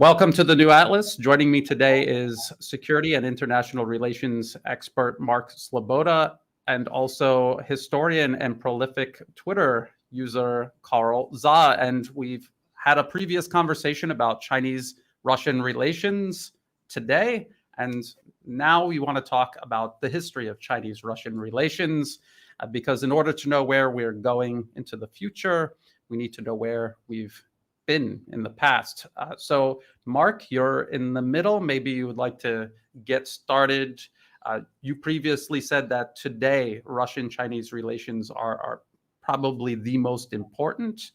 Welcome to the New Atlas. Joining me today is security and international relations expert Mark Sleboda and also historian and prolific Twitter user Carl Zha. And we've had a previous conversation about Chinese-Russian relations today. And now we want to talk about the history of Chinese-Russian relations, because in order to know where we're going into the future, we need to know where we've been in the past. So, Mark, you're in the middle. Maybe you would like to get started. You previously said that today Russian-Chinese relations are probably the most important.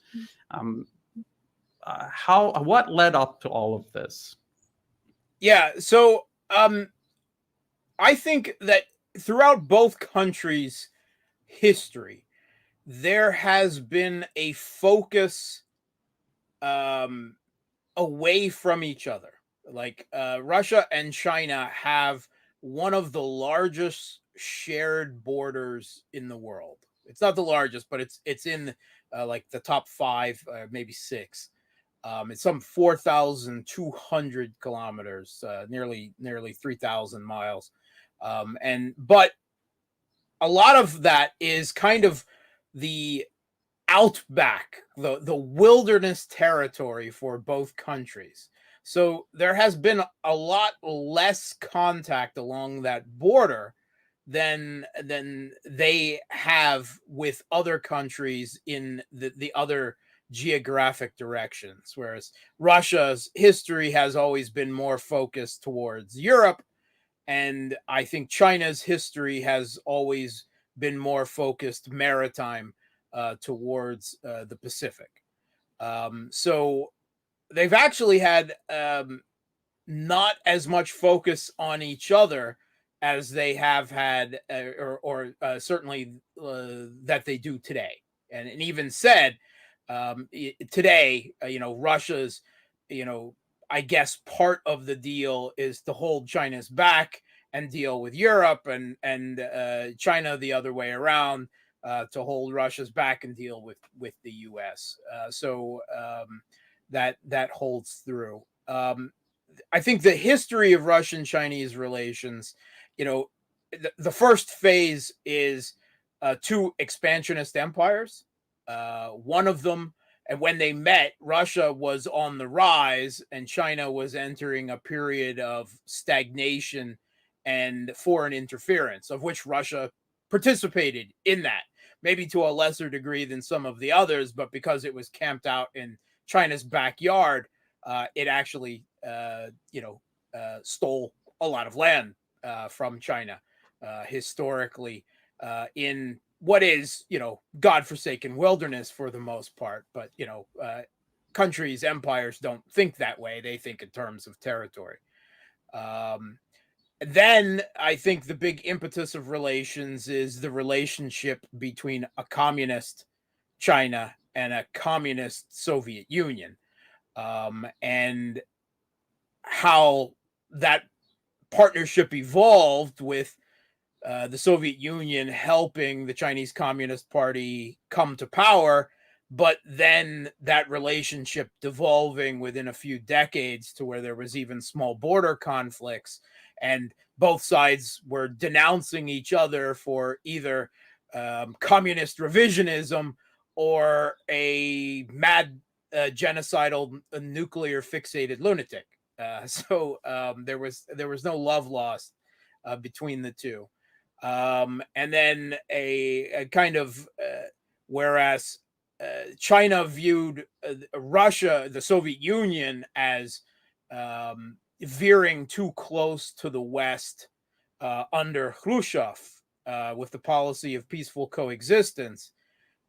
What led up to all of this? Yeah, so I think that throughout both countries' history, there has been a focus away from each other. Like Russia and China have one of the largest shared borders in the world. It's not the largest, but it's in like the top five, maybe six. It's some 4,200 kilometers, nearly 3,000 miles, but a lot of that is kind of the outback, the wilderness territory for both countries. So there has been a lot less contact along that border than they have with other countries in the other geographic directions. Whereas Russia's history has always been more focused towards Europe, and I think China's history has always been more focused maritime towards the Pacific. So they've actually had not as much focus on each other as they have had, or certainly that they do today. And even said today, Russia's, I guess part of the deal is to hold China's back and deal with Europe, and China the other way around, to hold Russia's back and deal with the U.S. So that holds through. I think the history of Russian-Chinese relations, the first phase is two expansionist empires. One of them, and when they met, Russia was on the rise and China was entering a period of stagnation and foreign interference, of which Russia participated in that. Maybe to a lesser degree than some of the others, but because it was camped out in China's backyard, it actually, stole a lot of land from China historically in what is, godforsaken wilderness for the most part. But, countries, empires don't think that way. They think in terms of territory. Then I think the big impetus of relations is the relationship between a communist China and a communist Soviet Union, and how that partnership evolved with the Soviet Union helping the Chinese Communist Party come to power, but then that relationship devolving within a few decades to where there was even small border conflicts, and both sides were denouncing each other for either communist revisionism or a mad, genocidal, nuclear fixated lunatic. So there was no love lost between the two. And then a kind of, whereas China viewed Russia, the Soviet Union, as veering too close to the West under Khrushchev, with the policy of peaceful coexistence.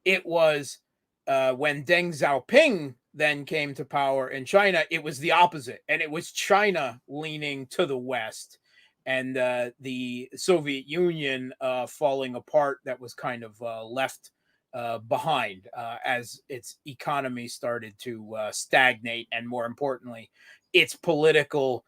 It was when Deng Xiaoping then came to power in China, it was the opposite. And it was China leaning to the West and the Soviet Union falling apart, that was kind of left behind as its economy started to stagnate, and more importantly, its political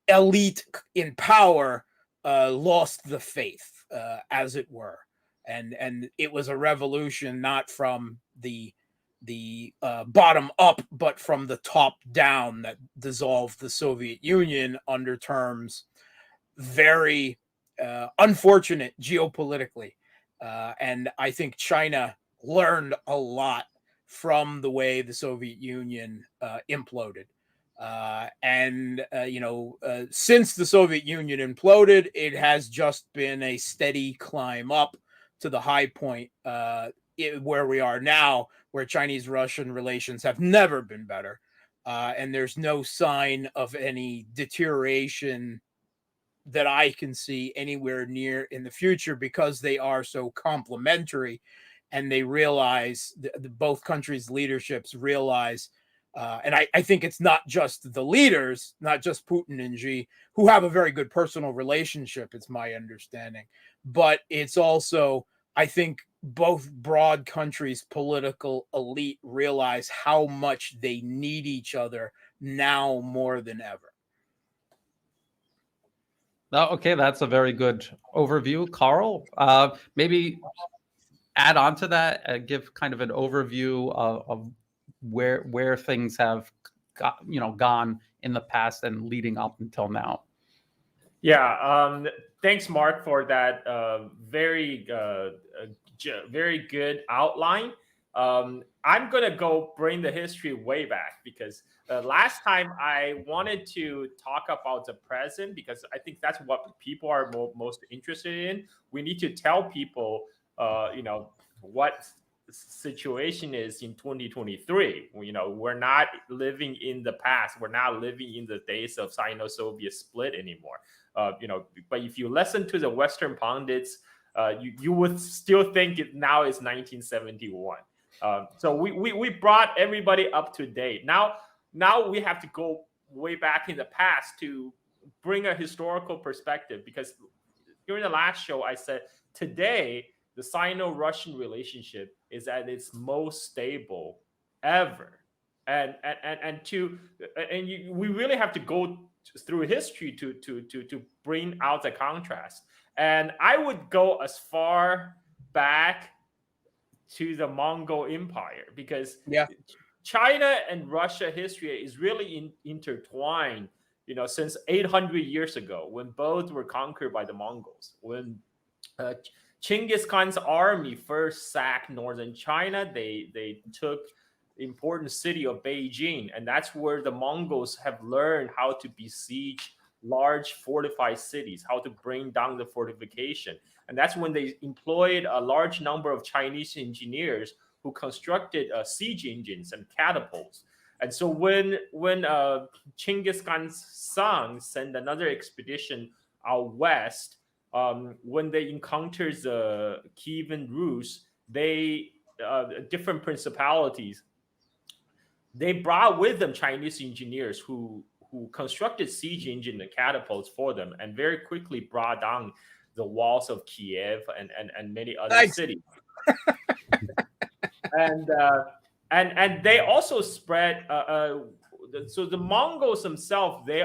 elite in power lost the faith, as it were, and it was a revolution not from the bottom up, but from the top down, that dissolved the Soviet Union under terms very unfortunate geopolitically. And I think China learned a lot from the way the Soviet Union imploded. Since the Soviet Union imploded, it has just been a steady climb up to the high point where we are now, where Chinese-Russian relations have never been better. And there's no sign of any deterioration that I can see anywhere near in the future, because they are so complementary, and they realize, both countries' leaderships realize, and I think it's not just the leaders, not just Putin and Xi, who have a very good personal relationship, it's my understanding, but it's also, I think, both broad countries' political elite realize how much they need each other now more than ever. Okay, that's a very good overview, Carl. Maybe add on to that, give kind of an overview of where things have gone in the past and leading up until now. Yeah, thanks, Mark, for that very good outline. I'm gonna go bring the history way back, because last time I wanted to talk about the present, because I think that's what people are most interested in. We need to tell people, what situation is in 2023. We're not living in the past. We're not living in the days of Sino-Soviet split anymore. But if you listen to the Western pundits, you would still think it now is 1971. So we brought everybody up to date. Now we have to go way back in the past to bring a historical perspective, because during the last show I said today the Sino-Russian relationship is at its most stable ever, and we really have to go through history to bring out the contrast. And I would go as far back to the Mongol Empire, because China and Russia history is really intertwined, since 800 years ago, when both were conquered by the Mongols. When Genghis Khan's army first sacked northern China, they took the important city of Beijing, and that's where the Mongols have learned how to besiege large fortified cities, how to bring down the fortification. And that's when they employed a large number of Chinese engineers who constructed siege engines and catapults. And so when Genghis Khan's son sent another expedition out west, when they encountered the Kievan Rus, different principalities, they brought with them Chinese engineers who constructed siege engine and catapults for them, and very quickly brought down the walls of Kiev and many other cities. And they also spread. So the Mongols themselves, they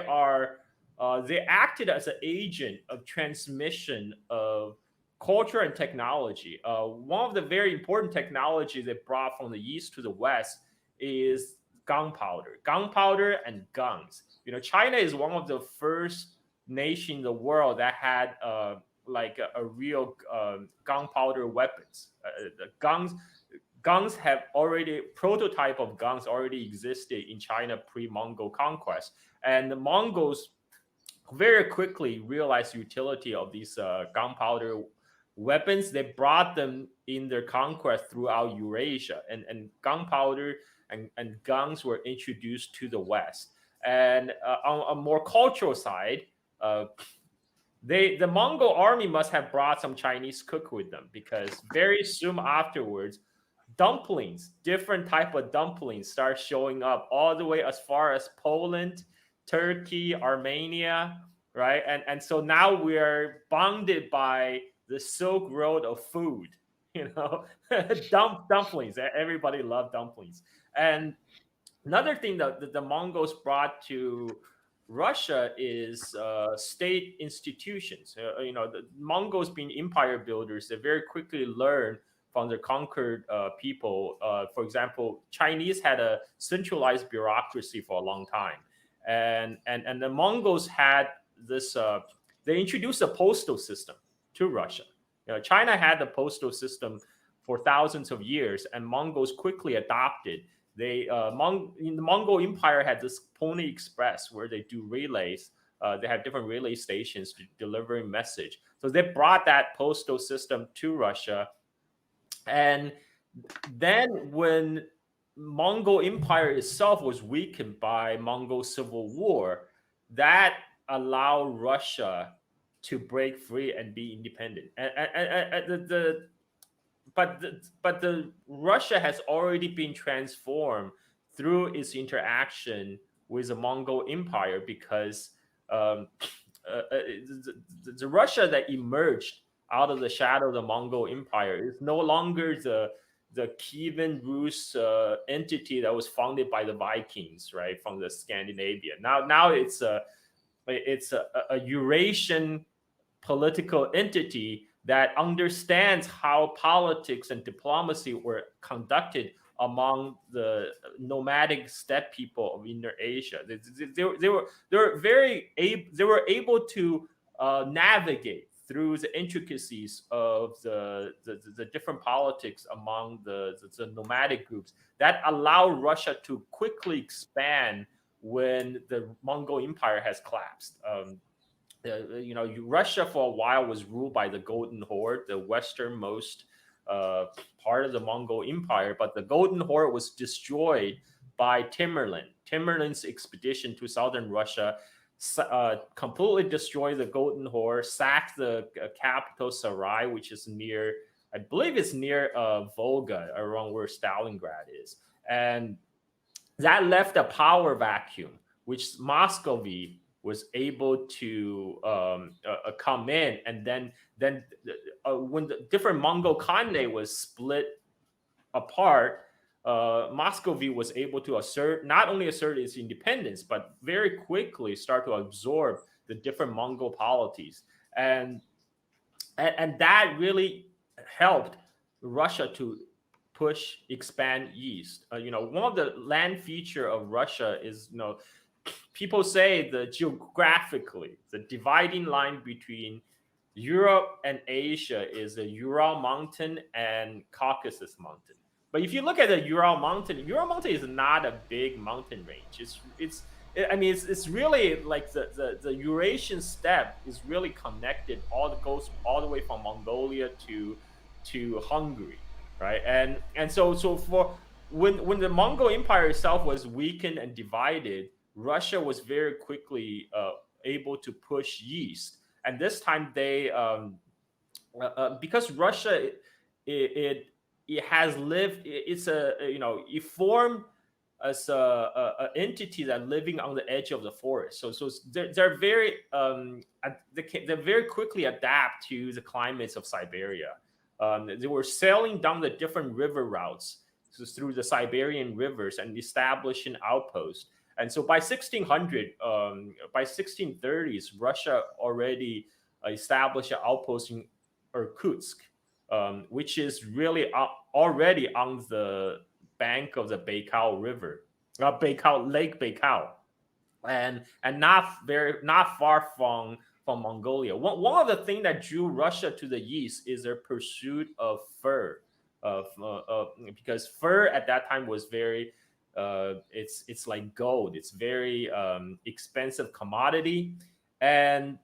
acted as an agent of transmission of culture and technology. One of the very important technologies they brought from the east to the west is gunpowder and guns. China is one of the first nation in the world that had a real gunpowder weapons. Guns have already, prototype of guns already existed in China pre-Mongol conquest, and the Mongols very quickly realized the utility of these gunpowder weapons. They brought them in their conquest throughout Eurasia, and gunpowder and guns were introduced to the West. And on a more cultural side, the Mongol army must have brought some Chinese cook with them, because very soon afterwards, different type of dumplings start showing up all the way as far as Poland, Turkey, Armenia, right? And so now we are bounded by the Silk Road of food, dumplings. Everybody loved dumplings. And another thing that the Mongols brought to Russia is state institutions. The Mongols being empire builders, they very quickly learned the conquered people. For example, Chinese had a centralized bureaucracy for a long time, and the Mongols had this. They introduced a postal system to Russia. China had the postal system for thousands of years, and Mongols quickly adopted. The Mongol Empire had this Pony Express where they do relays. They have different relay stations to deliver a message. So they brought that postal system to Russia. And then when Mongol Empire itself was weakened by Mongol Civil War, that allowed Russia to break free and be independent. But the Russia has already been transformed through its interaction with the Mongol Empire, because the Russia that emerged out of the shadow of the Mongol Empire is no longer the Kievan Rus entity that was founded by the Vikings, right, from the Scandinavia. Now it's a Eurasian political entity that understands how politics and diplomacy were conducted among the nomadic steppe people of Inner Asia. They were able to navigate through the intricacies of the different politics among the nomadic groups that allow Russia to quickly expand when the Mongol Empire has collapsed. Russia for a while was ruled by the Golden Horde, the westernmost part of the Mongol Empire, but the Golden Horde was destroyed by Tamerlan. Tamerlan's expedition to southern Russia completely destroyed the Golden Horde, sacked the capital Sarai, which is near, I believe it's near Volga, around where Stalingrad is. And that left a power vacuum, which Muscovy was able to come in. And then when the different Mongol Khanate was split apart, Muscovy was able to not only assert its independence, but very quickly start to absorb the different Mongol polities. And that really helped Russia to expand east. One of the land feature of Russia is, people say that geographically, the dividing line between Europe and Asia is the Ural Mountain and Caucasus Mountain. But if you look at the Ural Mountain is not a big mountain range. It's really like the Eurasian steppe is really connected, goes all the way from Mongolia to Hungary, right? And so for when the Mongol Empire itself was weakened and divided, Russia was very quickly able to push east. And this time they, because Russia, it has lived, it formed as a entity that living on the edge of the forest. So they're very quickly adapt to the climates of Siberia. They were sailing down the different river routes through the Siberian rivers and establishing outposts. And so by 1630s, Russia already established an outpost in Irkutsk, which is really already on the bank of the Baikal River, Lake Baikal, and not far from Mongolia. One of the things that drew Russia to the east is their pursuit of fur, because fur at that time was very it's like gold. It's very expensive commodity, and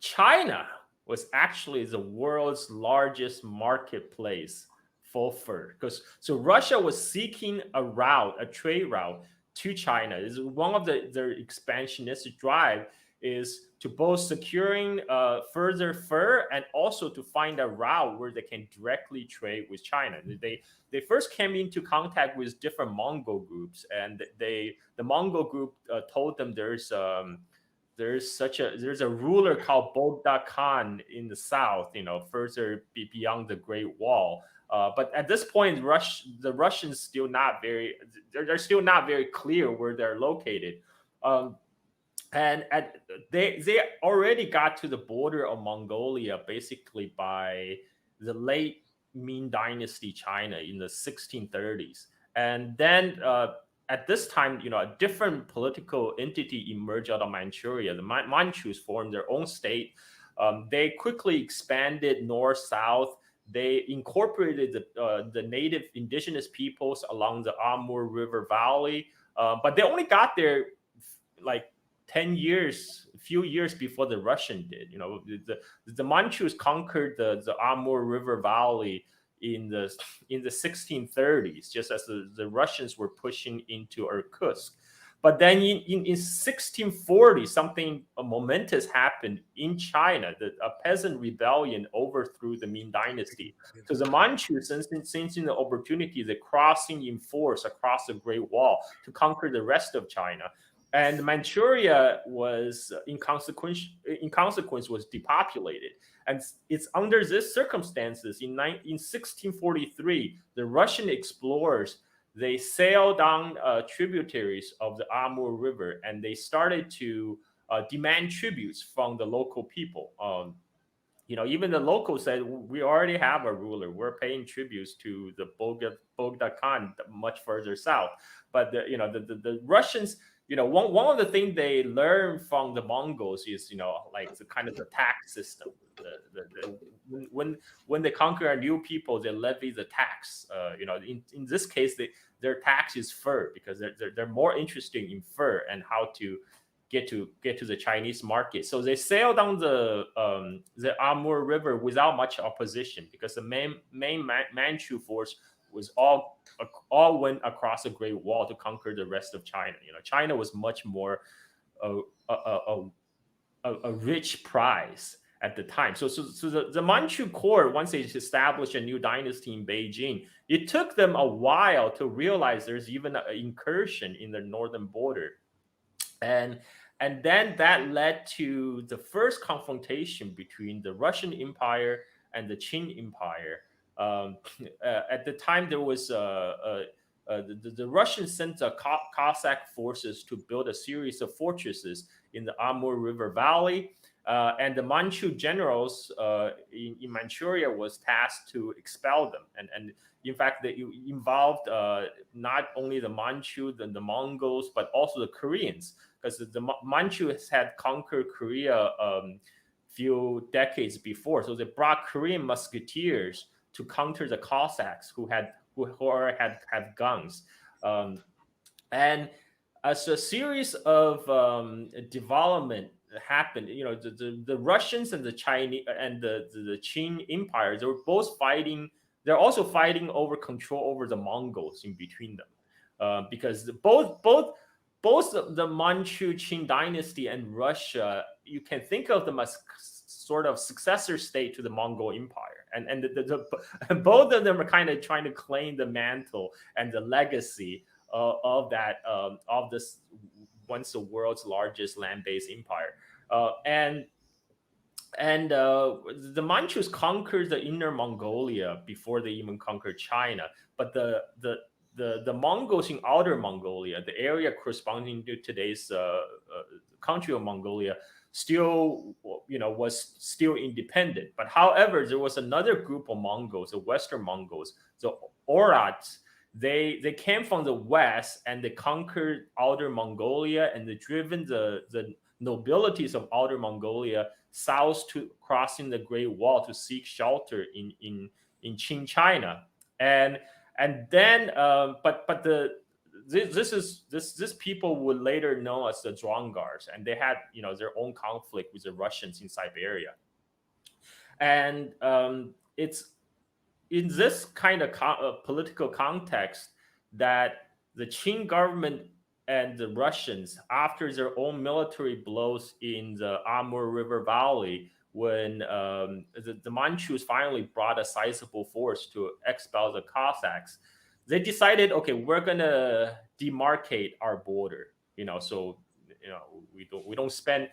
China was actually the world's largest marketplace for fur. So Russia was seeking a trade route to China. This is one of their expansionistic drive is to both securing further fur and also to find a route where they can directly trade with China. They first came into contact with different Mongol groups, and the Mongol group told them there's a ruler called Bogda Khan in the south, further beyond the Great Wall. But at this point, the Russians they're still not very clear where they're located. And they already got to the border of Mongolia basically by the late Ming Dynasty China in the 1630s. And then at this time, a different political entity emerged out of Manchuria. The Manchus formed their own state. They quickly expanded north-south. They incorporated the native indigenous peoples along the Amur River Valley, but they only got there like 10 years, a few years before the Russian did. The Manchus conquered the Amur River Valley in the 1630s, just as the Russians were pushing into Irkutsk. But then in 1640, something momentous happened in China. A peasant rebellion overthrew the Ming Dynasty. So the Manchus, sensing the opportunity, they're crossing in force across the Great Wall to conquer the rest of China. And Manchuria was, in consequence, was depopulated. And it's under these circumstances, in 1643, the Russian explorers, they sailed down tributaries of the Amur River, and they started to demand tributes from the local people. Even the locals said, we already have a ruler. We're paying tributes to the Bogda Khan much further south. But the Russians, one of the things they learned from the Mongols is, like the kind of the tax system. When they conquer a new people, they levy the tax. In this case, their tax is fur, because they're more interested in fur and how to get to the Chinese market. So they sailed down the Amur River without much opposition, because the main Manchu force was all went across the Great Wall to conquer the rest of China. China was much more a rich prize at the time. So the Manchu court, once they established a new dynasty in Beijing, it took them a while to realize there's even an incursion in the northern border. And then that led to the first confrontation between the Russian Empire and the Qing Empire. At the time, there was the Russians sent Cossack forces to build a series of fortresses in the Amur River Valley. And the Manchu generals in Manchuria was tasked to expel them. And in fact, they involved not only the Manchu, the Mongols, but also the Koreans, because the Manchus had conquered Korea a few decades before. So they brought Korean musketeers to counter the Cossacks who had guns. And as a series of development happened, the Russians and the Chinese and the Qing Empire, they were both fighting. They're also fighting over control over the Mongols in between them, because both the Manchu Qing dynasty and Russia, you can think of them as sort of successor state to the Mongol Empire, and both of them are kind of trying to claim the mantle and the legacy of this once the world's largest land-based empire. And the Manchus conquered the Inner Mongolia before they even conquered China. But the Mongols in Outer Mongolia, the area corresponding to today's country of Mongolia, still was still independent. But however, there was another group of Mongols, the Western Mongols, the Oirats. They came from the west, and they conquered Outer Mongolia, and they driven the nobilities of Outer Mongolia south to crossing the Great Wall to seek shelter in Qing China. And then this people would later know as the Dzongars, and they had their own conflict with the Russians in Siberia. And it's in this kind of political context that the Qing government and the Russians, after their own military blows in the Amur River Valley, when the Manchus finally brought a sizable force to expel the Cossacks, they decided, okay, we're gonna demarcate our border. So we don't spend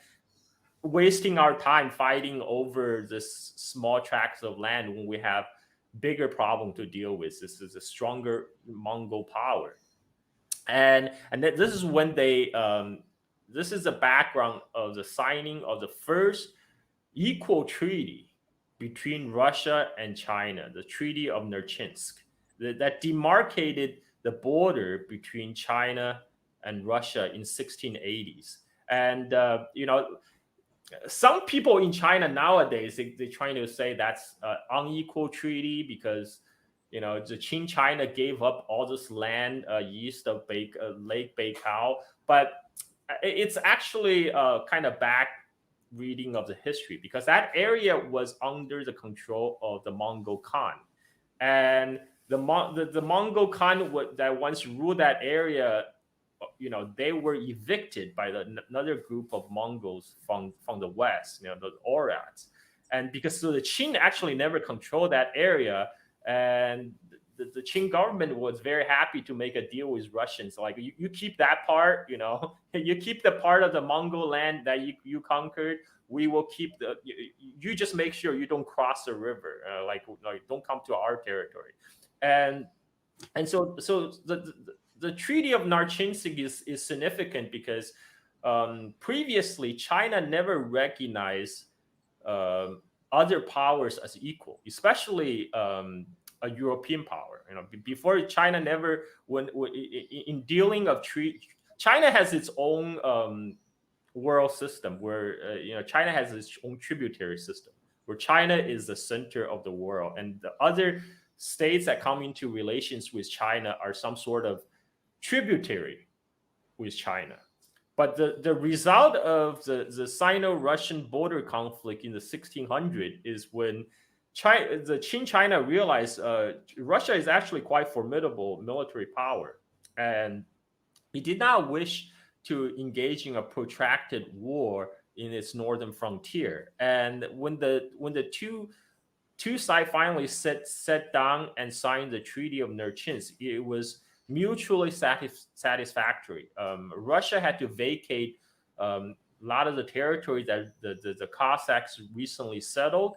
wasting our time fighting over this small tracts of land when we have bigger problem to deal with. This is a stronger Mongol power, and this is when they this is the background of the signing of the first equal treaty between Russia and China, the Treaty of Nerchinsk, that demarcated the border between China and Russia in 1680s. And some people in China nowadays, they're trying to say that's an unequal treaty because the Qing China gave up all this land east of Lake Baikal, but it's actually kind of back reading of the history because that area was under the control of the Mongol Khan, and the Mongol Khan that once ruled that area, they were evicted by another group of Mongols from the west, the Oirats, and because the Qing actually never controlled that area, and the Qing government was very happy to make a deal with Russians. Like you keep that part, you keep the part of the Mongol land that you conquered. We will keep you just make sure you don't cross the river, like don't come to our territory, and so the Treaty of Narchinsk is significant because previously China never recognized other powers as equal, especially a European power. Before China never, in dealing of China has its own world system where China has its own tributary system where China is the center of the world, and the other states that come into relations with China are some sort of tributary with China. But the result of the Sino-Russian border conflict in the 1600s is when the Qing China realized Russia is actually quite formidable military power, and he did not wish to engage in a protracted war in its northern frontier. And when the two sides finally sat down and signed the Treaty of Nerchinsk, it was mutually satisfactory. Russia had to vacate a lot of the territory that the Cossacks recently settled,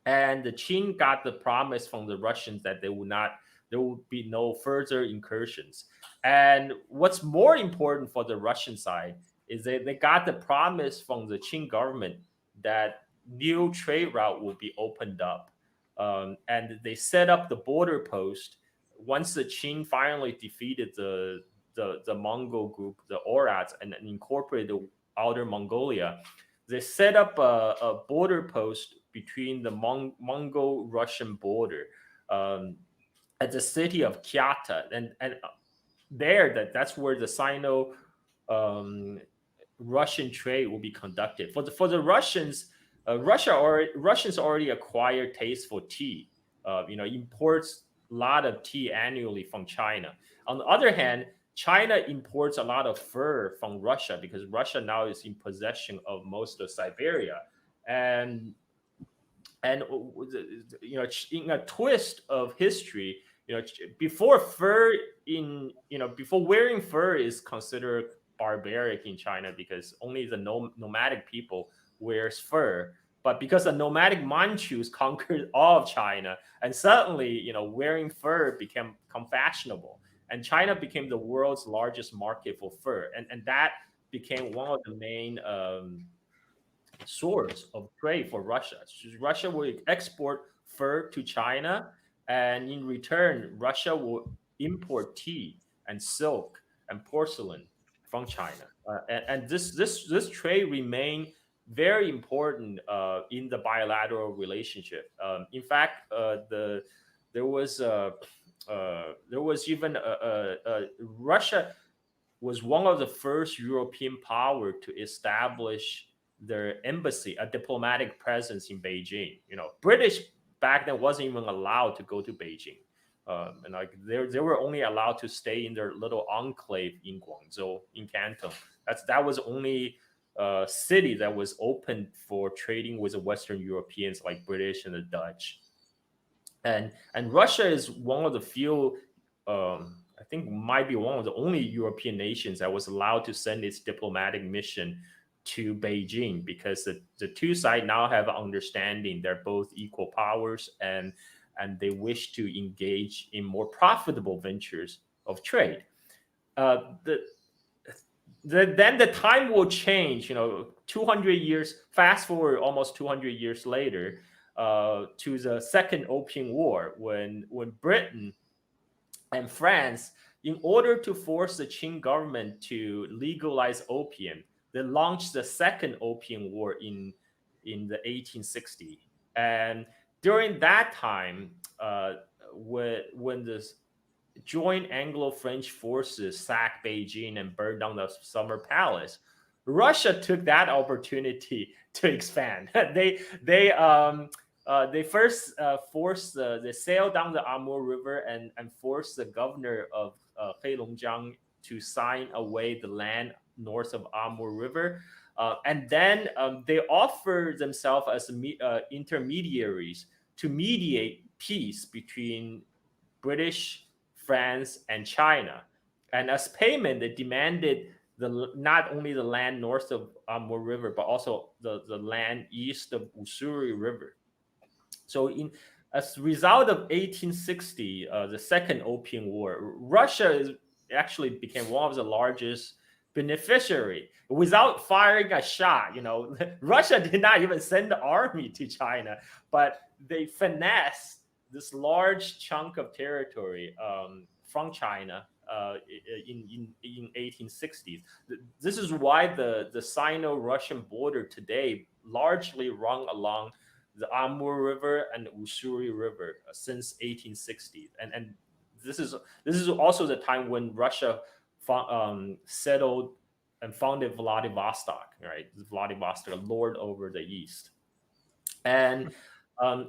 and the Qing got the promise from the Russians that there would be no further incursions. And what's more important for the Russian side is that they got the promise from the Qing government that new trade route will be opened up, and they set up the border post. Once the Qing finally defeated the Mongol group, the Oirats, and incorporated outer Mongolia, they set up a border post between the Mongol-Russian border at the city of Kyata, and that's where the Sino Russian trade will be conducted. For the Russians, Russians already acquired taste for tea. Imports a lot of tea annually from China. On the other hand, China imports a lot of fur from Russia because Russia now is in possession of most of Siberia, and in a twist of history, before wearing fur is considered barbaric in China because only the nomadic people wears fur. But because the nomadic Manchus conquered all of China, and suddenly, wearing fur became fashionable, and China became the world's largest market for fur, and that became one of the main source of trade for Russia. Russia would export fur to China, and in return, Russia will import tea and silk and porcelain from China, and this trade remained very important in the bilateral relationship. In fact, there was even Russia was one of the first European power to establish their embassy, a diplomatic presence in Beijing. British back then wasn't even allowed to go to Beijing, and they were only allowed to stay in their little enclave in Guangzhou, in Canton. That was only city that was open for trading with the Western Europeans like British and the Dutch. And Russia is one of the few, I think might be one of the only European nations that was allowed to send its diplomatic mission to Beijing, because the two sides now have an understanding they're both equal powers, and they wish to engage in more profitable ventures of trade. Then the time will change. 200 years, fast forward almost 200 years later, to the Second Opium War, when Britain and France, in order to force the Qing government to legalize opium, they launched the Second Opium War in the 1860s. And during that time, when the joint Anglo-French forces sacked Beijing and burned down the Summer Palace, Russia took that opportunity to expand. They first forced they sailed down the Amur River and forced the governor of Heilongjiang to sign away the land north of Amur River. And then they offered themselves as intermediaries to mediate peace between British, France, and China. And as payment, they demanded not only the land north of Amur River, but also the land east of Ussuri River. So as a result of 1860, the Second Opium War, Russia actually became one of the largest beneficiary without firing a shot. Russia did not even send the army to China, but they finessed this large chunk of territory from China in 1860s. This is why the Sino-Russian border today largely run along the Amur River and Ussuri River since 1860s, and this is also the time when Russia settled and founded Vladivostok, right? Vladivostok, lord over the east, and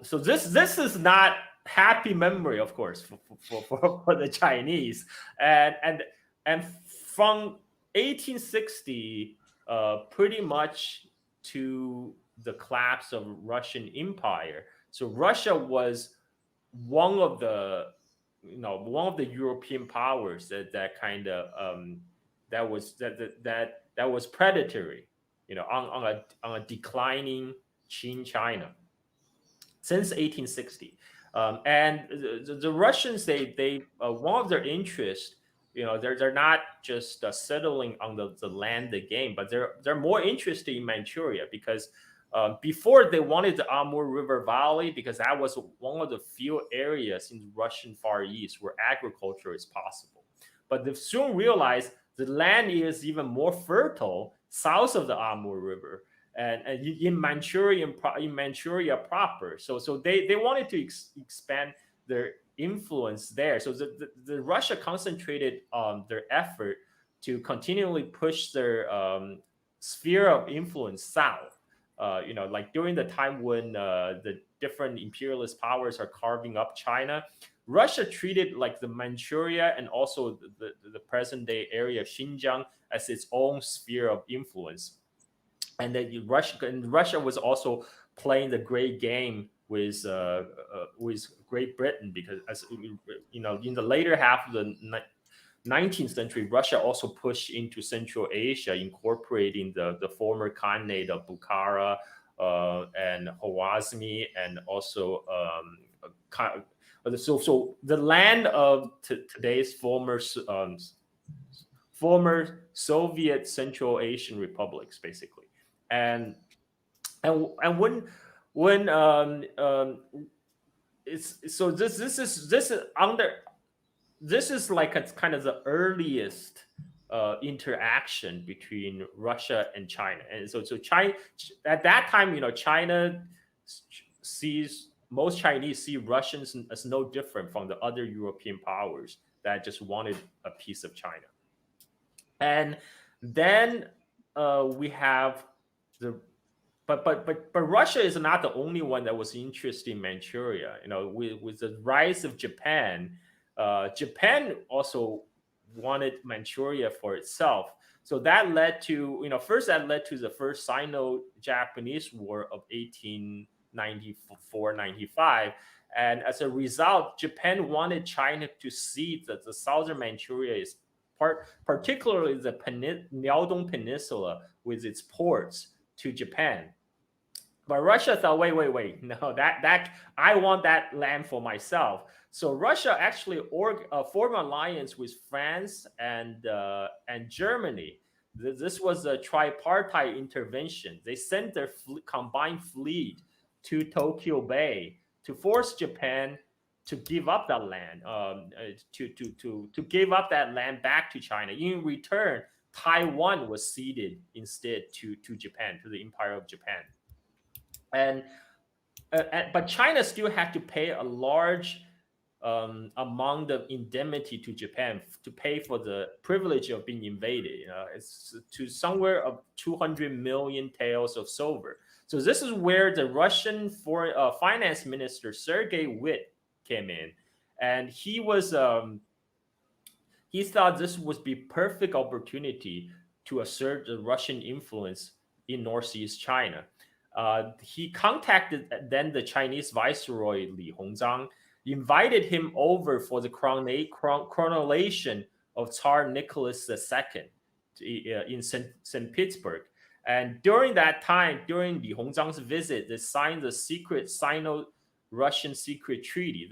so this is not happy memory, of course, for the Chinese, and from 1860 pretty much to the collapse of Russian Empire. So Russia was one of the European powers that kind of that was predatory, on a declining Qing China since 1860. And the Russians, they one of their interests, they're not just settling on the land again, but they're more interested in Manchuria, because before they wanted the Amur River Valley, because that was one of the few areas in the Russian Far East where agriculture is possible. But they soon realized the land is even more fertile south of the Amur River and in Manchuria proper. So they wanted to expand their influence there. So the Russia concentrated their effort to continually push their sphere of influence south. Like during the time when the different imperialist powers are carving up China, Russia treated like the Manchuria and also the present day area of Xinjiang as its own sphere of influence. And then Russia was also playing the great game with Great Britain, because as in the later half of the 19th century, Russia also pushed into Central Asia, incorporating the former Khanate of Bukhara and Khwarezmi, and also so the land of today's former Soviet Central Asian republics, basically. And when it's so this is like a kind of the earliest interaction between Russia and China. And so China at that time, China most Chinese see Russians as no different from the other European powers that just wanted a piece of China. And then we have but Russia is not the only one that was interested in Manchuria. With the rise of Japan, Japan also wanted Manchuria for itself. So that led to the first Sino-Japanese War of 1894-95. And as a result, Japan wanted China to see that the southern Manchuria is particularly the Liaodong Peninsula with its ports to Japan. But Russia thought, wait, no, that I want that land for myself. So Russia actually formed an alliance with France and Germany. This was a tripartite intervention. They sent their combined fleet to Tokyo Bay to force Japan to give up that land, to give up that land back to China. In return, Taiwan was ceded instead to Japan, to the Empire of Japan. But China still had to pay a large amount of indemnity to Japan to pay for the privilege of being invaded. It's to somewhere of 200 million taels of silver. So this is where the Russian foreign finance minister Sergei Witt came in, and he was he thought this would be perfect opportunity to assert the Russian influence in Northeast China. He contacted then the Chinese viceroy Li Hongzhang, invited him over for the coronation of Tsar Nicholas II in St. Petersburg. And during that time, during Li Hongzhang's visit, they signed the secret Sino-Russian secret treaty.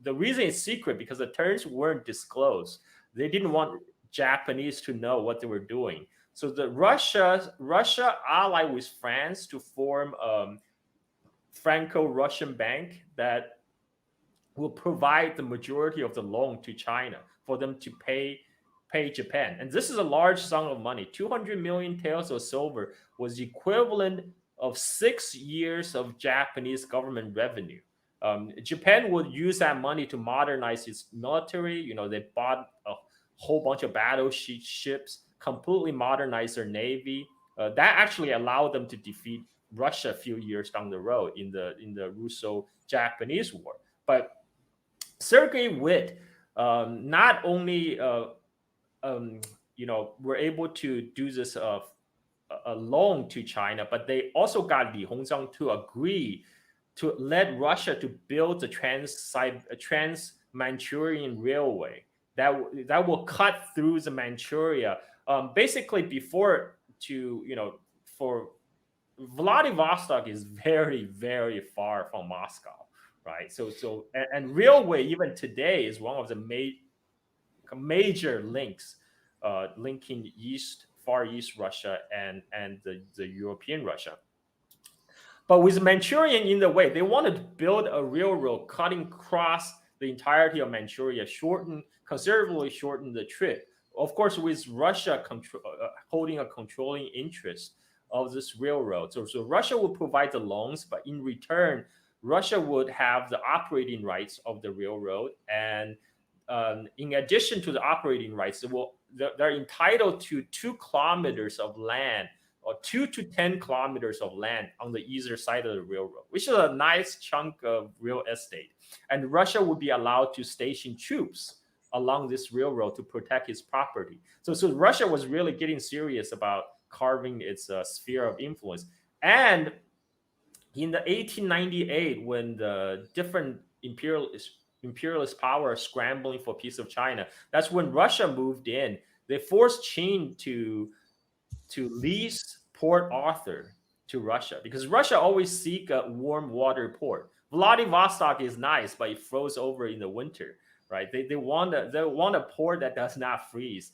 The reason it's secret because the terms weren't disclosed. They didn't want Japanese to know what they were doing. So the Russia allied with France to form a Franco-Russian bank that will provide the majority of the loan to China for them to pay Japan. And this is a large sum of money. 200 million taels of silver was equivalent of 6 years of Japanese government revenue. Japan would use that money to modernize its military. They bought a whole bunch of battleships, completely modernized their navy. That actually allowed them to defeat Russia a few years down the road in the Russo-Japanese War. But Sergei Witt not only were able to do this a loan to China, but they also got Li Hongzhang to agree to let Russia to build the Trans-Manchurian Railway that will cut through the Manchuria. Basically, for Vladivostok is very, very far from Moscow, right? So railway even today is one of the major links linking Far East Russia and the European Russia. But with Manchurian in the way, they wanted to build a railroad cutting across the entirety of Manchuria, considerably shorten the trip. Of course, with Russia holding a controlling interest of this railroad. So Russia would provide the loans, but in return, Russia would have the operating rights of the railroad. And in addition to the operating rights, they're entitled to 2 kilometers of land, or 2 to 10 kilometers of land on the either side of the railroad, which is a nice chunk of real estate. And Russia would be allowed to station troops along this railroad to protect its property. So Russia was really getting serious about carving its sphere of influence. And in the 1898, when the different imperialist powers scrambling for a piece of China, that's when Russia moved in. They forced Qin to lease Port Arthur to Russia, because Russia always seek a warm water port. Vladivostok is nice, but it froze over in the winter, right? They want a port that does not freeze.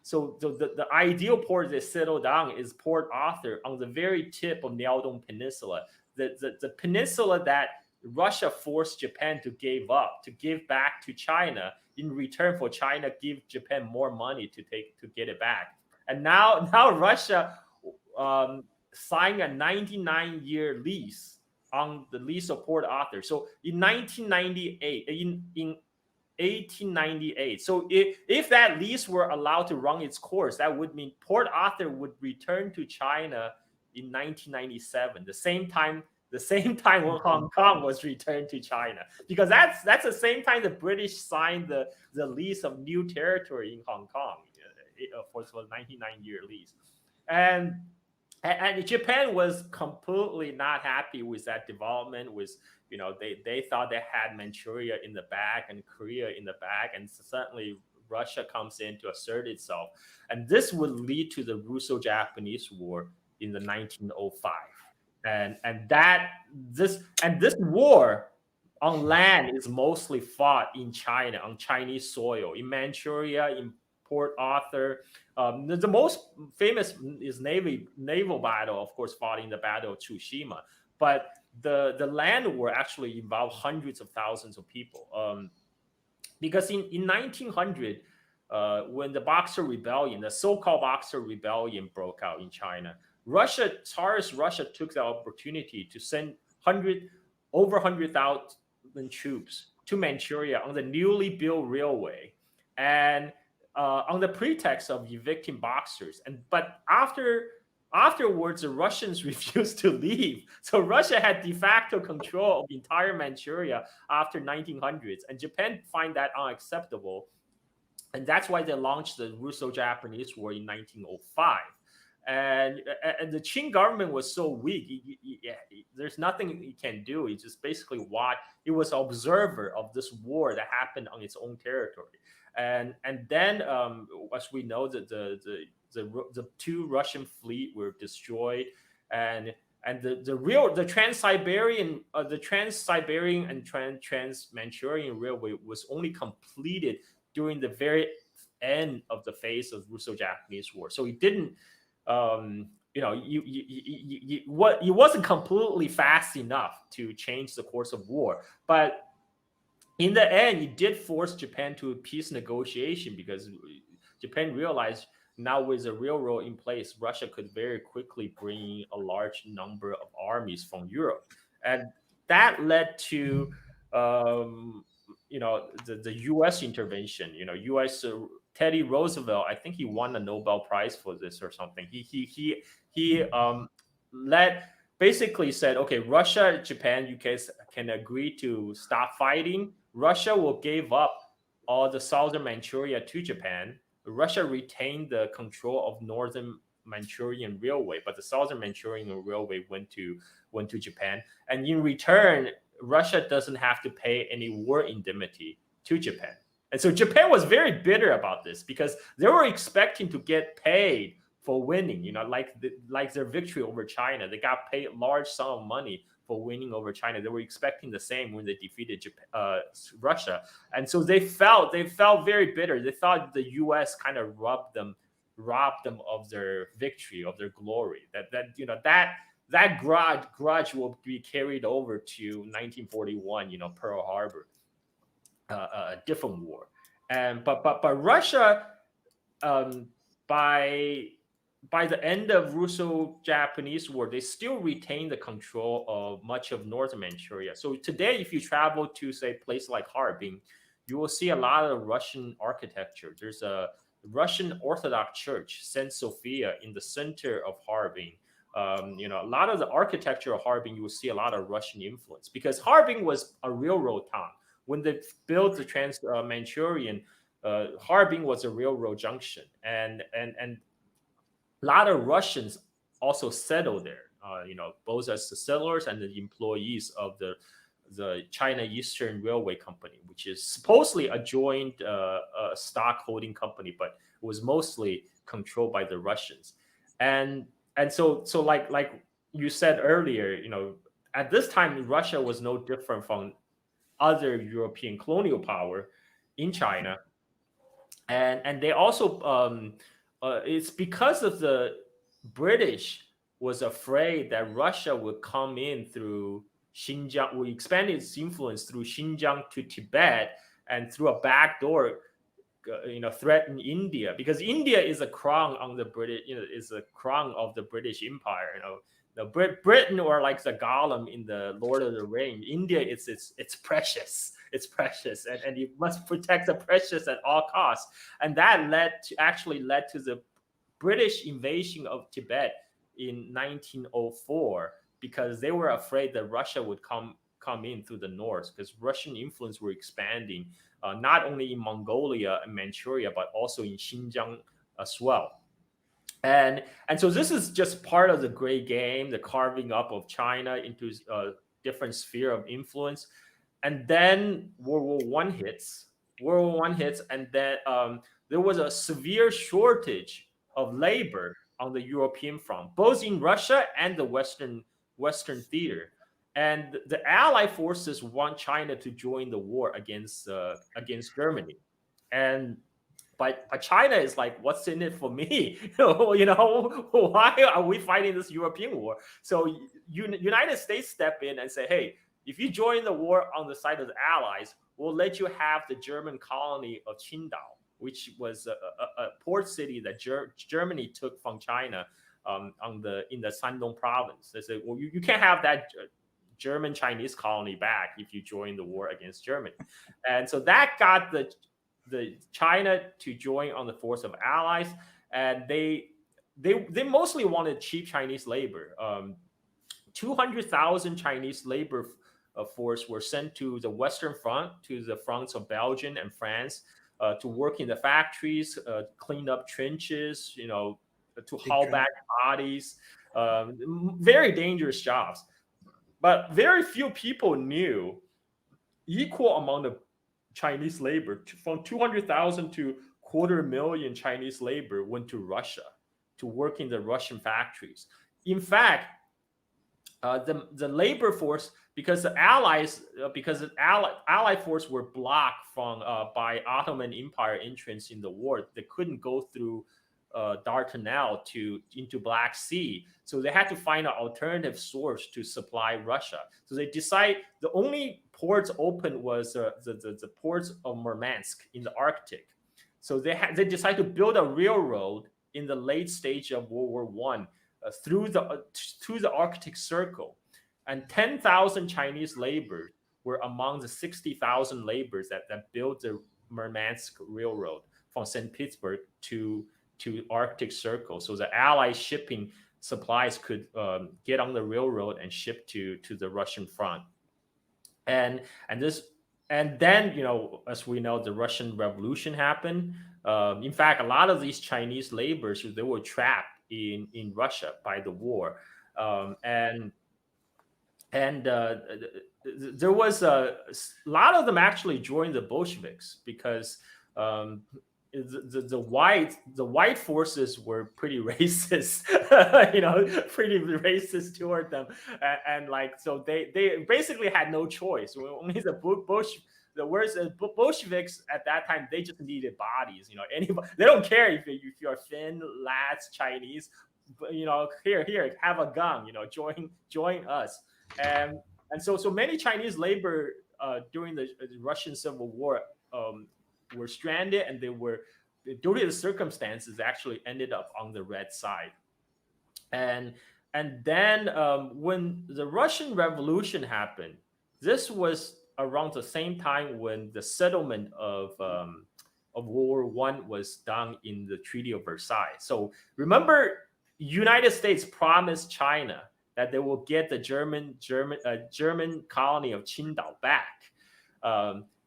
So the ideal port they settle down is Port Arthur on the very tip of Liaodong Peninsula, the peninsula that Russia forced Japan to give back to China in return for China give Japan more money to get it back. And now Russia signed a 99-year lease on the lease of Port Arthur. So in 1898. So if that lease were allowed to run its course, that would mean Port Arthur would return to China in 1997, the same time when Hong Kong was returned to China, because that's the same time the British signed the lease of new territory in Hong Kong for the 99-year lease. And Japan was completely not happy with that development. They thought they had Manchuria in the back and Korea in the back, and suddenly Russia comes in to assert itself, and this would lead to the Russo-Japanese War in the 1905. And this war on land is mostly fought in China, on Chinese soil, in Manchuria, in Port Arthur. The most famous is naval battle, of course, fought in the Battle of Tsushima. But the land war actually involved hundreds of thousands of people. Because in 1900, when the Boxer Rebellion, the so-called Boxer Rebellion, broke out in China, Tsarist Russia took the opportunity to send over 100,000 troops to Manchuria on the newly built railway, and on the pretext of evicting Boxers. But afterwards, the Russians refused to leave. So Russia had de facto control of the entire Manchuria after 1900s, and Japan find that unacceptable. And that's why they launched the Russo-Japanese War in 1905. And the Qing government was so weak, there's nothing it can do. It just basically it was observer of this war that happened on its own territory. And then, as we know, that the two Russian fleet were destroyed, and the Trans-Siberian and Trans-Manchurian Railway was only completed during the very end of the phase of Russo-Japanese War. So it didn't, it wasn't completely fast enough to change the course of war, but in the end, it did force Japan to a peace negotiation, because Japan realized now with the railroad in place, Russia could very quickly bring a large number of armies from Europe. And that led to, the U.S. intervention. U.S. Teddy Roosevelt, I think he won a Nobel Prize for this or something. He basically said, okay, Russia, Japan, you guys can agree to stop fighting. Russia will give up all the southern Manchuria to Japan. Russia retained the control of northern Manchurian Railway, but the southern Manchurian Railway went to Japan. And in return, Russia doesn't have to pay any war indemnity to Japan. And so Japan was very bitter about this, because they were expecting to get paid for winning, like their victory over China. They got paid a large sum of money for winning over China. They were expecting the same when they defeated Russia. And so they felt very bitter. They thought the U.S. kind of robbed them of their victory, of their glory. That grudge will be carried over to 1941, Pearl Harbor, a different war. But Russia, by the end of Russo-Japanese War, they still retain the control of much of northern Manchuria. So today, if you travel to, say, a place like Harbin, you will see a lot of Russian architecture. There's a Russian Orthodox Church, St. Sophia, in the center of Harbin. A lot of the architecture of Harbin, you will see a lot of Russian influence, because Harbin was a railroad town. When they built the Trans-Manchurian, Harbin was a railroad junction, and a lot of Russians also settled there, both as the settlers and the employees of the China Eastern Railway Company, which is supposedly a joint stock holding company, but it was mostly controlled by the Russians. And so like you said earlier, at this time, Russia was no different from other European colonial power in China. And they also, it's because of the British was afraid that Russia would come in through Xinjiang, would expand its influence through Xinjiang to Tibet, and through a back door, threaten India, because India is a crown on the British, is a crown of the British Empire. Britain, or like the Gollum in the Lord of the Rings, India, it's precious. It's precious, and you must protect the precious at all costs. And that actually led to the British invasion of Tibet in 1904, because they were afraid that Russia would come in through the north, because Russian influence were expanding, not only in Mongolia and Manchuria, but also in Xinjiang as well. And so this is just part of the great game, the carving up of China into a different sphere of influence. And then World War I hits, and then there was a severe shortage of labor on the European front, both in Russia and the Western theater. And the Allied forces want China to join the war against Germany. But China is like, what's in it for me? Why are we fighting this European war? So United States step in and say, hey, if you join the war on the side of the Allies, we'll let you have the German colony of Qingdao, which was a port city that Germany took from China in the Shandong province. They said, well, you can't have that German Chinese colony back if you join the war against Germany. And so that got the China to join on the force of allies, and they mostly wanted cheap Chinese labor. 200,000 Chinese labor force were sent to the Western Front, to the fronts of Belgium and France, to work in the factories, clean up trenches, to haul back bodies. Very dangerous jobs. But very few people knew equal amount of Chinese labor, from 200,000 to 250,000 Chinese labor went to Russia to work in the Russian factories. In fact, the labor force, because the Allies, Allied force were blocked from by Ottoman Empire entrance in the war. They couldn't go through Dardanelles into Black Sea, so they had to find an alternative source to supply Russia. So they decide the only ports open was the ports of Murmansk in the Arctic. So they decided to build a railroad in the late stage of World War I through the Arctic Circle, and 10,000 Chinese laborers were among the 60,000 laborers that built the Murmansk Railroad from St. Petersburg to Arctic Circle. So the Allied shipping supplies could get on the railroad and ship to the Russian front. And then, as we know, the Russian Revolution happened. In fact, a lot of these Chinese laborers, they were trapped in Russia by the war. And there was a lot of them actually joined the Bolsheviks because the white forces were pretty racist, pretty racist toward them, and so they basically had no choice. Only the Bolsheviks at that time, they just needed bodies. Anybody, they don't care if you're thin, lads, Chinese, but here, have a gun. Join us. And so many Chinese labor during the Russian Civil War were stranded, and they were, due to the circumstances, actually ended up on the red side. And then when the Russian Revolution happened, this was around the same time when the settlement of World War I was done in the Treaty of Versailles. So remember, United States promised China that they will get the German colony of Qingdao back.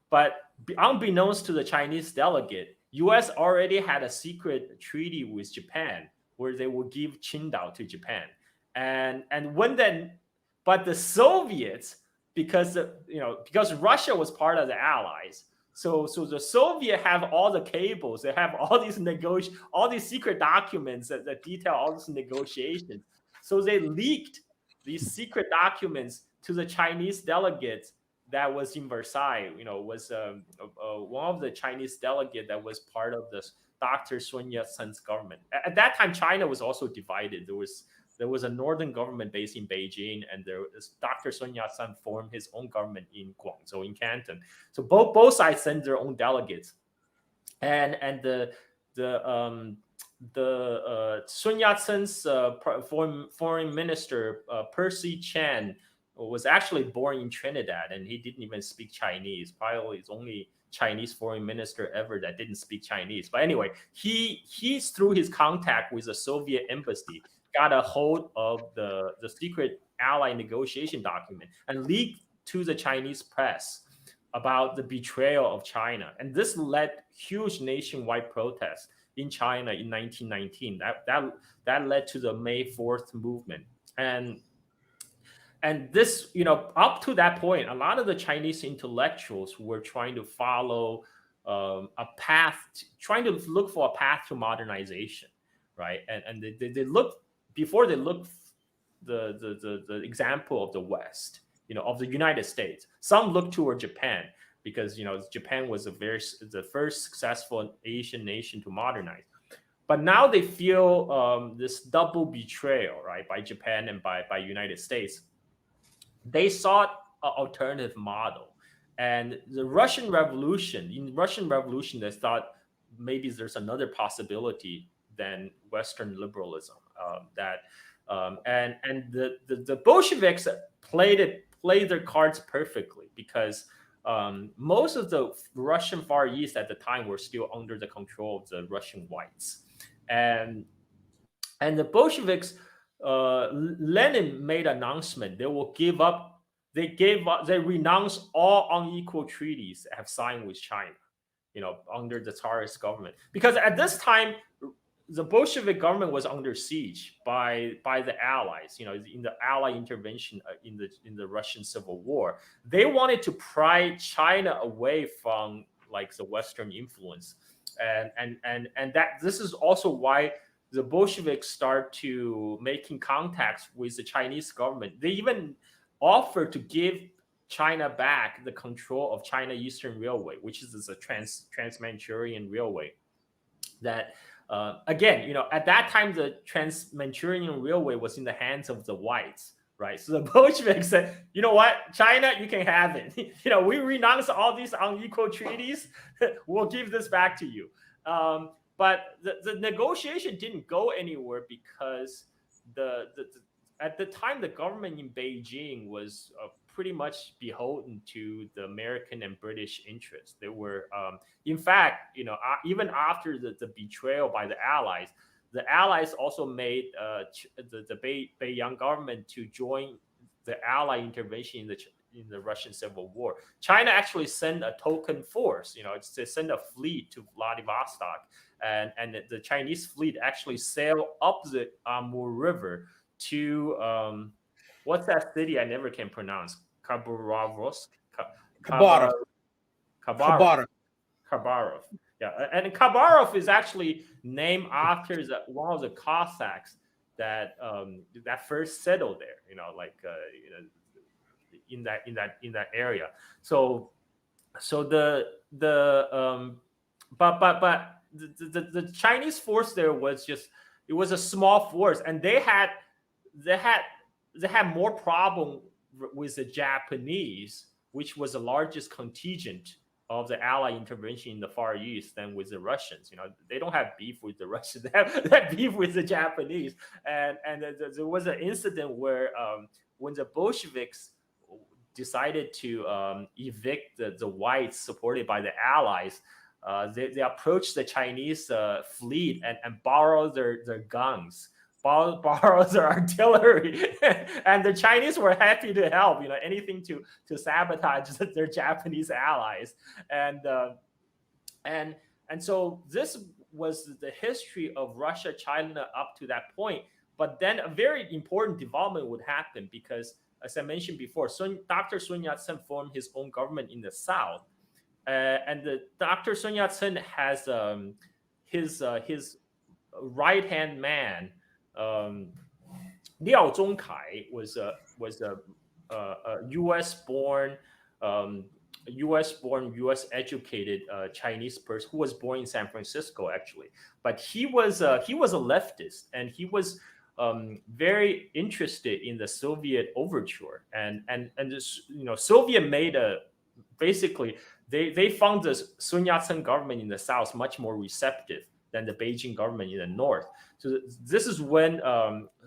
But unbeknownst to the Chinese delegate, U.S. already had a secret treaty with Japan where they would give Qingdao to Japan. But the Soviets, because Russia was part of the Allies, so the Soviet have all the cables, they have all these secret documents that detail all these negotiations. So they leaked these secret documents to the Chinese delegates that was in Versailles. Was one of the Chinese delegates that was part of the Dr. Sun Yat-sen's government. At that time, China was also divided. There was a northern government based in Beijing, and Dr. Sun Yat-sen formed his own government in Guangzhou, in Canton. So both sides sent their own delegates, and the Sun Yat-sen's foreign minister, Percy Chen, was actually born in Trinidad, and he didn't even speak Chinese. Probably his only Chinese foreign minister ever that didn't speak Chinese. But anyway, he's through his contact with the Soviet embassy, got a hold of the secret Allied negotiation document and leaked to the Chinese press about the betrayal of China. And this led huge nationwide protests in China in 1919. That led to the May 4th movement. And this, up to that point, a lot of the Chinese intellectuals were trying to follow a path, trying to look for a path to modernization, right? And they looked, before they looked the example of the West, of the United States. Some looked toward Japan. because Japan was the first successful Asian nation to modernize. But now they feel this double betrayal, right, by Japan and by United States. They sought an alternative model, and in Russian Revolution, they thought maybe there's another possibility than Western liberalism. And the Bolsheviks played their cards perfectly, because most of the Russian Far East at the time were still under the control of the Russian whites, and the Bolsheviks, Lenin made an announcement they will give up. They renounce all unequal treaties they have signed with China, under the Tsarist government, because at this time the Bolshevik government was under siege by the Allies. In the Ally intervention in the Russian Civil War, they wanted to pry China away from the Western influence, and that this is also why the Bolsheviks start to making contacts with the Chinese government. They even offered to give China back the control of China Eastern Railway, which is a Trans-Manchurian Railway. That again, at that time, the Trans-Manchurian Railway was in the hands of the whites, right? So the Bolsheviks said, you know what, China, you can have it. We renounce all these unequal treaties. We'll give this back to you. But the negotiation didn't go anywhere, because at the time the government in Beijing was pretty much beholden to the American and British interests. They were, in fact, even after the betrayal by the Allies also made the Beiyang government to join the Ally intervention in the Russian Civil War. China actually sent a token force, to send a fleet to Vladivostok, and the Chinese fleet actually sailed up the Amur River to what's that city I never can pronounce? Khabarovsk. Khabarov. Yeah, and Khabarov is actually named after one of the Cossacks that first settled there. In that area. So the Chinese force there was it was a small force, and they had more problem with the Japanese, which was the largest contingent of the Ally intervention in the Far East, than with the Russians. They don't have beef with the Russians; they have beef with the Japanese. And there was an incident where when the Bolsheviks decided to evict the whites supported by the Allies, they approached the Chinese fleet and borrowed their guns, borrowed their artillery, and the Chinese were happy to help. Anything to sabotage their Japanese allies, and so this was the history of Russia, China up to that point. But then a very important development would happen, because, as I mentioned before, Dr. Sun Yat-sen formed his own government in the South, and Dr. Sun Yat-sen has his right-hand man, Liao Zhongkai, was a U.S.-born, U.S.-educated Chinese person who was born in San Francisco, actually. But he was a leftist, and he was very interested in the Soviet overture, and this, Soviet made basically they found the Sun Yat-sen government in the South much more receptive than the Beijing government in the North. So this is when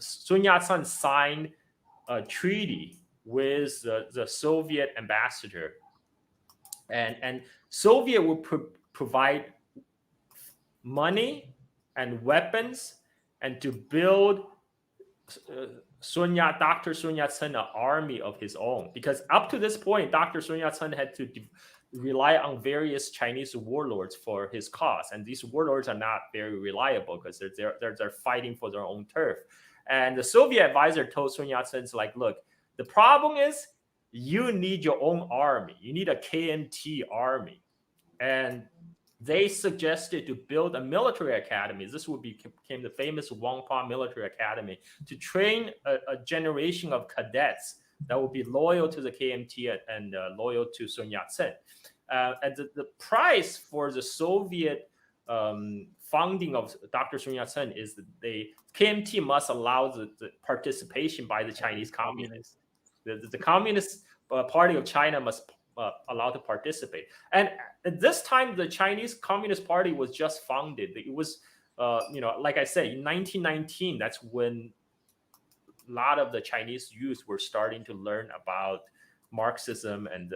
Sun Yat-sen signed a treaty with the Soviet ambassador, and Soviet would provide money and weapons, and to build Dr. Sun Yat-sen an army of his own, because up to this point, Dr. Sun Yat-sen had to rely on various Chinese warlords for his cause, and these warlords are not very reliable because they're fighting for their own turf. And the Soviet advisor told Sun Yat-sen, look, the problem is you need your own army, you need a KMT army, and they suggested to build a military academy. This became the famous Wangpa Military Academy, to train a generation of cadets that would be loyal to the KMT and loyal to Sun Yat-sen. And the price for the Soviet founding of Dr. Sun Yat-sen is that KMT must allow the participation by the Chinese communists. The Communist Party of China must allow to participate. And at this time, the Chinese Communist Party was just founded. It was, like I said, in 1919, that's when a lot of the Chinese youth were starting to learn about Marxism and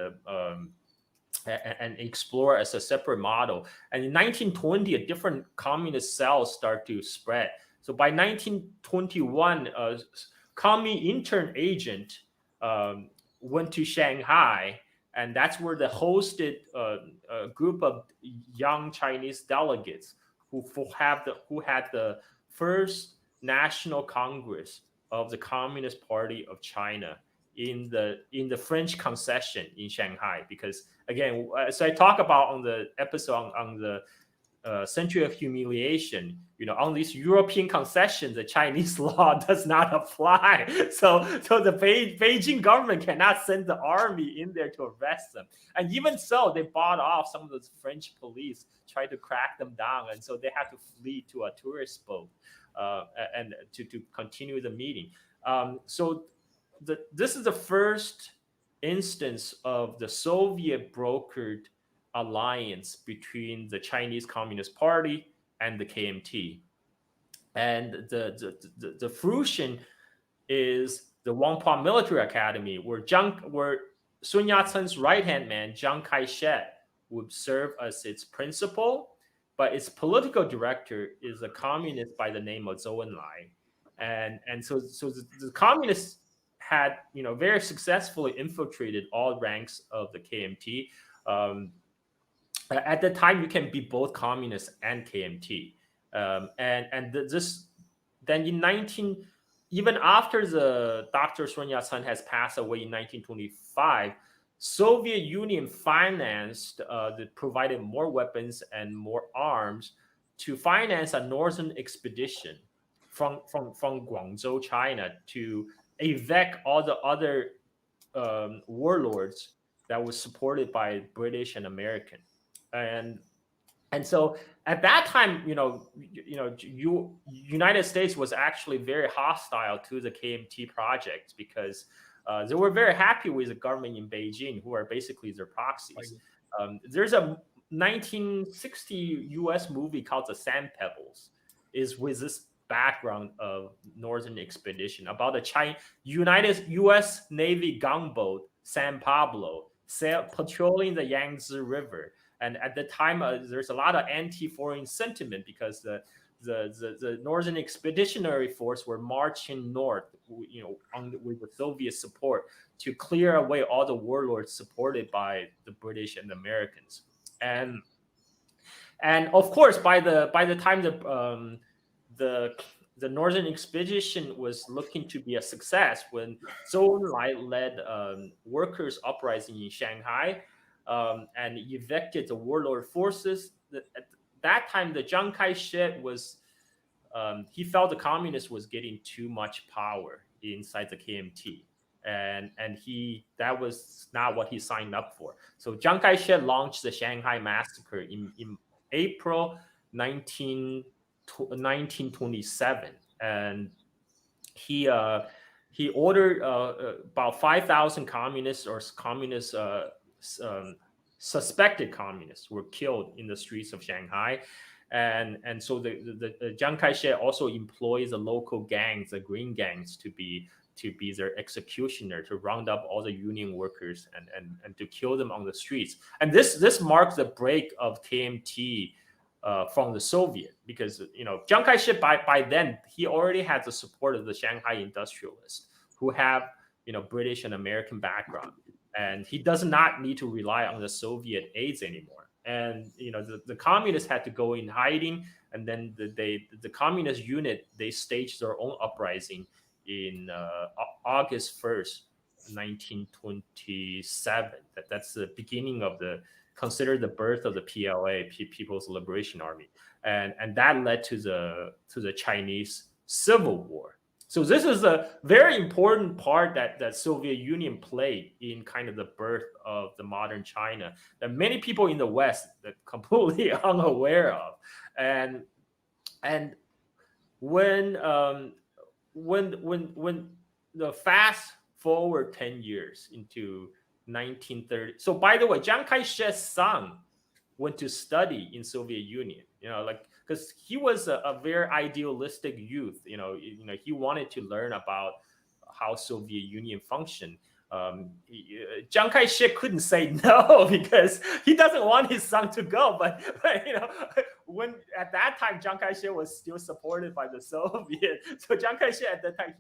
and explore as a separate model. And in 1920, a different communist cells start to spread. So by 1921, a commie intern agent went to Shanghai, and that's where the hosted a group of young Chinese delegates who had the first national congress of the Communist Party of China in the French concession in Shanghai. Because again, as I talk about on the episode on the century of humiliation, on these European concessions, the Chinese law does not apply. So the Beijing government cannot send the army in there to arrest them. And even so, they bought off some of those French police, tried to crack them down, and so they had to flee to a tourist boat and to continue the meeting. So this is the first instance of the Soviet brokered alliance between the Chinese Communist Party and the KMT. And the fruition is the Wangpao Military Academy, where Sun Yat-sen's right-hand man, Chiang Kai-shek, would serve as its principal, but its political director is a communist by the name of Zhou Enlai. And so the communists had, very successfully infiltrated all ranks of the KMT. At the time, you can be both communist and KMT. Then even after the Dr. Sun Yat-sen has passed away in 1925, Soviet Union financed, provided more weapons and more arms to finance a northern expedition from Guangzhou, China, to evict all the other warlords that was supported by British and American. And so at that time, United States was actually very hostile to the KMT project, because they were very happy with the government in Beijing, who are basically their proxies. There's a 1960 U.S. movie called The Sand Pebbles, is with this background of Northern Expedition about a U.S. Navy gunboat San Pablo patrolling the Yangtze River. And at the time, there's a lot of anti-foreign sentiment, because the Northern Expeditionary Force were marching north, with the Soviet support, to clear away all the warlords supported by the British and the Americans. And of course, by the time the Northern Expedition was looking to be a success, when Zhou Enlai led workers' uprising in Shanghai, and evicted the warlord forces. At that time, the Chiang Kai-shek was, he felt the communists was getting too much power inside the KMT. And that was not what he signed up for. So Chiang Kai-shek launched the Shanghai Massacre in April 1927. And he ordered about 5,000 communists or communist suspected communists were killed in the streets of Shanghai. And so the Chiang Kai-shek also employs the local gangs, the green gangs, to be their executioner, to round up all the union workers and to kill them on the streets. And this marks the break of KMT from the Soviet, because Chiang Kai-shek by then, he already had the support of the Shanghai industrialists, who have British and American background, and he does not need to rely on the Soviet aids anymore. And the communists had to go in hiding, and then the communist unit, they staged their own uprising in August 1st, 1927. That's the beginning of considered the birth of the PLA, People's Liberation Army, and that led to the Chinese Civil War. So this is a very important part that Soviet Union played in kind of the birth of the modern China that many people in the West are completely unaware of. And when the fast forward 10 years into 1930. So by the way, Chiang Kai-shek's son went to study in Soviet Union, like because he was a very idealistic youth. He wanted to learn about how Soviet Union functioned. Chiang Kai-shek couldn't say no because he doesn't want his son to go. But when at that time Chiang Kai-shek was still supported by the Soviet, so Chiang Kai-shek at that time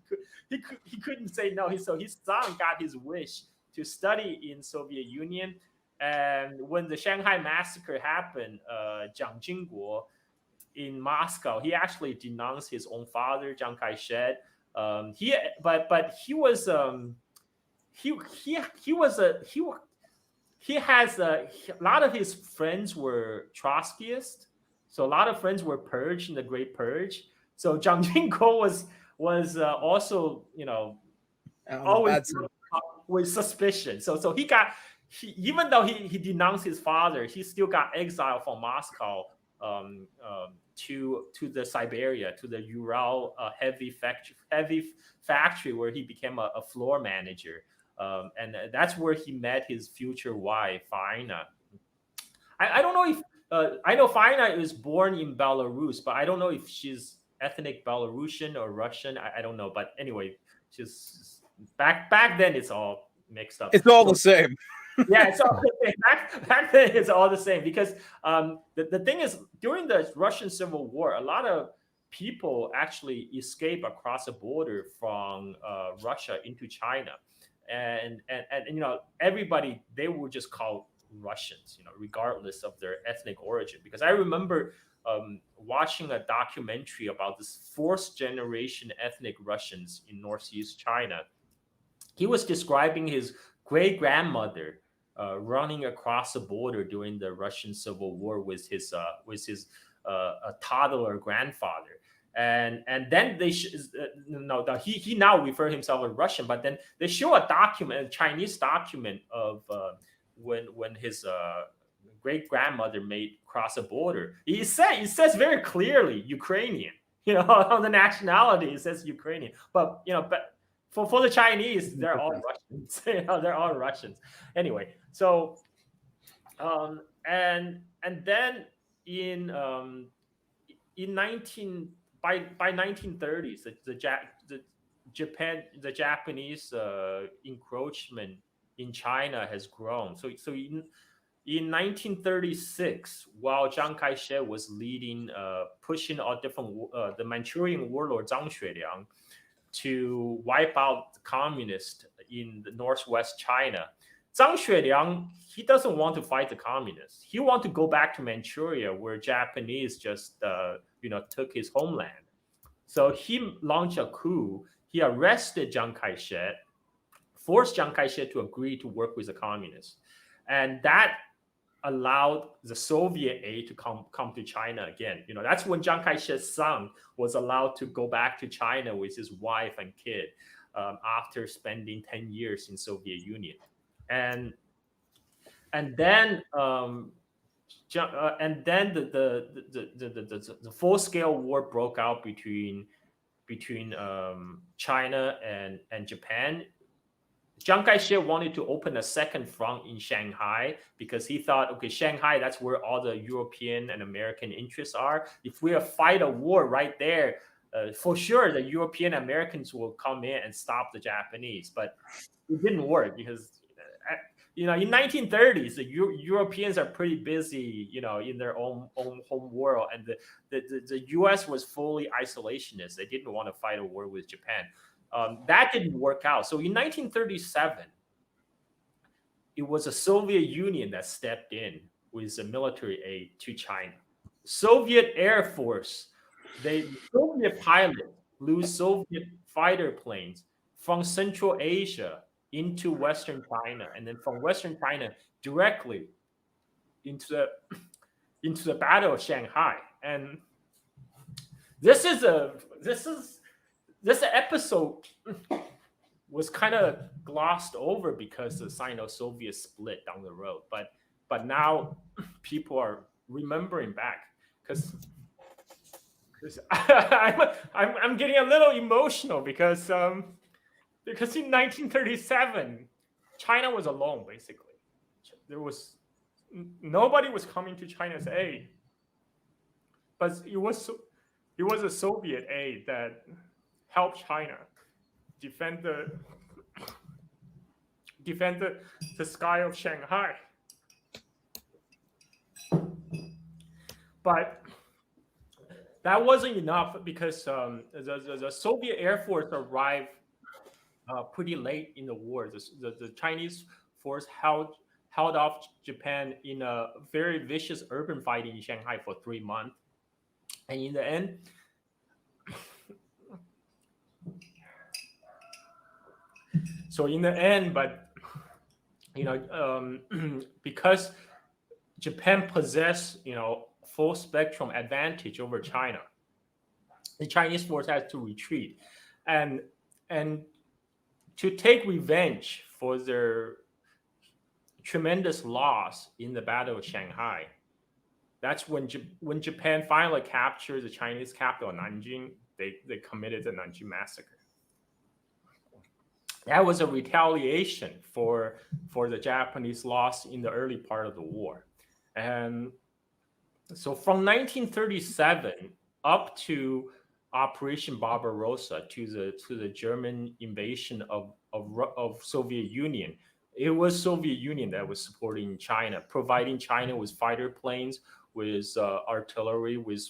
he couldn't say no. So his son got his wish to study in Soviet Union. And when the Shanghai massacre happened, Jiang Jingguo in Moscow, he actually denounced his own father, Chiang Kai-shek. He was a lot of his friends were Trotskyists, so a lot of friends were purged in the Great Purge. So Jiang Jingguo was also always with suspicion. So even though he denounced his father, he still got exiled from Moscow to the Siberia, to the Ural heavy factory where he became a floor manager. And that's where he met his future wife, Faina. I don't know if I know Faina is born in Belarus, but I don't know if she's ethnic Belarusian or Russian. I don't know, but anyway, she's back then. It's all mixed up. It's all the same. Yeah, it's all the same. Back then it's all the same because the thing is, during the Russian Civil War, a lot of people actually escape across the border from Russia into China, and everybody, they were just called Russians, regardless of their ethnic origin. Because I remember watching a documentary about this fourth generation ethnic Russians in Northeast China. He was describing his great grandmother running across the border during the Russian Civil War with his toddler grandfather, and then he now refer himself as Russian, but then they show a document, a Chinese document of when his great grandmother made cross the border. It says very clearly Ukrainian, on the nationality it says Ukrainian, but for the Chinese, they're all Russians. They're all Russians. Anyway, so and then by 1930s, the Japanese encroachment in China has grown. So in 1936, while Chiang Kai-shek was leading, pushing all different the Manchurian warlord Zhang Xueliang to wipe out the communists in the northwest China. Zhang Xueliang, he doesn't want to fight the communists. He wants to go back to Manchuria, where Japanese just took his homeland. So he launched a coup. He arrested Chiang Kai-shek, forced Chiang Kai-shek to agree to work with the communists, and that allowed the Soviet aid to come to China again. That's when Chiang Kai-shek's son was allowed to go back to China with his wife and kid after spending 10 years in Soviet Union, and then the full-scale war broke out between China and Japan. Chiang Kai-shek wanted to open a second front in Shanghai because he thought, okay, Shanghai, that's where all the European and American interests are. If we fight a war right there, for sure the European Americans will come in and stop the Japanese. But it didn't work because, in 1930s, the Europeans are pretty busy, in their own home world, and the U.S. was fully isolationist. They didn't want to fight a war with Japan. That didn't work out. So in 1937, it was the Soviet Union that stepped in with the military aid to China. Soviet Air Force, Soviet pilots flew Soviet fighter planes from Central Asia into Western China, and then from Western China directly into the Battle of Shanghai. And this is this episode was kind of glossed over because the Sino-Soviet split down the road, but now people are remembering back because I'm getting a little emotional because in 1937 China was alone basically. Nobody was coming to China's aid, but it was a Soviet aid that helped China defend the sky of Shanghai. But that wasn't enough because the Soviet Air Force arrived pretty late in the war. The Chinese force held off Japan in a very vicious urban fighting in Shanghai for 3 months. And in the end, but because Japan possessed full spectrum advantage over China, the Chinese force had to retreat, and to take revenge for their tremendous loss in the Battle of Shanghai. That's when Japan finally captured the Chinese capital, Nanjing. They committed the Nanjing massacre. That was a retaliation for the Japanese loss in the early part of the war. And so from 1937 up to Operation Barbarossa, to the German invasion of Soviet Union, it was Soviet Union that was supporting China, providing China with fighter planes, with artillery, with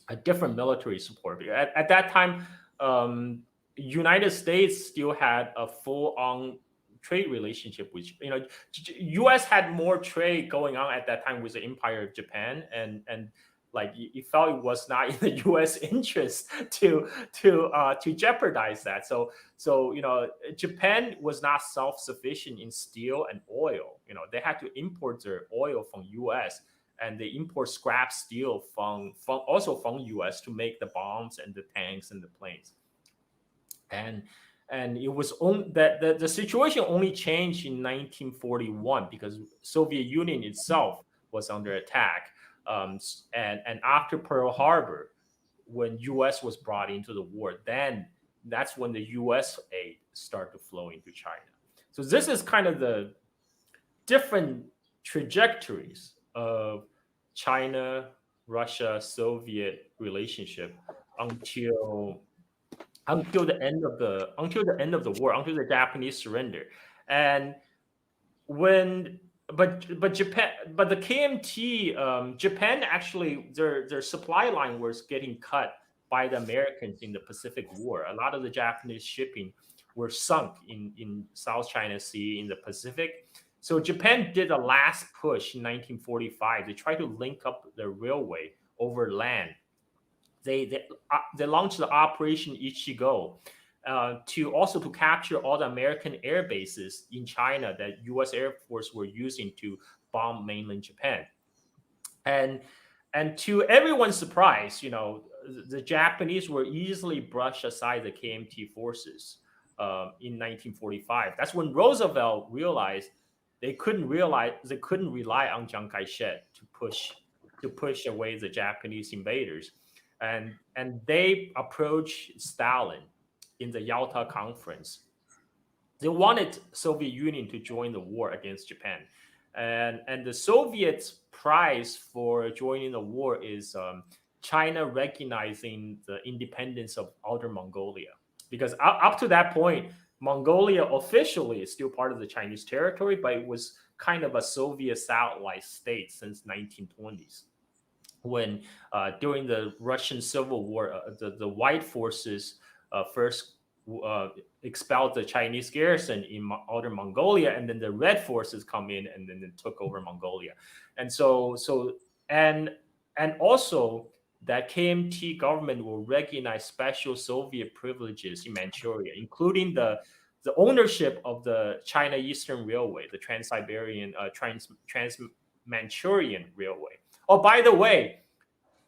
a different military support. At that time, United States still had a full-on trade relationship with, U.S. had more trade going on at that time with the Empire of Japan, and like it felt it was not in the U.S. interest to jeopardize that. So Japan was not self-sufficient in steel and oil. They had to import their oil from U.S. and they import scrap steel from U.S. to make the bombs and the tanks and the planes. And it was the situation only changed in 1941 because Soviet Union itself was under attack. And after Pearl Harbor, when U.S. was brought into the war, then that's when the U.S. aid started to flow into China. So this is kind of the different trajectories of China, Russia, Soviet relationship until the end of the war, until the Japanese surrender. And but the KMT, Japan actually their supply line was getting cut by the Americans in the Pacific War. A lot of the Japanese shipping were sunk in South China Sea in the Pacific. So Japan did a last push in 1945. They tried to link up the railway over land. They launched the Operation Ichigo to capture all the American air bases in China that U.S. Air Force were using to bomb mainland Japan. And to everyone's surprise, the Japanese were easily brushed aside the KMT forces in 1945. That's when Roosevelt realized they couldn't rely on Chiang Kai-shek to push away the Japanese invaders. And they approached Stalin in the Yalta Conference. They wanted Soviet Union to join the war against Japan. And the Soviets' prize for joining the war is China recognizing the independence of Outer Mongolia. Because up to that point, Mongolia officially is still part of the Chinese territory, but it was kind of a Soviet satellite state since 1920s. When during the Russian Civil War, the white forces first expelled the Chinese garrison in Outer Mongolia, and then the red forces come in and then took over Mongolia. And and also that KMT government will recognize special Soviet privileges in Manchuria, including the ownership of the China Eastern Railway, the Trans-Manchurian Railway. Oh, by the way,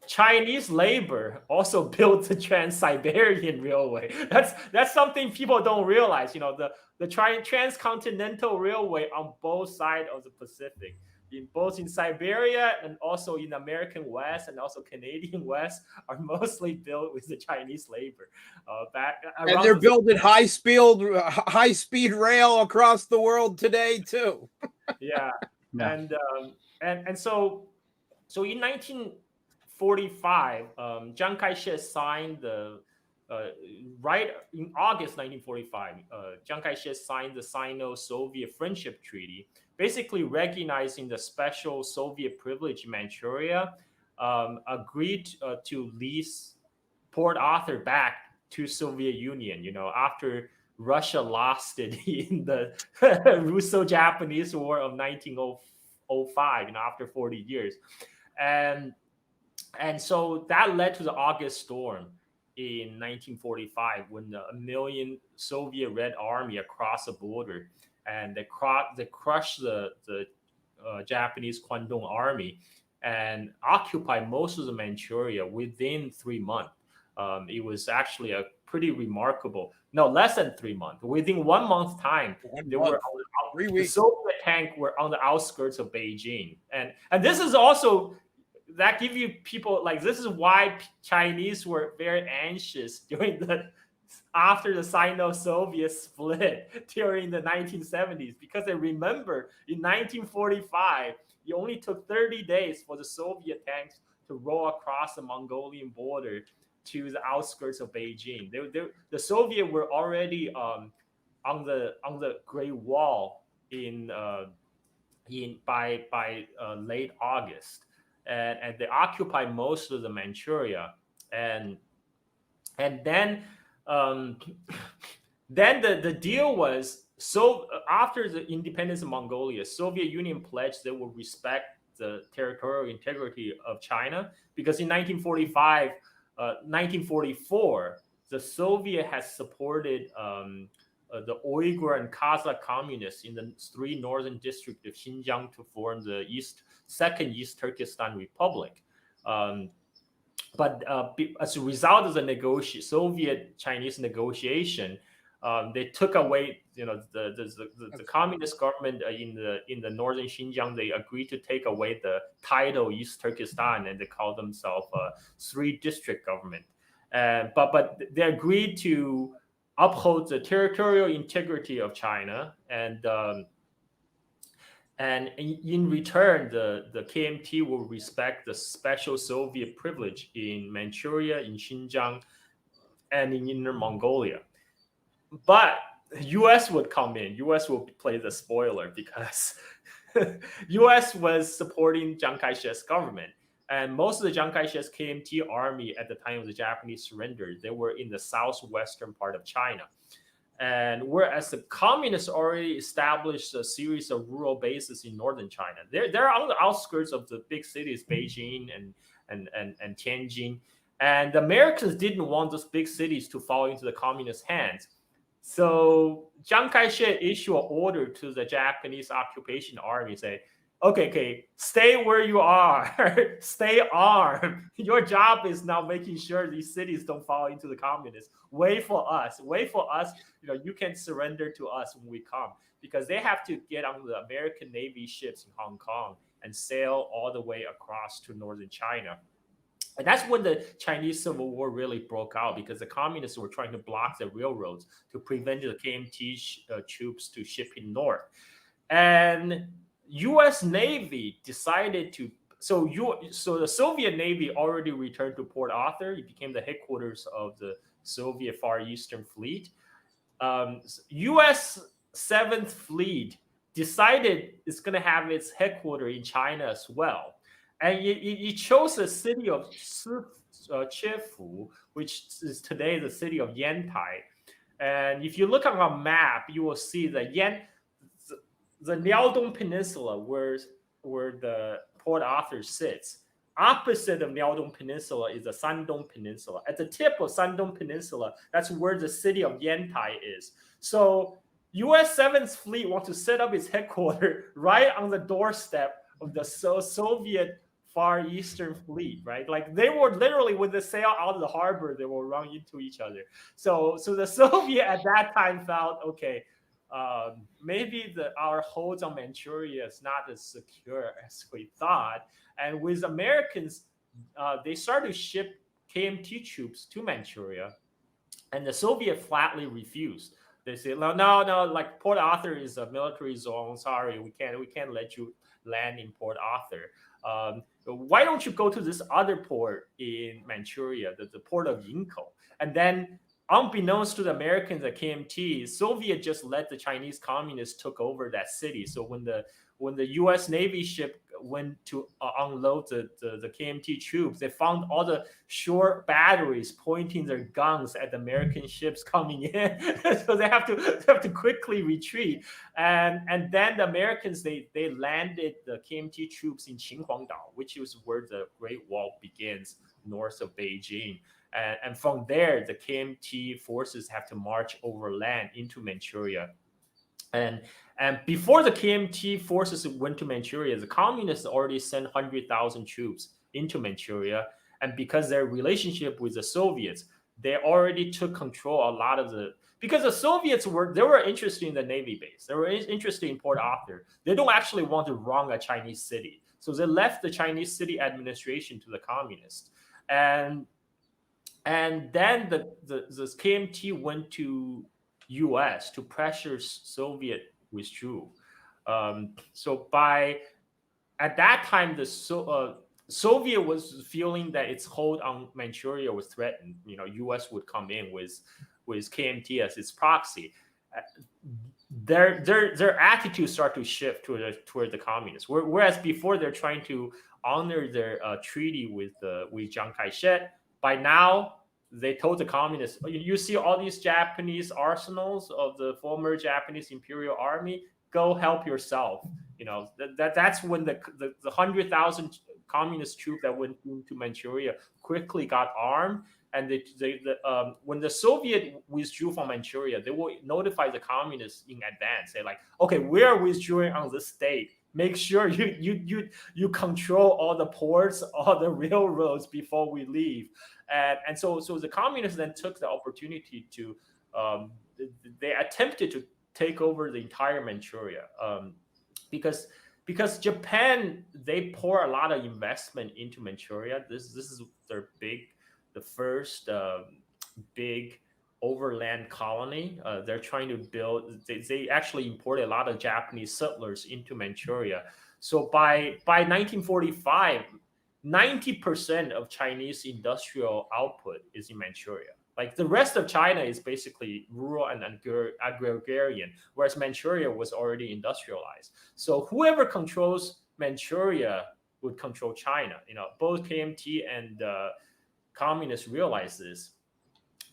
Chinese labor also built the Trans-Siberian Railway. That's something people don't realize. The transcontinental railway on both sides of the Pacific, both in Siberia and also in American West and also Canadian West, are mostly built with the Chinese labor. And they're building high speed rail across the world today too. Yeah. And so in 1945, Chiang Kai-shek signed right in August 1945, Chiang Kai-shek signed the Sino-Soviet Friendship Treaty, basically recognizing the special Soviet privilege in Manchuria, agreed to lease Port Arthur back to Soviet Union, after Russia lost it in the Russo-Japanese War of 1905, after 40 years. And so that led to the August Storm in 1945, when a million Soviet Red Army across the border, and they crushed the Japanese Kwangtung Army and occupied most of the Manchuria within 3 months. It was actually a pretty remarkable, less than 3 months. Within 1 month time, the Soviet tank were on the outskirts of Beijing. And this is also, that give you people, this is why Chinese were very anxious after the Sino-Soviet split during the 1970s, because they remember in 1945, it only took 30 days for the Soviet tanks to roll across the Mongolian border to the outskirts of Beijing. The Soviet were already on the Great Wall by late August, and they occupied most of the Manchuria, and then the deal was, so after the independence of Mongolia, Soviet Union pledged they would respect the territorial integrity of China, because in 1944, the Soviet has supported the Uyghur and Kazakh communists in the 3 northern districts of Xinjiang to form the Second East Turkestan Republic. But as a result of the Soviet-Chinese negotiation, they took away, the communist government in the northern Xinjiang. They agreed to take away the title East Turkestan, and they called themselves a 3-district government. But they agreed to uphold the territorial integrity of China, and in return, the KMT will respect the special Soviet privilege in Manchuria, in Xinjiang, and in Inner Mongolia. But U.S. would come in. U.S. will play the spoiler, because U.S. was supporting Chiang Kai-shek's government. And most of the Chiang Kai-shek's KMT army at the time of the Japanese surrender, they were in the southwestern part of China. And whereas the communists already established a series of rural bases in northern China, they're on the outskirts of the big cities, Beijing and Tianjin. And the Americans didn't want those big cities to fall into the communist hands. So Chiang Kai-shek issued an order to the Japanese occupation army, say, okay, stay where you are, stay armed. Your job is now making sure these cities don't fall into the communists. Wait for us. You can surrender to us when we come, because they have to get on the American Navy ships in Hong Kong and sail all the way across to northern China. And that's when the Chinese Civil War really broke out, because the communists were trying to block the railroads to prevent the KMT troops to shipping north. And U.S. Navy decided to, so the Soviet Navy already returned to Port Arthur. It became the headquarters of the Soviet Far Eastern Fleet. U.S. 7th Fleet decided it's going to have its headquarters in China as well. And it chose the city of Chifu, which is today the city of Yantai. And if you look on a map, you will see the Liaodong Peninsula, where the Port Arthur sits. Opposite of Liaodong Peninsula is the Shandong Peninsula. At the tip of Shandong Peninsula, that's where the city of Yantai is. So U.S. 7th Fleet wants to set up its headquarters right on the doorstep of the Soviet Far Eastern Fleet, right? Like they were literally, when they sail out of the harbor, they will run into each other. So the Soviet at that time felt, okay, maybe our holds on Manchuria is not as secure as we thought. And with Americans, they started to ship KMT troops to Manchuria, and the Soviet flatly refused. They said, no, like Port Arthur is a military zone. Sorry, we can't let you land in Port Arthur. Why don't you go to this other port in Manchuria, the port of Yingkou? And then, unbeknownst to the Americans at KMT, Soviet just let the Chinese communists took over that city. So when the U.S. Navy ship went to unload the KMT troops, they found all the shore batteries pointing their guns at the American ships coming in. So they have to quickly retreat. And then the Americans, they landed the KMT troops in Qinhuangdao, which is where the Great Wall begins, north of Beijing. And from there, the KMT forces have to march overland into Manchuria. And before the KMT forces went to Manchuria, the communists already sent 100,000 troops into Manchuria. And because their relationship with the Soviets, they already took control a lot of because the Soviets were interested in the Navy base. They were interested in Port Arthur. They don't actually want to run a Chinese city. So they left the Chinese city administration to the communists. And then the KMT went to U.S. to pressure Soviet withdrew. So at that time, the Soviet was feeling that its hold on Manchuria was threatened. U.S. would come in with KMT as its proxy. Their attitudes start to shift toward the communists. Whereas before they're trying to honor their treaty with Chiang Kai-shek. By now, they told the communists, you see all these Japanese arsenals of the former Japanese Imperial Army, go help yourself. That's when the 100,000 communist troops that went into Manchuria quickly got armed. And when the Soviet withdrew from Manchuria, they will notify the communists in advance. They're like, okay, we are withdrawing on this date. Make sure you control all the ports, all the railroads before we leave. And so the communists then took the opportunity to, they attempted to take over the entire Manchuria, because Japan, they pour a lot of investment into Manchuria. This is the first big overland colony. They're trying to build. They actually imported a lot of Japanese settlers into Manchuria. So by 1945, 90% of Chinese industrial output is in Manchuria. Like the rest of China is basically rural and agrarian, whereas Manchuria was already industrialized. So whoever controls Manchuria would control China. Both KMT and communists realize this.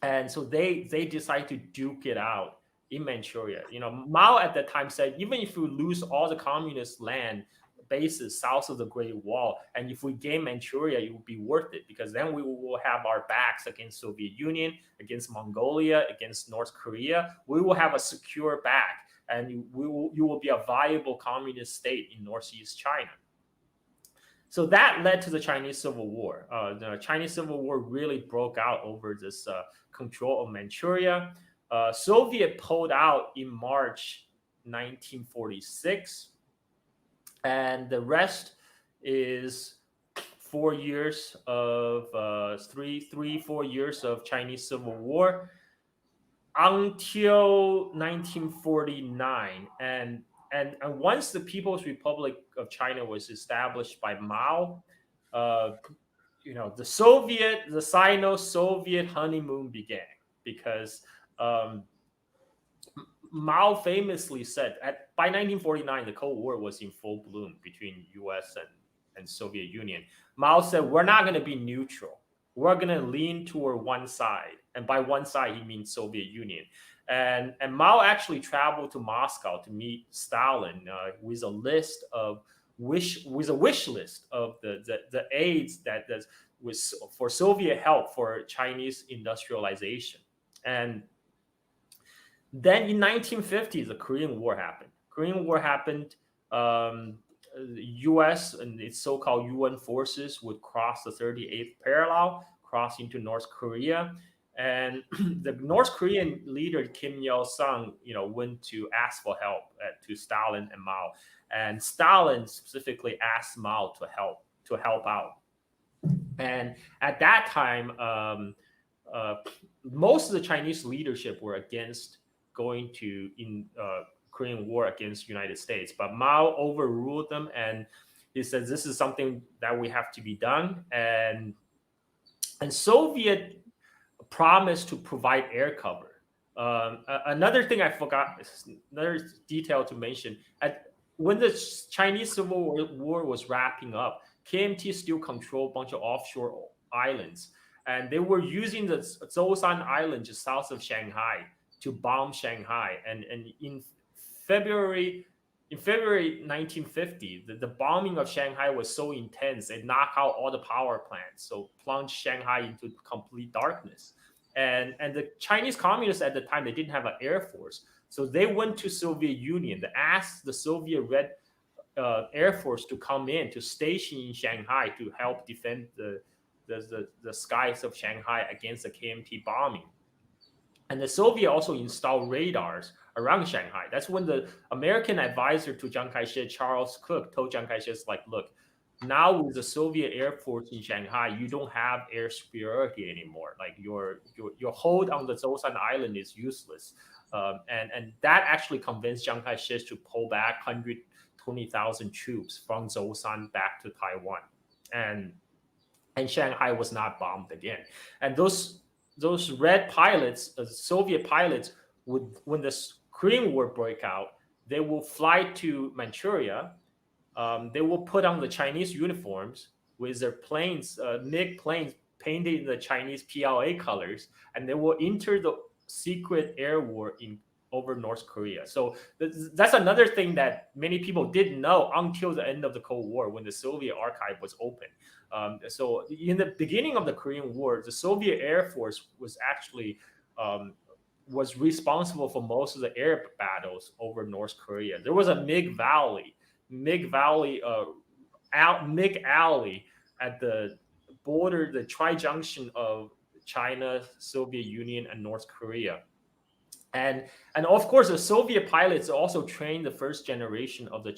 And so they decide to duke it out in Manchuria. Mao at that time said, even if we lose all the communist land bases south of the Great Wall, and if we gain Manchuria, it would be worth it, because then we will have our backs against Soviet Union, against Mongolia, against North Korea. We will have a secure back, and you will be a viable communist state in Northeast China. So that led to the Chinese Civil War. The Chinese Civil War really broke out over this control of Manchuria. Soviet pulled out in March 1946. And the rest is 4 years of 4 years of Chinese Civil War until 1949. And once the People's Republic of China was established by Mao, the Sino-Soviet honeymoon began, because Mao famously said by 1949, the Cold War was in full bloom between U.S. and Soviet Union. Mao said, we're not going to be neutral. We're going to lean toward one side. And by one side, he means Soviet Union. And Mao actually traveled to Moscow to meet Stalin with a wish list of the aids that was for Soviet help for Chinese industrialization. And then in 1950, the Korean War happened. the U.S. and its so-called UN forces would cross the 38th parallel, cross into North Korea, and the North Korean leader Kim Il-sung, went to ask for help to Stalin and Mao, and Stalin specifically asked Mao to help out. And at that time, most of the Chinese leadership were against going to Korean War against United States, but Mao overruled them, and he said this is something that we have to be done, and Soviet promised to provide air cover. Another thing I forgot, another detail to mention, when the Chinese Civil War was wrapping up, KMT still controlled a bunch of offshore islands, and they were using the Zhoushan Island just south of Shanghai to bomb Shanghai. And in February 1950, the bombing of Shanghai was so intense, it knocked out all the power plants, so plunged Shanghai into complete darkness. And the Chinese communists at the time, they didn't have an air force, so they went to Soviet Union. They asked the Soviet Red Air Force to come in to station in Shanghai to help defend the skies of Shanghai against the KMT bombing. And the Soviet also installed radars around Shanghai. That's when the American advisor to Chiang Kai-shek, Charles Cook, told Chiang Kai-shek, like, look, now with the Soviet Air Force in Shanghai, you don't have air superiority anymore. Like your hold on the Zhoushan Island is useless. And that actually convinced Chiang Kai-shek to pull back 120,000 troops from Zhoushan back to Taiwan. And Shanghai was not bombed again. And those red pilots, Soviet pilots, when the Korean War broke out, they will fly to Manchuria. They will put on the Chinese uniforms with their planes, MiG planes painted in the Chinese PLA colors, and they will enter the secret air war over North Korea. So that's another thing that many people didn't know until the end of the Cold War, when the Soviet archive was open. So in the beginning of the Korean War, the Soviet Air Force was actually was responsible for most of the air battles over North Korea. There was a MiG Alley at the border, the tri-junction of China, Soviet Union, and North Korea. And of course, the Soviet pilots also trained the first generation of the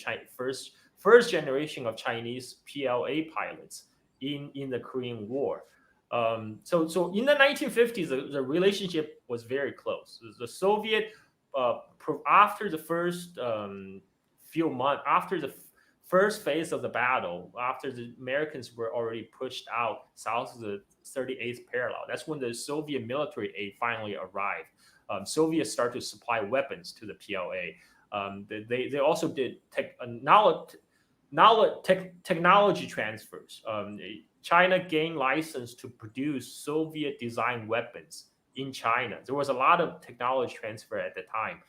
first generation of Chinese PLA pilots in the Korean War. So in the 1950s, the relationship was very close. The Soviet, after the first few months, after the first phase of the battle, after the Americans were already pushed out south of the 38th parallel, that's when the Soviet military aid finally arrived. Soviets started to supply weapons to the PLA. They also did technology transfers. China gained license to produce Soviet-designed weapons in China. There was a lot of technology transfer at the time.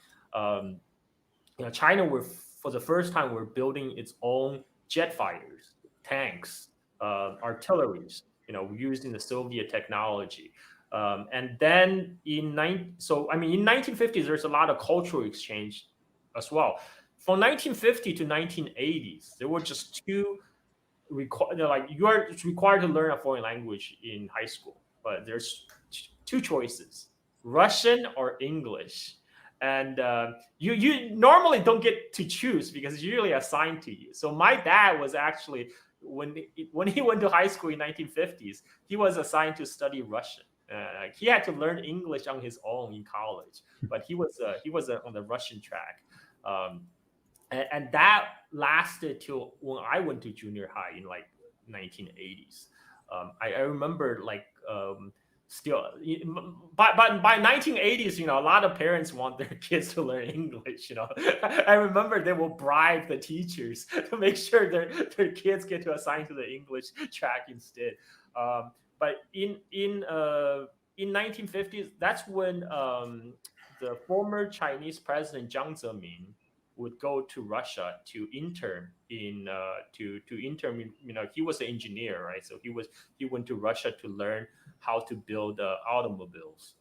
China for the first time were building its own jet fighters, tanks, artilleries, using the Soviet technology. And then in 1950s, there's a lot of cultural exchange as well. From 1950 to 1980s, there were just two you are required to learn a foreign language in high school, but there's two choices: Russian or English. And you normally don't get to choose because it's usually assigned to you. So my dad was actually, when he went to high school in 1950s, he was assigned to study Russian. He had to learn English on his own in college, but he was on the Russian track. And that lasted till when I went to junior high in like 1980s. I remember still, by 1980s, a lot of parents want their kids to learn English. I remember they will bribe the teachers to make sure their kids get to assign to the English track instead. But in 1950s, that's when the former Chinese president Jiang Zemin would go to Russia to intern he was an engineer, right? So he went to Russia to learn how to build automobiles.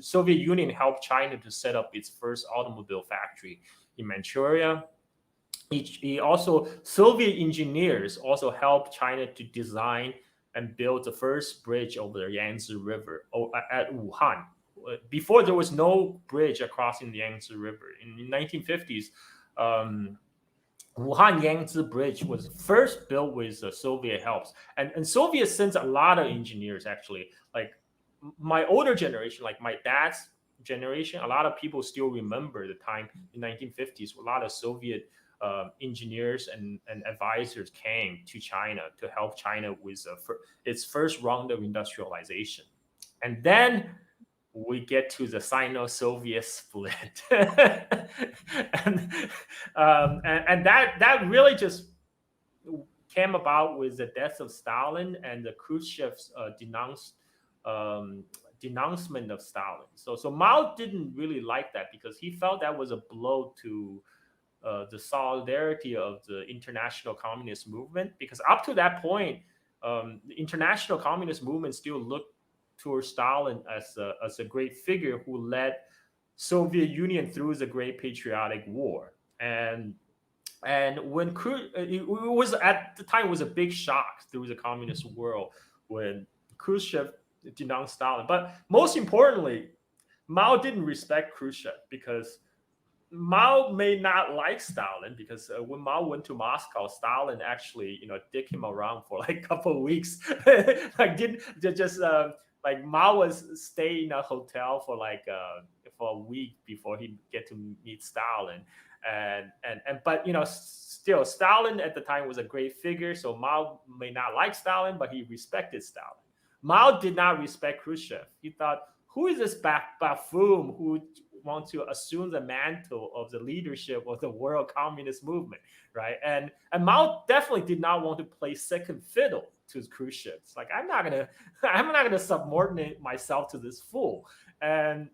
Soviet Union helped China to set up its first automobile factory in Manchuria. he also Soviet engineers also helped China to design and build the first bridge over the Yangtze River at Wuhan. Before there was no bridge across the Yangtze River. In the 1950s, Wuhan Yangtze Bridge was first built with Soviet helps, and Soviets sent a lot of engineers actually. Like my older generation, like my dad's generation, a lot of people still remember the time in 1950s. A lot of Soviet engineers and advisors came to China to help China with its first round of industrialization, and then we get to the Sino-Soviet split, and, that really just came about with the death of Stalin and the Khrushchev's denouncement of Stalin. So Mao didn't really like that because he felt that was a blow to the solidarity of the international communist movement. Because up to that point, the international communist movement still looked towards Stalin as a great figure who led Soviet Union through the Great Patriotic War. And when it was at the time, it was a big shock through the communist world when Khrushchev denounced Stalin. But most importantly, Mao didn't respect Khrushchev because Mao may not like Stalin, because when Mao went to Moscow, Stalin actually, dicked him around for like a couple of weeks. Like like Mao was staying in a hotel for for a week before he get to meet Stalin. But still Stalin at the time was a great figure, so Mao may not like Stalin, but he respected Stalin. Mao did not respect Khrushchev. He thought, who is this buffoon who wants to assume the mantle of the leadership of the world communist movement, right? And Mao definitely did not want to play second fiddle to Khrushchev. It's like, I'm not gonna subordinate myself to this fool. And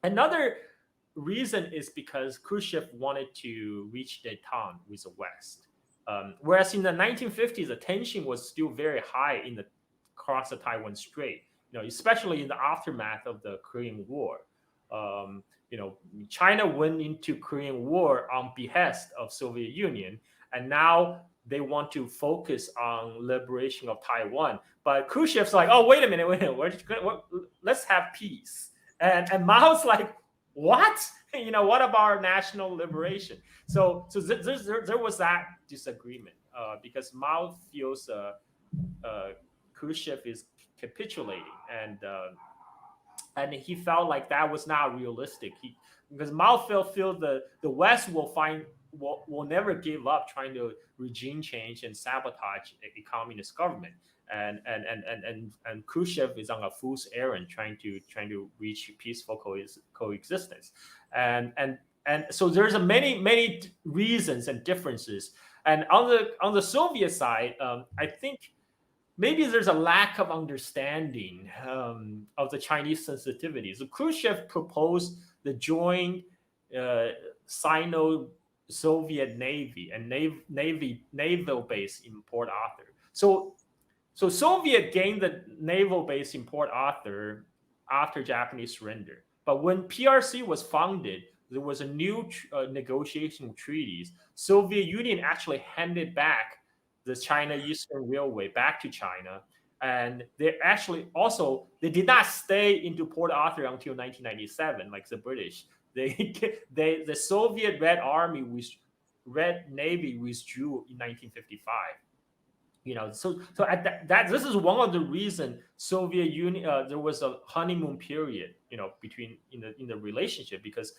another reason is because Khrushchev wanted to reach détente with the West. Whereas in the 1950s, the tension was still very high across the Taiwan Strait, especially in the aftermath of the Korean War. China went into Korean War on behest of Soviet Union, and now they want to focus on liberation of Taiwan. But Khrushchev's like, oh, wait a minute, let's have peace. And Mao's like, what? What about national liberation? So there was that disagreement because Mao feels Khrushchev is capitulating, and he felt like that was not realistic. Because Mao feel the West will never give up trying to regime change and sabotage a communist government. And Khrushchev is on a fool's errand trying to reach peaceful coexistence. And so there's many reasons and differences. And on the Soviet side, I think maybe there's a lack of understanding of the Chinese sensitivities. So Khrushchev proposed the joint Sino-Soviet Navy and naval base in Port Arthur. So Soviet gained the naval base in Port Arthur after Japanese surrender. But when PRC was founded, there was a new negotiation treaties. Soviet Union actually handed back the China Eastern Railway back to China. And they did not stay into Port Arthur until 1997, like the British. The Soviet Red Navy withdrew in 1955. So at that this is one of the reasons Soviet Union there was a honeymoon period, between in the relationship, because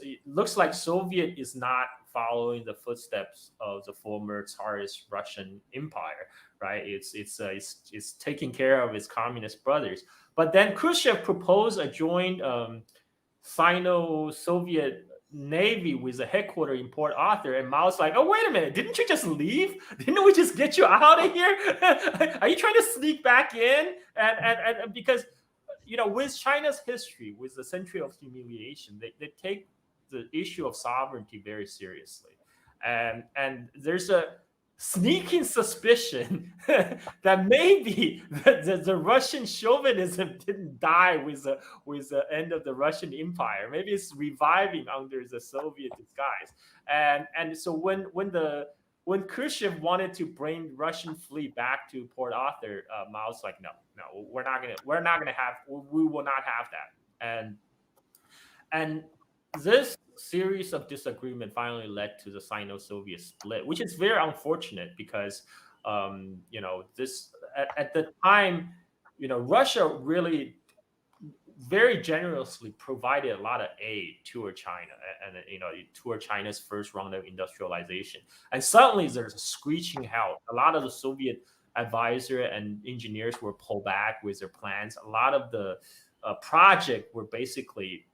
it looks like Soviet is not following the footsteps of the former Tsarist Russian Empire, right? It's taking care of its communist brothers. But then Khrushchev proposed a joint Sino-Soviet Navy with a headquarters in Port Arthur, and Mao's like, oh, wait a minute, didn't you just leave? Didn't we just get you out of here? Are you trying to sneak back in? And because with China's history, with the century of humiliation, they take the issue of sovereignty very seriously, and there's sneaking suspicion that maybe the Russian chauvinism didn't die with the end of the Russian Empire. Maybe it's reviving under the Soviet disguise. And so when Khrushchev wanted to bring Russian fleet back to Port Arthur, Mao's like, no, we're not gonna have, we will not have that. And this series of disagreement finally led to the Sino-Soviet split, which is very unfortunate because this at the time, Russia really very generously provided a lot of aid to China, and toward China's first round of industrialization. And suddenly there's a screeching halt. A lot of the Soviet advisor and engineers were pulled back with their plans. A lot of the project were basically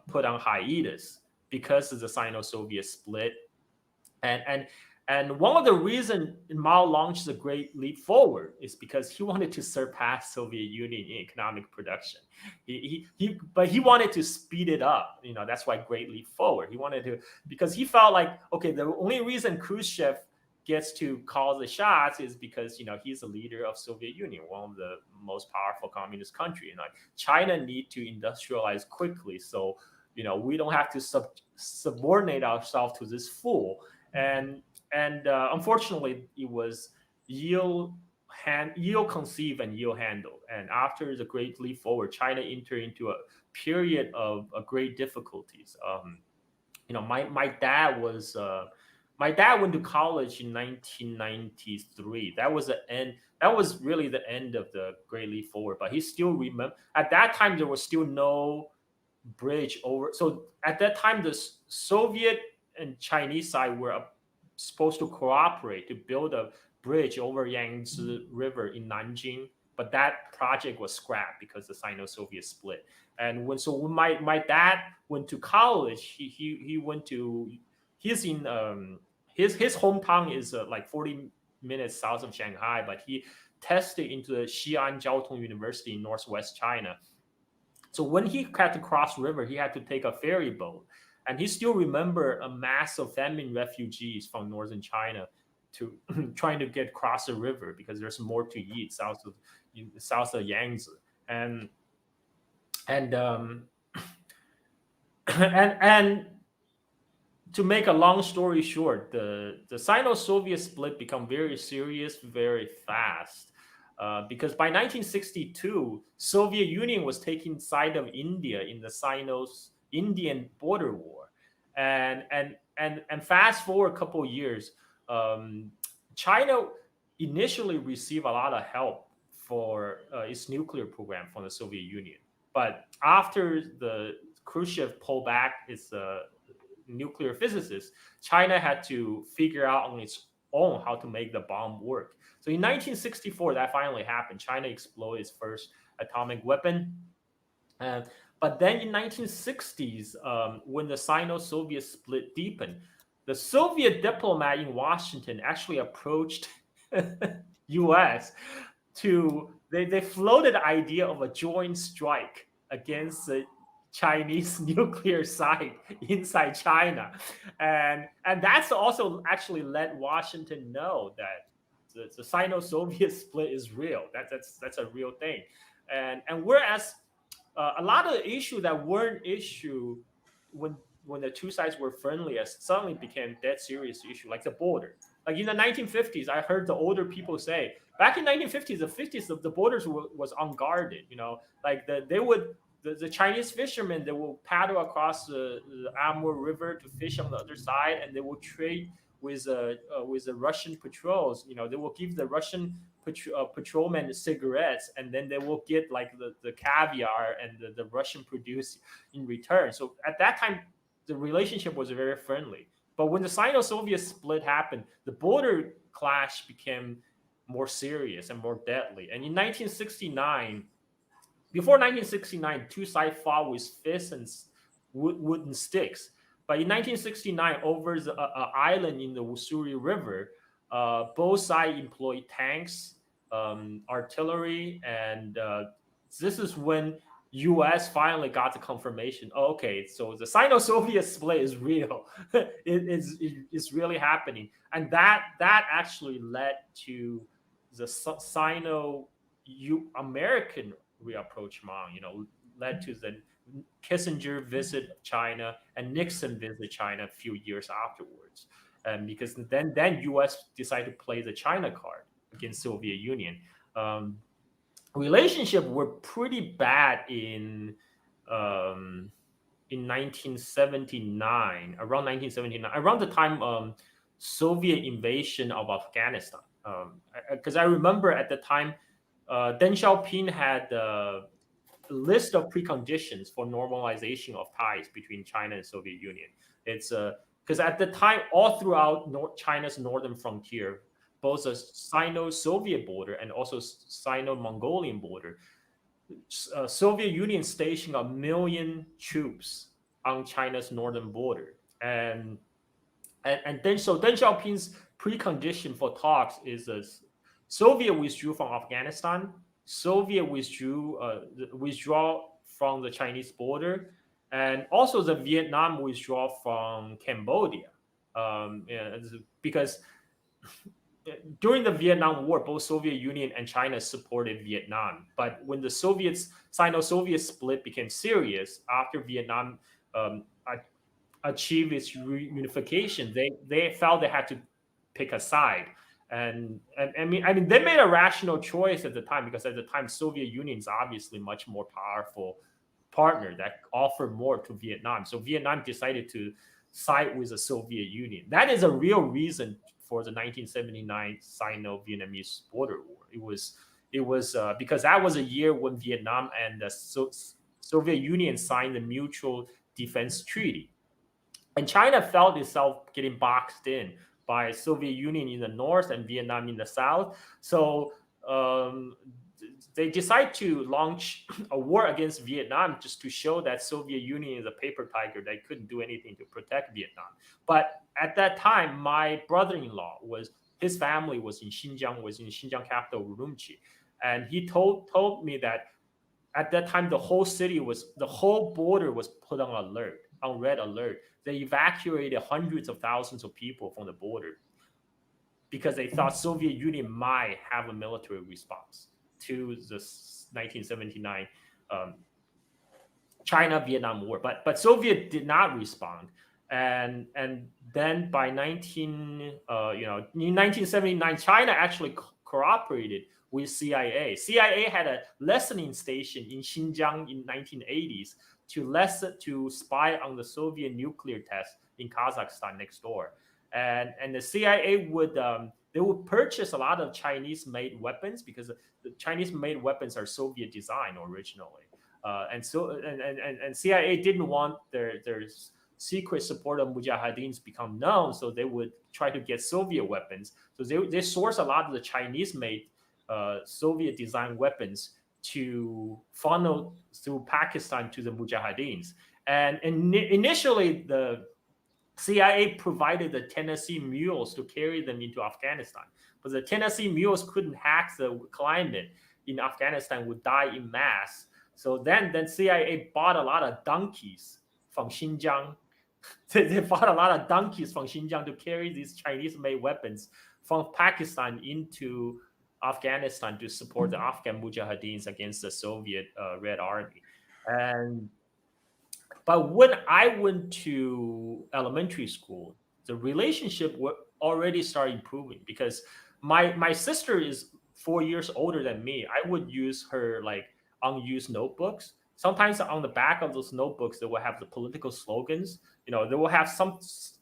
put on hiatus because of the Sino-Soviet split. And one of the reasons Mao launched the Great Leap Forward is because he wanted to surpass Soviet Union in economic production. But he wanted to speed it up. That's why Great Leap Forward. He wanted to, because he felt like, okay, the only reason Khrushchev gets to call the shots is because he's a leader of Soviet Union, one of the most powerful communist country. China need to industrialize quickly, so we don't have to subordinate ourselves to this fool. And unfortunately, it was yield conceived and yield handled. And after the Great Leap Forward, China entered into a period of great difficulties. My dad went to college in 1993. That was the end. That was really the end of the Great Leap Forward. But he still remember at that time there was still no bridge over. So at that time, the Soviet and Chinese side were supposed to cooperate to build a bridge over Yangtze River in Nanjing. But that project was scrapped because the Sino-Soviet split. And when my dad went to college, he went to his hometown is like 40 minutes south of Shanghai, but he tested into the Xi'an Jiaotong University in northwest China. So when he had to cross river, he had to take a ferry boat. And he still remember a mass of famine refugees from northern China to trying to get across the river because there's more to eat south of Yangtze. And to make a long story short, the Sino-Soviet split became very serious very fast because by 1962, Soviet Union was taking side of India in the Sino-Indian border war, and fast forward a couple of years, China initially received a lot of help for its nuclear program from the Soviet Union, but after the Khrushchev pulled back its nuclear physicist, China had to figure out on its own how to make the bomb work. So in 1964, that finally happened. China exploded its first atomic weapon. But then in 1960s, when the Sino-Soviet split deepened, the Soviet diplomat in Washington actually approached U.S. they floated the idea of a joint strike against the Chinese nuclear site inside China, and that's also actually let Washington know that the Sino-Soviet split is real. That's a real thing, and whereas a lot of the issues that weren't issue when the two sides were friendly, suddenly became dead serious issue, like the border. Like in the 1950s, I heard the older people say back in 1950s, the 50s, the borders was unguarded. Like the Chinese fishermen, they will paddle across the Amur River to fish on the other side, and they will trade with the Russian patrols. They will give the Russian patrolmen cigarettes, and then they will get like the caviar and the Russian produce in return. So at that time, the relationship was very friendly. But when the Sino-Soviet split happened, the border clash became more serious and more deadly. And in 1969, before 1969, two sides fought with fists and wooden sticks. But in 1969, over the island in the Ussuri River, both sides employed tanks, artillery, and this is when U.S. finally got the confirmation. Oh, okay, so the Sino-Soviet split is real. It's really happening, and that actually led to the Sino-American rapprochement. Led to the Kissinger visit China and Nixon visit China a few years afterwards, and because then U.S. decided to play the China card against Soviet Union. Relationship were pretty bad in 1979, around 1979, around the time Soviet invasion of Afghanistan. Because I remember at the time, Deng Xiaoping had a list of preconditions for normalization of ties between China and Soviet Union. It's because at the time, all throughout China's northern frontier, both a Sino-Soviet border and also Sino-Mongolian border, Soviet Union stationed 1 million troops on China's northern border, and then so Deng Xiaoping's precondition for talks is a Soviet withdrew from Afghanistan, Soviet withdraw from the Chinese border, and also the Vietnam withdraw from Cambodia, because during the Vietnam War, both Soviet Union and China supported Vietnam. But when the Sino-Soviet split became serious after Vietnam achieved its reunification, they felt they had to pick a side. And I mean, they made a rational choice at the time, because at the time, Soviet Union is obviously much more powerful partner that offered more to Vietnam. So Vietnam decided to side with the Soviet Union. That is a real reason for the 1979 Sino-Vietnamese border war. It was because that was a year when Vietnam and the Soviet Union signed the Mutual Defense Treaty, and China felt itself getting boxed in by Soviet Union in the north and Vietnam in the south. So they decide to launch a war against Vietnam just to show that Soviet Union is a paper tiger that couldn't do anything to protect Vietnam. But at that time, my brother-in-law his family was in Xinjiang capital Urumqi, and he told me that at that time the whole border was put on red alert. They evacuated hundreds of thousands of people from the border because they thought Soviet Union might have a military response to the 1979 China-Vietnam War. But Soviet did not respond. And then by in 1979, China actually cooperated with CIA. CIA had a listening station in Xinjiang in 1980s to spy on the Soviet nuclear test in Kazakhstan next door. And the CIA would purchase a lot of Chinese-made weapons, because the Chinese-made weapons are Soviet design originally. And CIA didn't want their secret support of Mujahideens become known, so they would try to get Soviet weapons. So they source a lot of the Chinese-made Soviet design weapons to funnel through Pakistan to the Mujahideens. And initially, the CIA provided the Tennessee mules to carry them into Afghanistan, but the Tennessee mules couldn't hack the climate in Afghanistan, would die in mass. So then CIA bought a lot of donkeys from Xinjiang. They bought a lot of donkeys from Xinjiang to carry these Chinese-made weapons from Pakistan into Afghanistan to support the Afghan Mujahideens against the Soviet Red Army. But when I went to elementary school, the relationship already started improving, because my sister is 4 years older than me. I would use her unused notebooks. Sometimes on the back of those notebooks, they will have the political slogans. They will have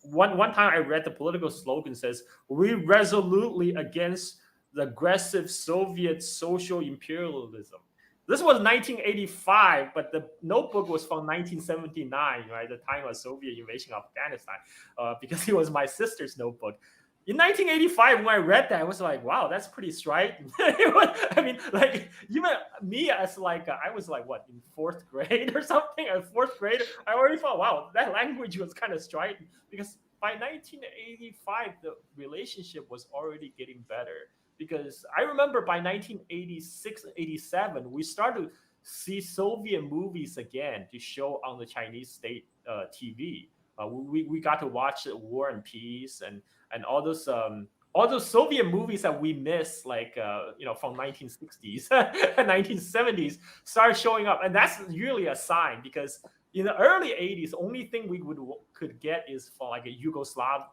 one time I read the political slogan says, "We resolutely against the aggressive Soviet social imperialism." This was 1985, but the notebook was from 1979, right? The time of Soviet invasion of Afghanistan, because it was my sister's notebook. In 1985, when I read that, I was like, wow, that's pretty striking. Even me as I was in fourth grade or something, fourth grade, I already thought, wow, that language was kind of striking, because by 1985, the relationship was already getting better. Because I remember by 1986, 87, we started to see Soviet movies again to show on the Chinese state TV. We got to watch War and Peace and all those Soviet movies that we missed, like from 1960s, 1970s, started showing up, and that's really a sign because in the early 80s, the only thing we could get is for like a Yugoslav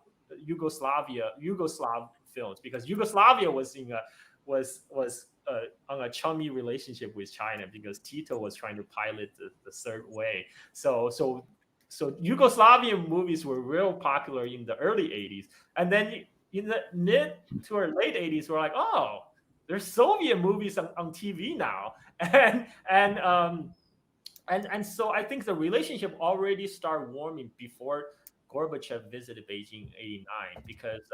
films, because Yugoslavia was on a chummy relationship with China because Tito was trying to pilot the third way. So Yugoslavian movies were real popular in the early 80s, and then in the mid to our late 80s, we're like, oh, there's Soviet movies on TV now, and so I think the relationship already started warming before Gorbachev visited Beijing in '89, because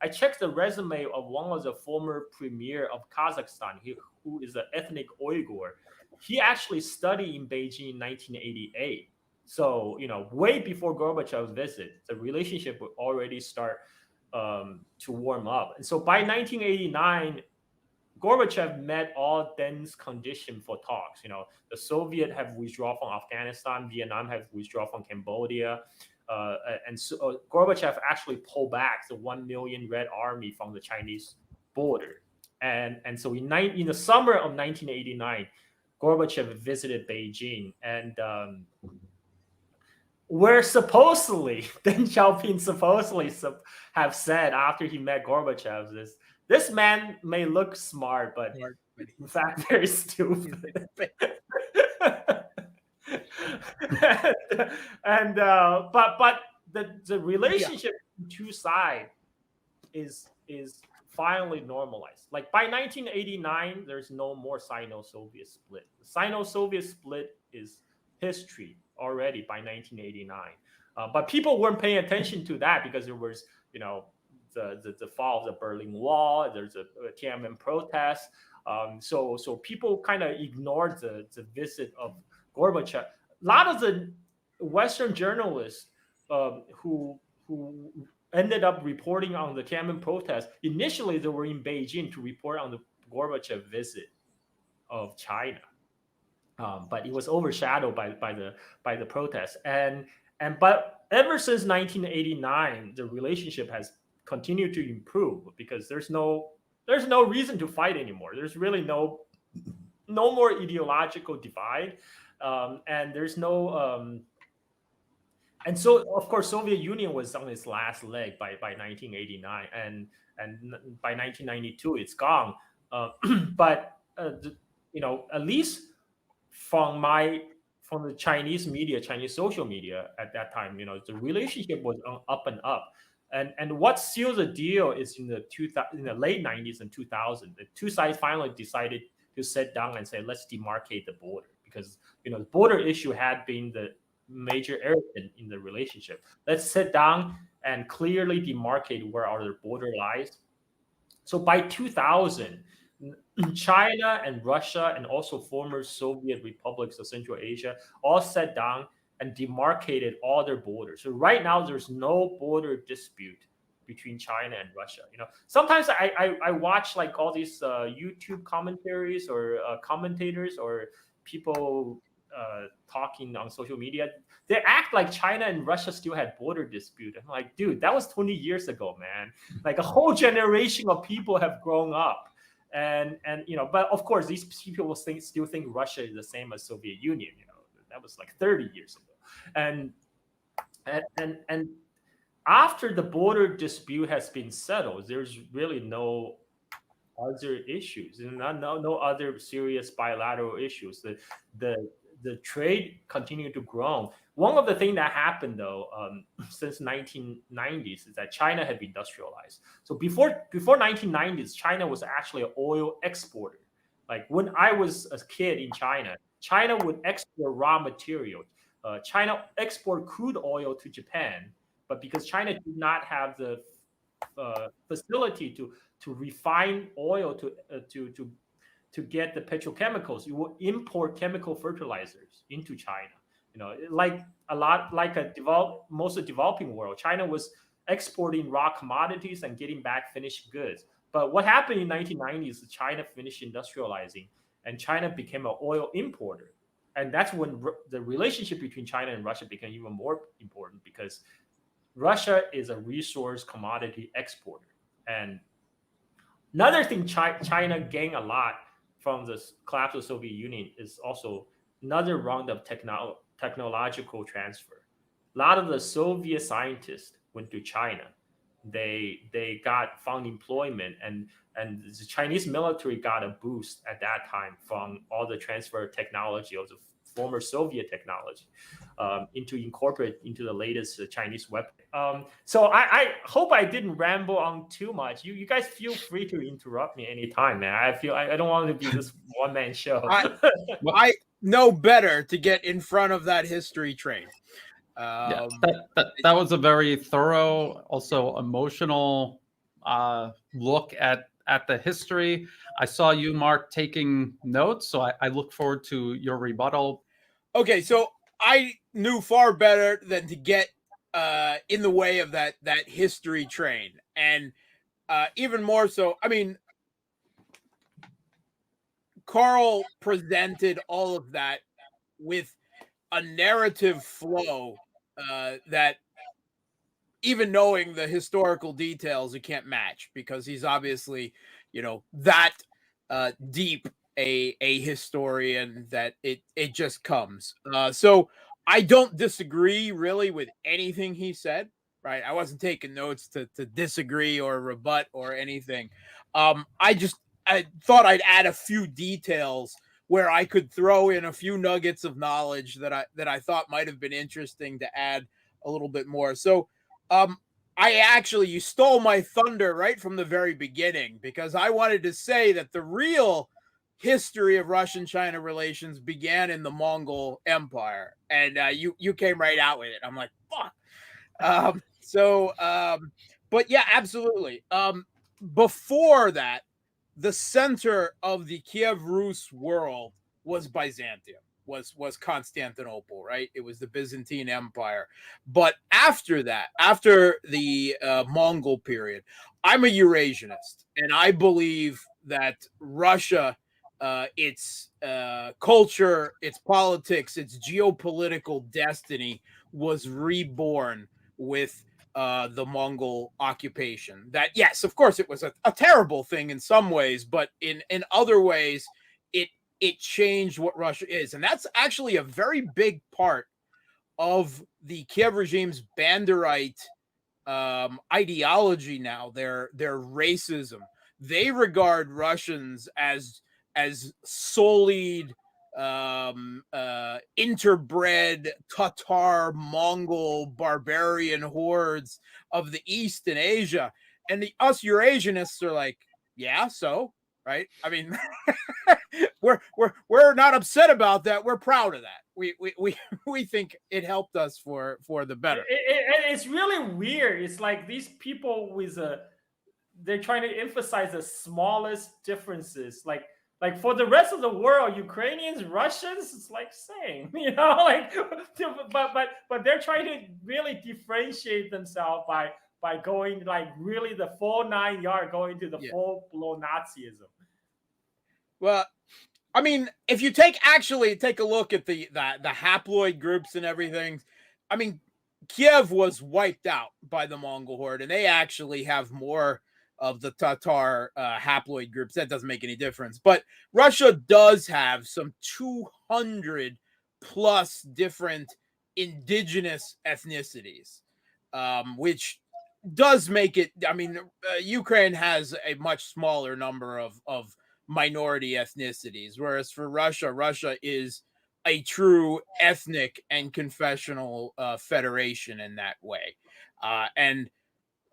I checked the resume of one of the former premier of Kazakhstan, who is an ethnic Uyghur. He actually studied in Beijing in 1988. So, way before Gorbachev's visit, the relationship would already start to warm up. And so by 1989, Gorbachev met all dense conditions for talks. The Soviet have withdrawn from Afghanistan, Vietnam have withdrawn from Cambodia, and so Gorbachev actually pulled back the 1 million Red Army from the Chinese border. And so in the summer of 1989, Gorbachev visited Beijing, and where supposedly Deng Xiaoping supposedly have said after he met Gorbachev is, this man may look smart, but in fact very stupid. and but the relationship between two sides is finally normalized. Like by 1989, there's no more Sino-Soviet split. The Sino-Soviet split is history already by 1989. But people weren't paying attention to that because there was, the fall of the Berlin Wall. There's a Tiananmen protest. So people kind of ignored the visit of Gorbachev. A lot of the Western journalists who ended up reporting on the Tiananmen protest, initially they were in Beijing to report on the Gorbachev visit of China. But it was overshadowed by the protests, but ever since 1989, the relationship has continued to improve because there's no reason to fight anymore. There's really no more ideological divide, and there's no and so of course Soviet Union was on its last leg by 1989, and by 1992 it's gone. But at least from the Chinese media, Chinese social media at that time, the relationship was up and up. And what sealed the deal is in the late 90s and 2000, the two sides finally decided to sit down and say, let's demarcate the border, because the border issue had been the major irritant in the relationship. Let's sit down and clearly demarcate where our border lies. So by 2000, China and Russia and also former Soviet republics of Central Asia all sat down and demarcated all their borders. So right now there's no border dispute between China and Russia. Sometimes I watch like all these YouTube commentaries or commentators or people talking on social media. They act like China and Russia still had border dispute. I'm like, dude, that was 20 years ago, man. Like a whole generation of people have grown up. And but of course these people will still think Russia is the same as Soviet Union. That was like 30 years ago. And after the border dispute has been settled, there's really no other issues, and no other serious bilateral issues. The trade continued to grow. One of the things that happened though, since 1990s, is that China had industrialized. So before 1990s, China was actually an oil exporter. Like when I was a kid in China would export raw material. China export crude oil to Japan, but because China did not have the facility to refine oil to get the petrochemicals, you will import chemical fertilizers into China. Like most of the developing world, China was exporting raw commodities and getting back finished goods. But what happened in 1990s, China finished industrializing, and China became an oil importer. And that's when the relationship between China and Russia became even more important, because Russia is a resource commodity exporter. And another thing China gained a lot from the collapse of the Soviet Union is also another round of technological transfer. A lot of the Soviet scientists went to China. They found employment, and the Chinese military got a boost at that time from all the transfer technology of the former Soviet technology into incorporate into the latest Chinese weapon. So I hope I didn't ramble on too much. You guys feel free to interrupt me anytime, man. I don't want to be this one man show. I know better to get in front of that history train. Yeah, that was a very thorough, also emotional look at the history. I saw you, Mark, taking notes, so I look forward to your rebuttal. Okay, so I knew far better than to get in the way of that history train, and even more so. I mean, Carl presented all of that with a narrative flow that, even knowing the historical details, you can't match, because he's obviously, that deep a historian that it just comes. So I don't disagree really with anything he said. Right, I wasn't taking notes to disagree or rebut or anything. I thought I'd add a few details where I could throw in a few nuggets of knowledge that I thought might have been interesting to add a little bit more. So you stole my thunder right from the very beginning, because I wanted to say that the real history of Russian-China relations began in the Mongol Empire, and you came right out with it. I'm like, fuck. But yeah, absolutely. Before that, the center of the Kiev Rus world was Byzantium, was Constantinople, right? It was the Byzantine Empire. But after that, after the Mongol period, I'm a Eurasianist, and I believe that Russia, its culture, its politics, its geopolitical destiny was reborn with the Mongol occupation. That, yes, of course, it was a terrible thing in some ways, but in other ways, it changed what Russia is. And that's actually a very big part of the Kiev regime's Banderite ideology now, their racism. They regard Russians as solid, interbred Tatar, Mongol, barbarian hordes of the East in Asia. And us Eurasianists are like, yeah, so, right? I mean, we're not upset about that. We're proud of that. We think it helped us for the better. It's really weird. It's like these people they're trying to emphasize the smallest differences. Like for the rest of the world, Ukrainians, Russians, it's like same, but they're trying to really differentiate themselves by going like really the full 9 yard, going to the full blown Nazism. Well, I mean, if you take a look at the haploid groups and everything, I mean, Kiev was wiped out by the Mongol horde, and they actually have more of the Tatar haploid groups. That doesn't make any difference. But Russia does have some 200 plus different indigenous ethnicities, which does make it. I mean, Ukraine has a much smaller number of minority ethnicities, whereas for Russia is a true ethnic and confessional federation in that way. And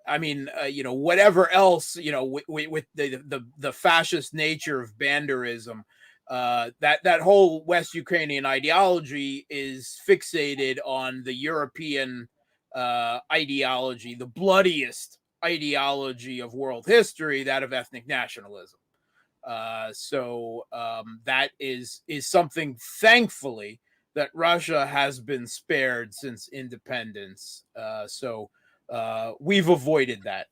I mean, whatever else, with the fascist nature of Banderism, that whole West Ukrainian ideology is fixated on the European ideology, the bloodiest ideology of world history, that of ethnic nationalism. So that is something, thankfully, that Russia has been spared since independence. So We've avoided that.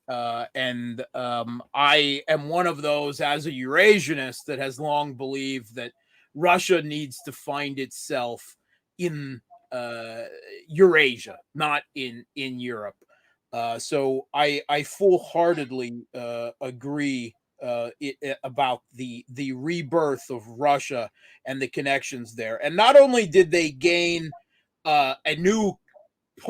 And I am one of those, as a Eurasianist, that has long believed that Russia needs to find itself in Eurasia, not in Europe. So I full-heartedly agree about the rebirth of Russia and the connections there. And not only did they gain a new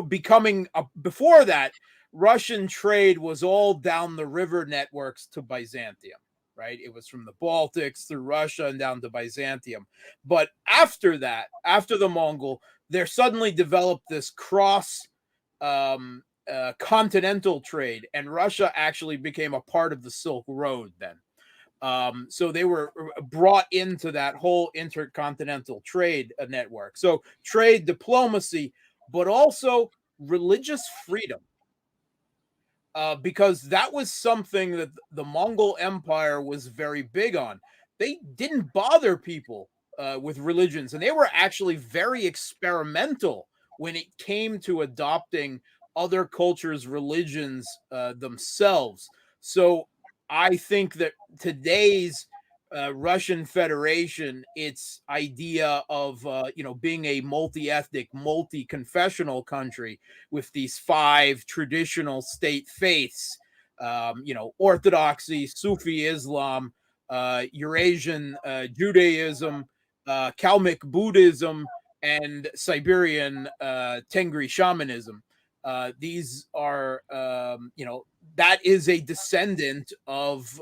becoming before that, Russian trade was all down the river networks to Byzantium, right? It was from the Baltics through Russia and down to Byzantium. But after that, after the Mongol, there suddenly developed this cross continental trade, and Russia actually became a part of the Silk Road then. So they were brought into that whole intercontinental trade network. So trade, diplomacy, but also religious freedom, because that was something that the Mongol Empire was very big on. They didn't bother people with religions, and they were actually very experimental when it came to adopting other cultures' religions themselves. So I think that today's Russian Federation, its idea of being a multi-ethnic, multi-confessional country with these 5 traditional state faiths, Orthodoxy, Sufi Islam, Eurasian Judaism, Kalmyk Buddhism, and Siberian Tengri shamanism. These are, that is a descendant of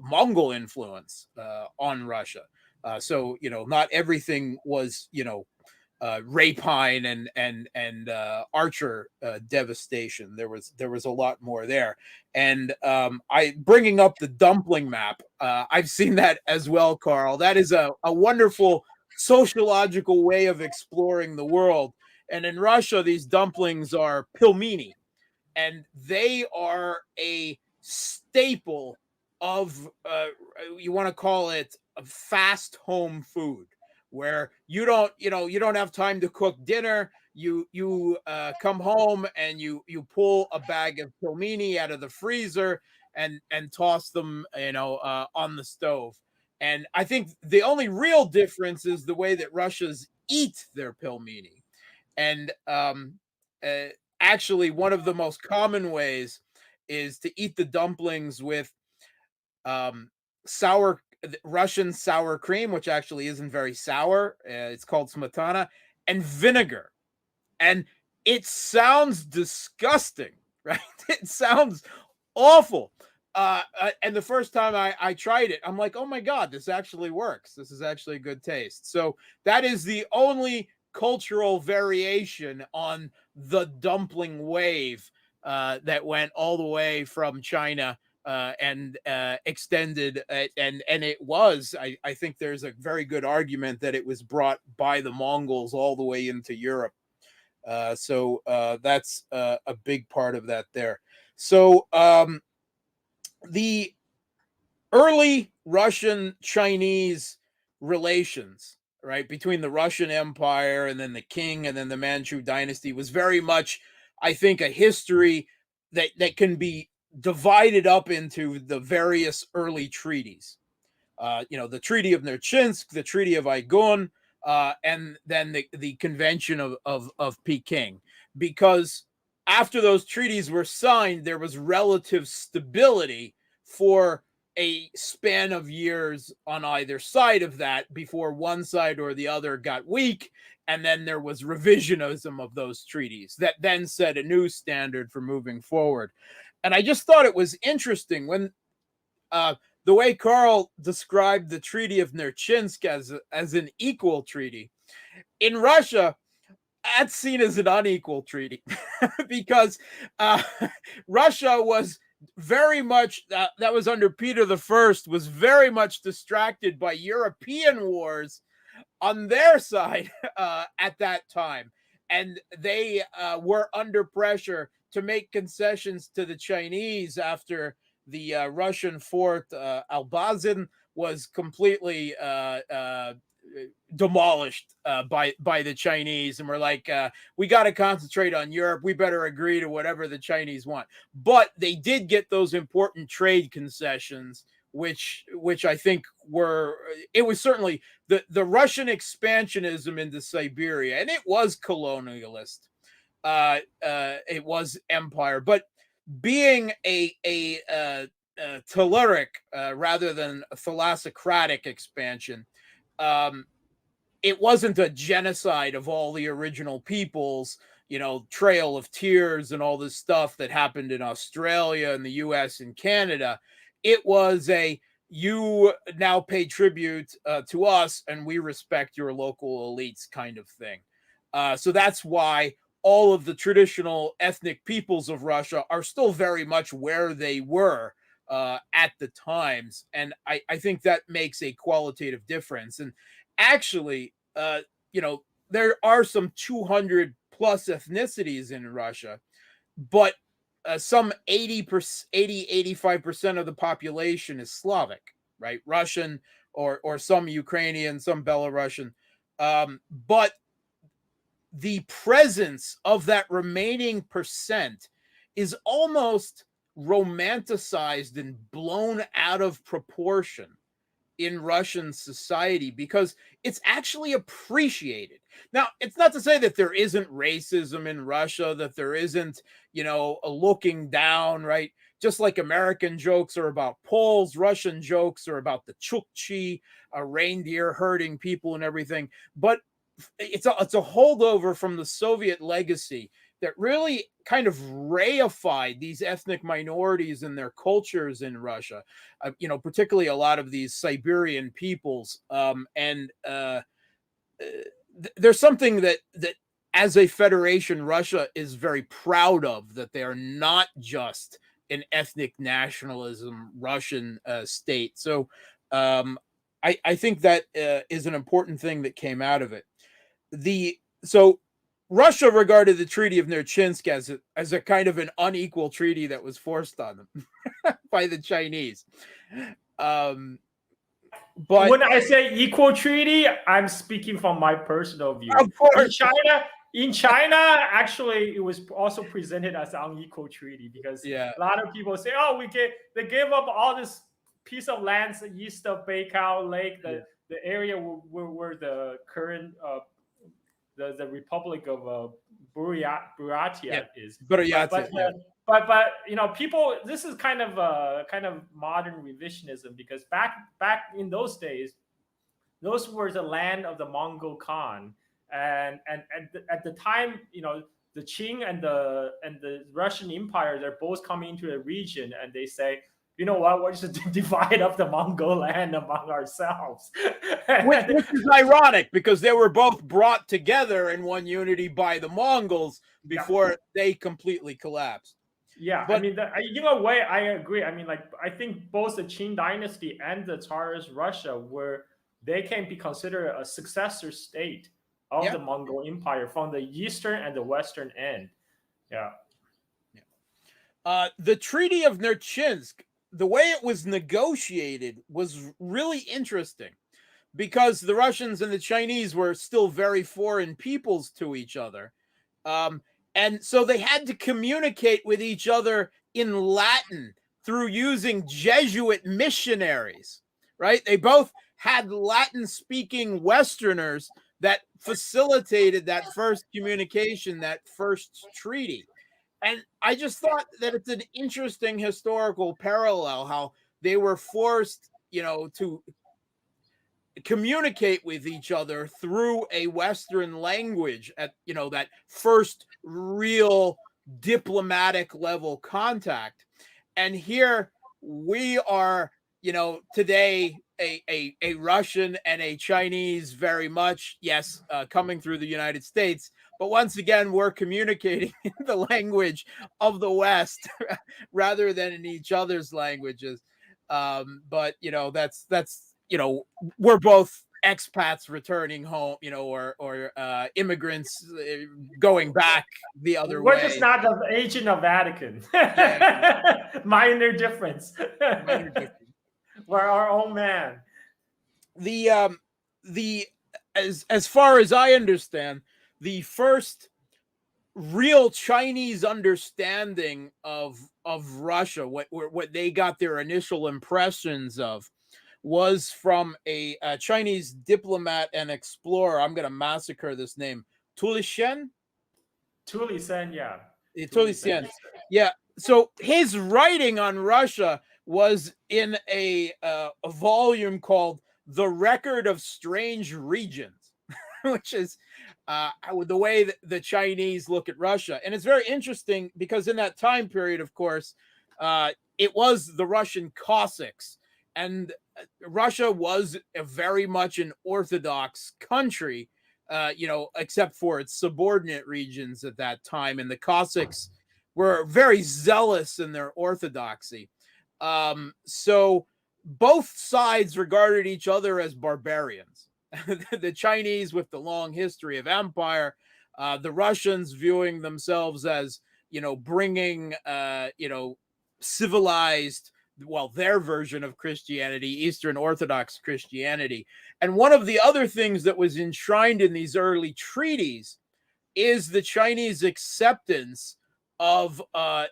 Mongol influence on Russia. So not everything was rapine and archer devastation. There was a lot more there. And I bringing up the dumpling map. I've seen that as well, Carl. That is a wonderful sociological way of exploring the world. And in Russia, these dumplings are pilmeni, and they are a staple of you want to call it a fast home food, where you don't have time to cook dinner. You come home and you pull a bag of pilmeni out of the freezer and toss them on the stove. And I think the only real difference is the way that Russians eat their pilmeni. And actually, one of the most common ways is to eat the dumplings with sour Russian sour cream, which actually isn't very sour. It's called smetana, and vinegar. And it sounds disgusting, right? It sounds awful. And the first time I tried it, I'm like, oh my God, this actually works. This is actually good taste. So that is the only cultural variation on the dumpling wave that went all the way from China and extended. And it was, I think there's a very good argument that it was brought by the Mongols all the way into Europe. So that's a big part of that there. So the early Russian-Chinese relations, right, between the Russian Empire and then the king and then the Manchu dynasty was very much, I think, a history that can be divided up into the various early treaties. The Treaty of Nerchinsk, the Treaty of Aigun, and then the Convention of Peking. Because after those treaties were signed, there was relative stability for a span of years on either side of that before one side or the other got weak. And then there was revisionism of those treaties that then set a new standard for moving forward. And I just thought it was interesting when the way Carl described the Treaty of Nerchinsk as an equal treaty. In Russia, that's seen as an unequal treaty because Russia was very much, that was under Peter I, was very much distracted by European wars on their side at that time. And they were under pressure to make concessions to the Chinese after the Russian fort Albazin was completely demolished by the Chinese, and we're like, we got to concentrate on Europe. We better agree to whatever the Chinese want. But they did get those important trade concessions, which I think it was certainly the Russian expansionism into Siberia, and it was colonialist. It was empire, but being a telluric rather than a thalassocratic expansion, it wasn't a genocide of all the original peoples, Trail of Tears and all this stuff that happened in Australia and the US and Canada. It was you now pay tribute to us and we respect your local elites kind of thing. So that's why all of the traditional ethnic peoples of Russia are still very much where they were at the times. And I think that makes a qualitative difference. And actually, there are some 200 plus ethnicities in Russia, but some 85% of the population is Slavic, right? Russian or some Ukrainian, some Belarusian. But the presence of that remaining percent is almost romanticized and blown out of proportion in Russian society because it's actually appreciated. Now, it's not to say that there isn't racism in Russia, that there isn't, a looking down, right? Just like American jokes are about Poles, Russian jokes are about the Chukchi, reindeer herding people and everything. But it's a holdover from the Soviet legacy that really kind of reified these ethnic minorities and their cultures in Russia, particularly a lot of these Siberian peoples. There's something that as a federation, Russia is very proud of, that they are not just an ethnic nationalism Russian state. So I think that is an important thing that came out of it. So Russia regarded the Treaty of Nerchinsk as a kind of an unequal treaty that was forced on them by the Chinese. But when I say equal treaty, I'm speaking from my personal view. Of course. In China, actually, it was also presented as an unequal treaty because a lot of people say, "Oh, they gave up all this piece of land east of Baikal Lake, the area where the current the Republic of Buryatia is." But people, this is kind of modern revisionism because back in those days, those were the land of the Mongol Khan, and at the time, the Qing and the Russian Empire, they're both coming into a region, and they say, you know what, we're just divide up the Mongol land among ourselves. which is ironic because they were both brought together in one unity by the Mongols before they completely collapsed. Yeah, but in a way, I agree. I mean, I think both the Qing dynasty and the Tsarist Russia they can be considered a successor state of the Mongol Empire from the eastern and the western end. Yeah. The Treaty of Nerchinsk, the way it was negotiated was really interesting because the Russians and the Chinese were still very foreign peoples to each other. And so they had to communicate with each other in Latin through using Jesuit missionaries, right? They both had Latin-speaking Westerners that facilitated that first communication, that first treaty. And I just thought that it's an interesting historical parallel, how they were forced, to communicate with each other through a Western language at, that first real diplomatic level contact. And here we are, today, a Russian and a Chinese very much, coming through the United States. But once again, we're communicating in the language of the West rather than in each other's languages. But that's we're both expats returning home, or immigrants going back the other way. We're just not the agent of Vatican. Minor difference. Minor difference. We're our own man. The as far as I understand, the first real Chinese understanding of Russia, what they got their initial impressions of, was from a Chinese diplomat and explorer. I'm going to massacre this name, Tulishen. Tulisen, yeah. Tulishen. Yeah. So his writing on Russia was in a volume called "The Record of Strange Regions," which is the way that the Chinese look at Russia. And it's very interesting because in that time period, of course, it was the Russian Cossacks. And Russia was very much an Orthodox country, except for its subordinate regions at that time. And the Cossacks were very zealous in their orthodoxy. So both sides regarded each other as barbarians. The Chinese with the long history of empire, the Russians viewing themselves as, bringing, civilized, their version of Christianity, Eastern Orthodox Christianity. And one of the other things that was enshrined in these early treaties is the Chinese acceptance of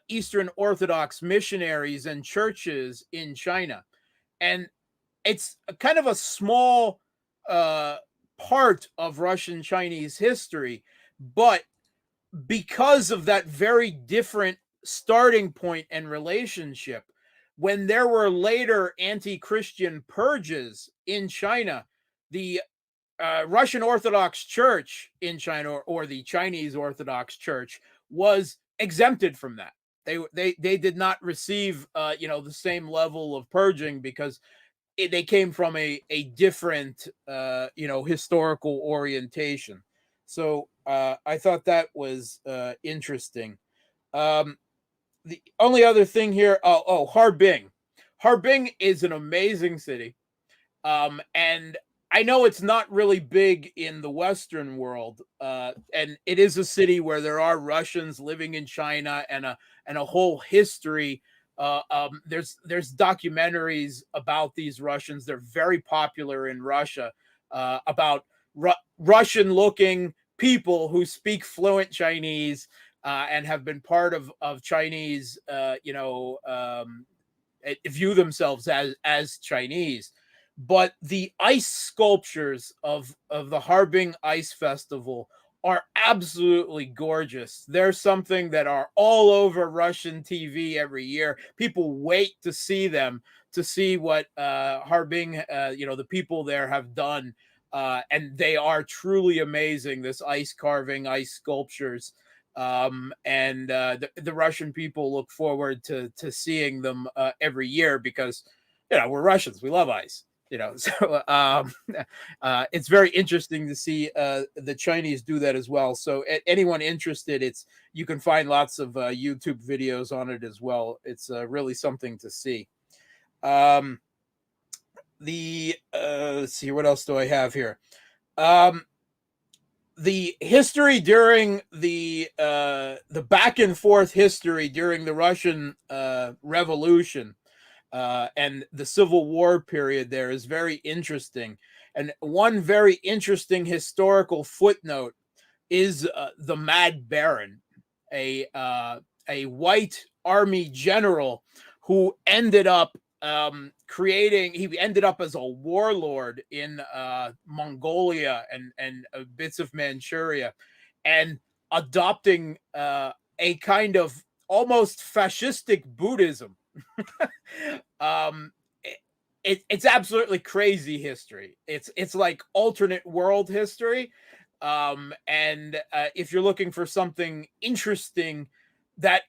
Eastern Orthodox missionaries and churches in China. And it's kind of a small part of Russian Chinese history, but because of that very different starting point and relationship, when there were later anti-Christian purges in China, the Russian Orthodox Church in China, or the Chinese Orthodox Church, was exempted from that. They did not receive the same level of purging because they came from a different historical orientation. So I thought that was interesting. The only other thing here, Harbin. Harbin is an amazing city. And I know it's not really big in the Western world, and it is a city where there are Russians living in China and a whole history. There's documentaries about these Russians. They're very popular in Russia, about Russian-looking people who speak fluent Chinese and have been part of Chinese, view themselves as Chinese. But the ice sculptures of the Harbin Ice Festival are absolutely gorgeous. They're something that are all over Russian TV every year. People wait to see them, to see what Harbin, the people there have done. And they are truly amazing, this ice carving, ice sculptures. And the Russian people look forward to seeing them every year because, we're Russians. We love ice. So it's very interesting to see the Chinese do that as well. So anyone interested, you can find lots of YouTube videos on it as well. It's really something to see. Let's see, what else do I have here? The history during the back and forth history during the Russian Revolution. And the Civil War period there is very interesting. And one very interesting historical footnote is the Mad Baron, a white army general who ended up he ended up as a warlord in Mongolia and bits of Manchuria, and adopting a kind of almost fascistic Buddhism. It's absolutely crazy history. It's like alternate world history. And if you're looking for something interesting that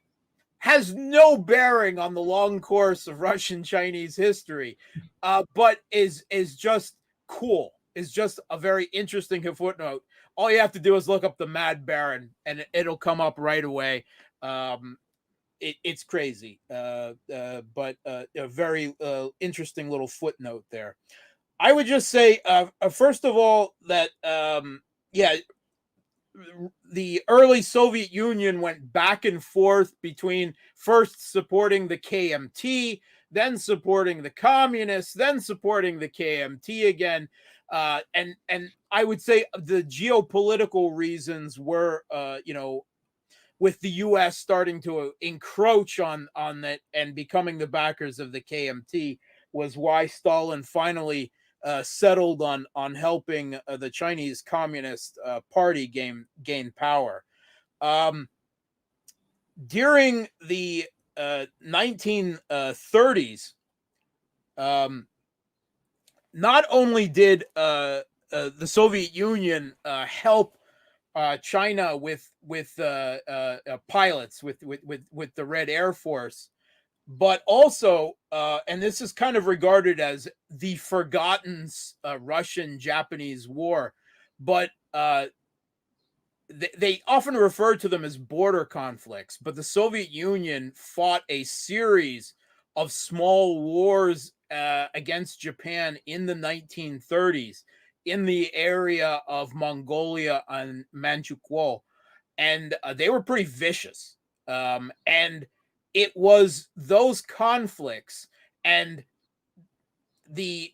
has no bearing on the long course of Russian Chinese history, but is just cool, is just a very interesting footnote, all you have to do is look up the Mad Baron and it'll come up right away. It's crazy, but a very interesting little footnote there. I would just say, first of all, that the early Soviet Union went back and forth between first supporting the KMT, then supporting the communists, then supporting the KMT again, and I would say the geopolitical reasons were, with the U.S. starting to encroach on that and becoming the backers of the KMT, was why Stalin finally settled on helping the Chinese Communist Party gain power. During the 1930s, not only did the Soviet Union help China with pilots with the Red Air Force, but also, and this is kind of regarded as the forgotten Russian-Japanese War, but they often refer to them as border conflicts. But the Soviet Union fought a series of small wars against Japan in the 1930s in the area of Mongolia and Manchukuo, and they were pretty vicious. And it was those conflicts and the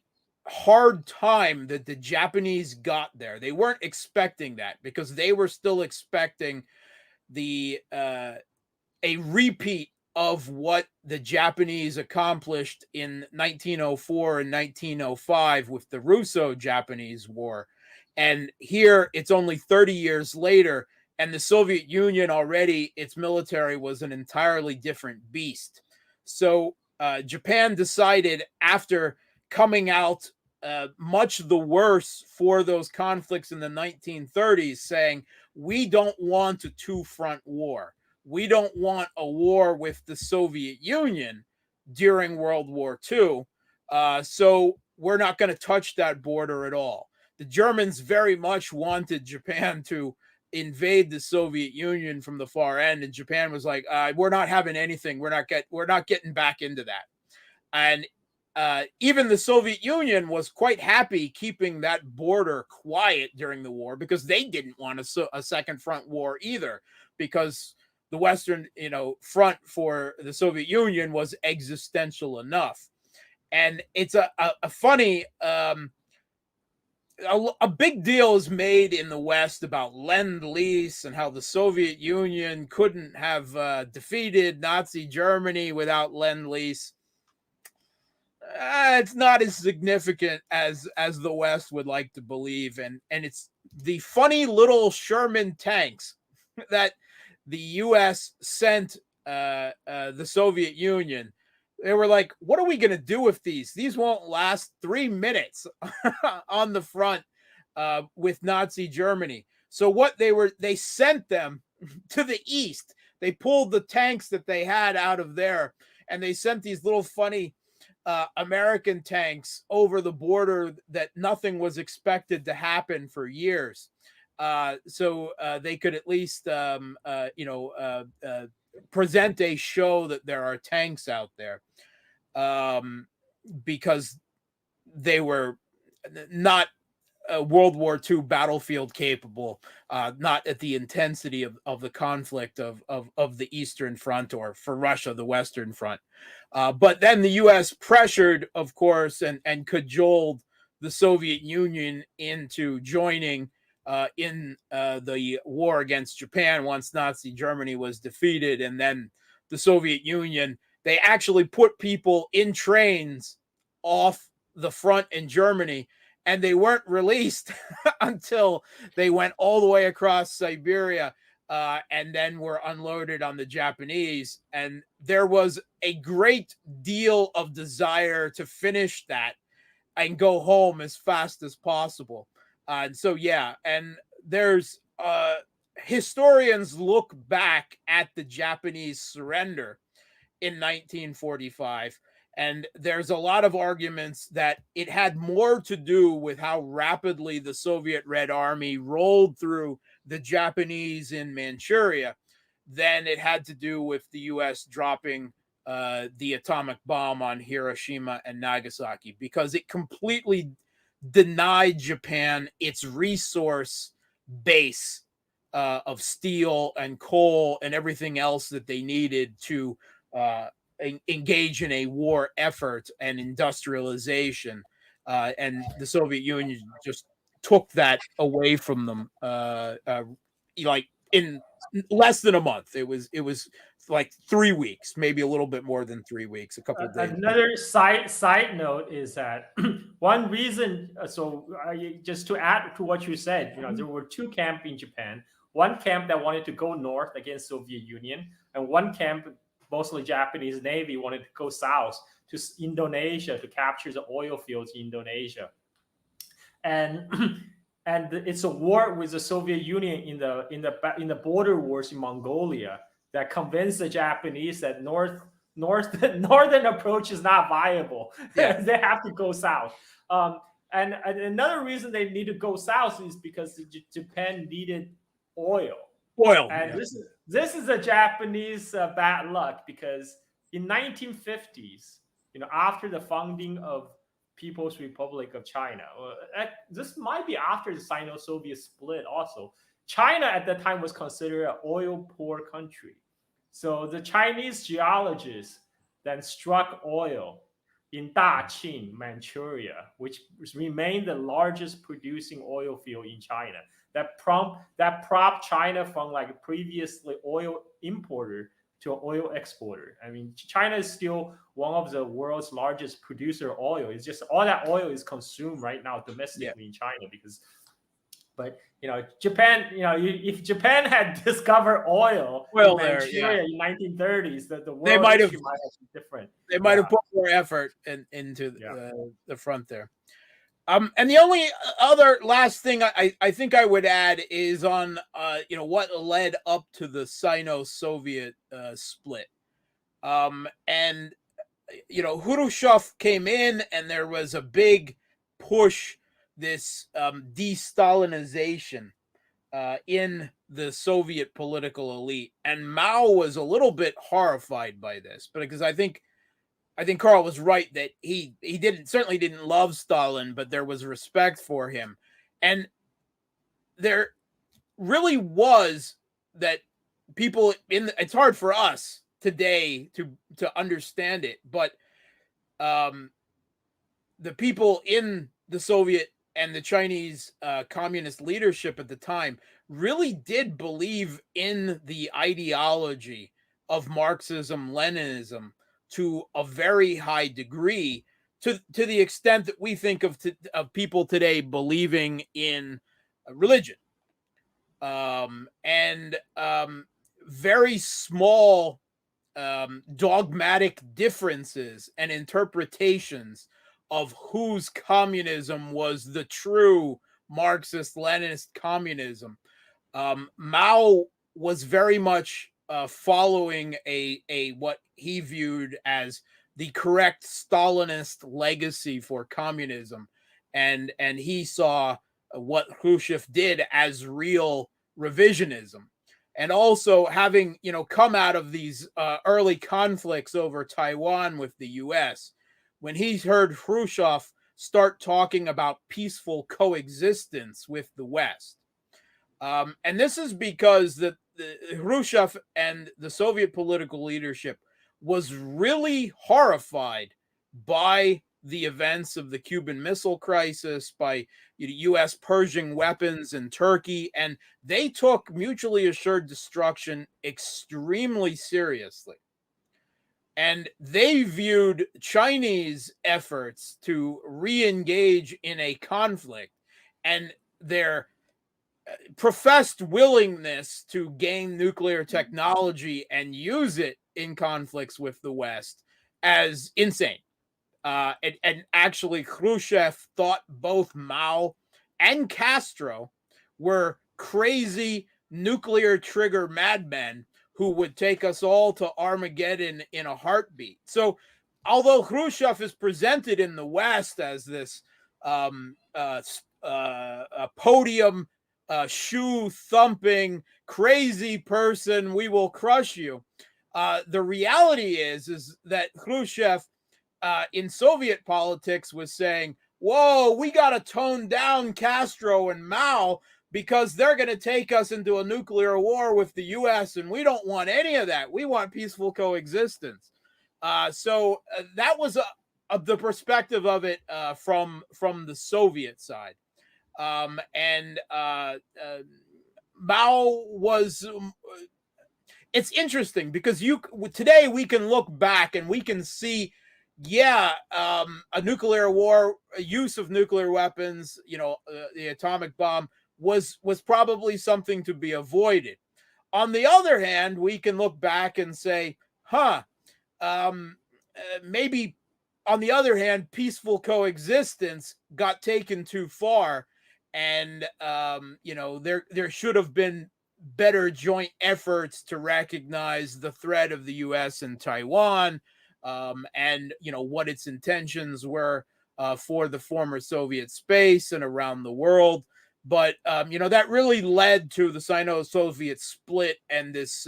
hard time that the Japanese got there. They weren't expecting that, because they were still expecting the a repeat of what the Japanese accomplished in 1904 and 1905 with the Russo-Japanese War. And here it's only 30 years later, and the Soviet Union already, its military was an entirely different beast. So Japan decided, after coming out much the worse for those conflicts in the 1930s, saying, we don't want a two-front war. We don't want a war with the Soviet Union during World War II. So we're not going to touch that border at all. The Germans very much wanted Japan to invade the Soviet Union from the far end, and Japan was like, we're not having anything. We're not getting back into that. And even the Soviet Union was quite happy keeping that border quiet during the war, because they didn't want a second front war either, because the Western, front for the Soviet Union was existential enough. And it's a funny, a big deal is made in the West about Lend-Lease and how the Soviet Union couldn't have defeated Nazi Germany without Lend-Lease. It's not as significant as the West would like to believe, and it's the funny little Sherman tanks that the U.S. sent the Soviet Union. They were like, what are we going to do with these? These won't last 3 minutes on the front with Nazi Germany. So what they sent them to the east. They pulled the tanks that they had out of there, and they sent these little funny American tanks over the border that nothing was expected to happen for years. So they could at least, present a show that there are tanks out there, because they were not World War II battlefield capable, not at the intensity of the conflict of the Eastern Front, or for Russia, the Western Front. But then the U.S. pressured, of course, and cajoled the Soviet Union into joining in the war against Japan once Nazi Germany was defeated. And then the Soviet Union, they actually put people in trains off the front in Germany, and they weren't released until they went all the way across Siberia, and then were unloaded on the Japanese. And there was a great deal of desire to finish that and go home as fast as possible. And so, yeah, and there's historians look back at the Japanese surrender in 1945, and there's a lot of arguments that it had more to do with how rapidly the Soviet Red Army rolled through the Japanese in Manchuria than it had to do with the U.S. dropping the atomic bomb on Hiroshima and Nagasaki, because it completely denied Japan its resource base of steel and coal and everything else that they needed to engage in a war effort and industrialization. And the Soviet Union just took that away from them, like in less than a month. It was like 3 weeks, maybe a little bit more than 3 weeks, a couple of days. Another side note is that one reason. Just to add to what you said, there were two camps in Japan. One camp that wanted to go north against Soviet Union, and one camp, mostly Japanese Navy, wanted to go south to Indonesia to capture the oil fields in Indonesia. And and it's a war with the Soviet Union in the border wars in Mongolia that convinced the Japanese that northern approach is not viable. Yeah. They have to go south. And another reason they need to go south is because Japan needed oil. And this is a Japanese bad luck, because in 1950s, after the founding of People's Republic of China, this might be after the Sino-Soviet split also. China at that time was considered an oil-poor country. So the Chinese geologists then struck oil in Daqing, Manchuria, which remained the largest producing oil field in China. That propped China from like a previously oil importer to an oil exporter. I mean, China is still one of the world's largest producer of oil. It's just all that oil is consumed right now domestically in China but Japan, if Japan had discovered oil in Manchuria in 1930s, the world they might have been different. They might have put more effort into the front there. And the only other last thing I think I would add is on what led up to the Sino-Soviet split. And Khrushchev came in, and there was a big push, this de-Stalinization in the Soviet political elite, and Mao was a little bit horrified by this, because I think Carl was right that he certainly didn't love Stalin, but there was respect for him, and there really was that people it's hard for us today to understand it, but the people in the Soviet and the Chinese communist leadership at the time really did believe in the ideology of Marxism, Leninism to a very high degree, to the extent that we think of people today believing in religion. And very small dogmatic differences and interpretations of whose communism was the true Marxist Leninist communism. Mao was very much following a what he viewed as the correct Stalinist legacy for communism, and he saw what Khrushchev did as real revisionism. And also, having come out of these early conflicts over Taiwan with the U.S., when he heard Khrushchev start talking about peaceful coexistence with the West. And this is because the Khrushchev and the Soviet political leadership was really horrified by the events of the Cuban Missile Crisis, by U.S. purging weapons in Turkey, and they took mutually assured destruction extremely seriously. And they viewed Chinese efforts to re-engage in a conflict and their professed willingness to gain nuclear technology and use it in conflicts with the West as insane. And actually, Khrushchev thought both Mao and Castro were crazy nuclear trigger madmen who would take us all to Armageddon in a heartbeat. So although Khrushchev is presented in the West as this podium shoe-thumping, crazy person, we will crush you, the reality is that Khrushchev in Soviet politics was saying, whoa, we got to tone down Castro and Mao because they're going to take us into a nuclear war with the U.S., and we don't want any of that. We want peaceful coexistence. So that was the perspective of it from the Soviet side. and Mao was. It's interesting because today we can look back and we can see, yeah, a nuclear war, a use of nuclear weapons, the atomic bomb was probably something to be avoided. On the other hand, we can look back and say, maybe on the other hand, peaceful coexistence got taken too far, and there should have been better joint efforts to recognize the threat of the U.S. and Taiwan, and what its intentions were for the former Soviet space and around the world. But that really led to the Sino-Soviet split and this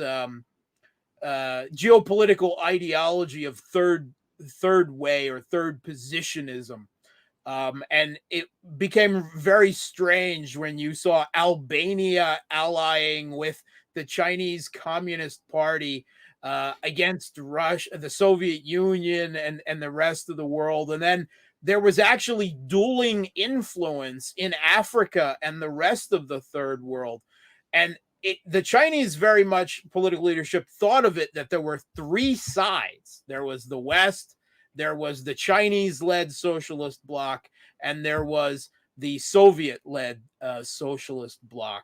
geopolitical ideology of third way or third positionism. And it became very strange when you saw Albania allying with the Chinese Communist Party against Russia, the Soviet Union, and the rest of the world. And then there was actually dueling influence in Africa and the rest of the third world. And the Chinese very much political leadership thought of it that there were three sides. There was the West, there was the Chinese-led socialist bloc, and there was the Soviet-led socialist bloc.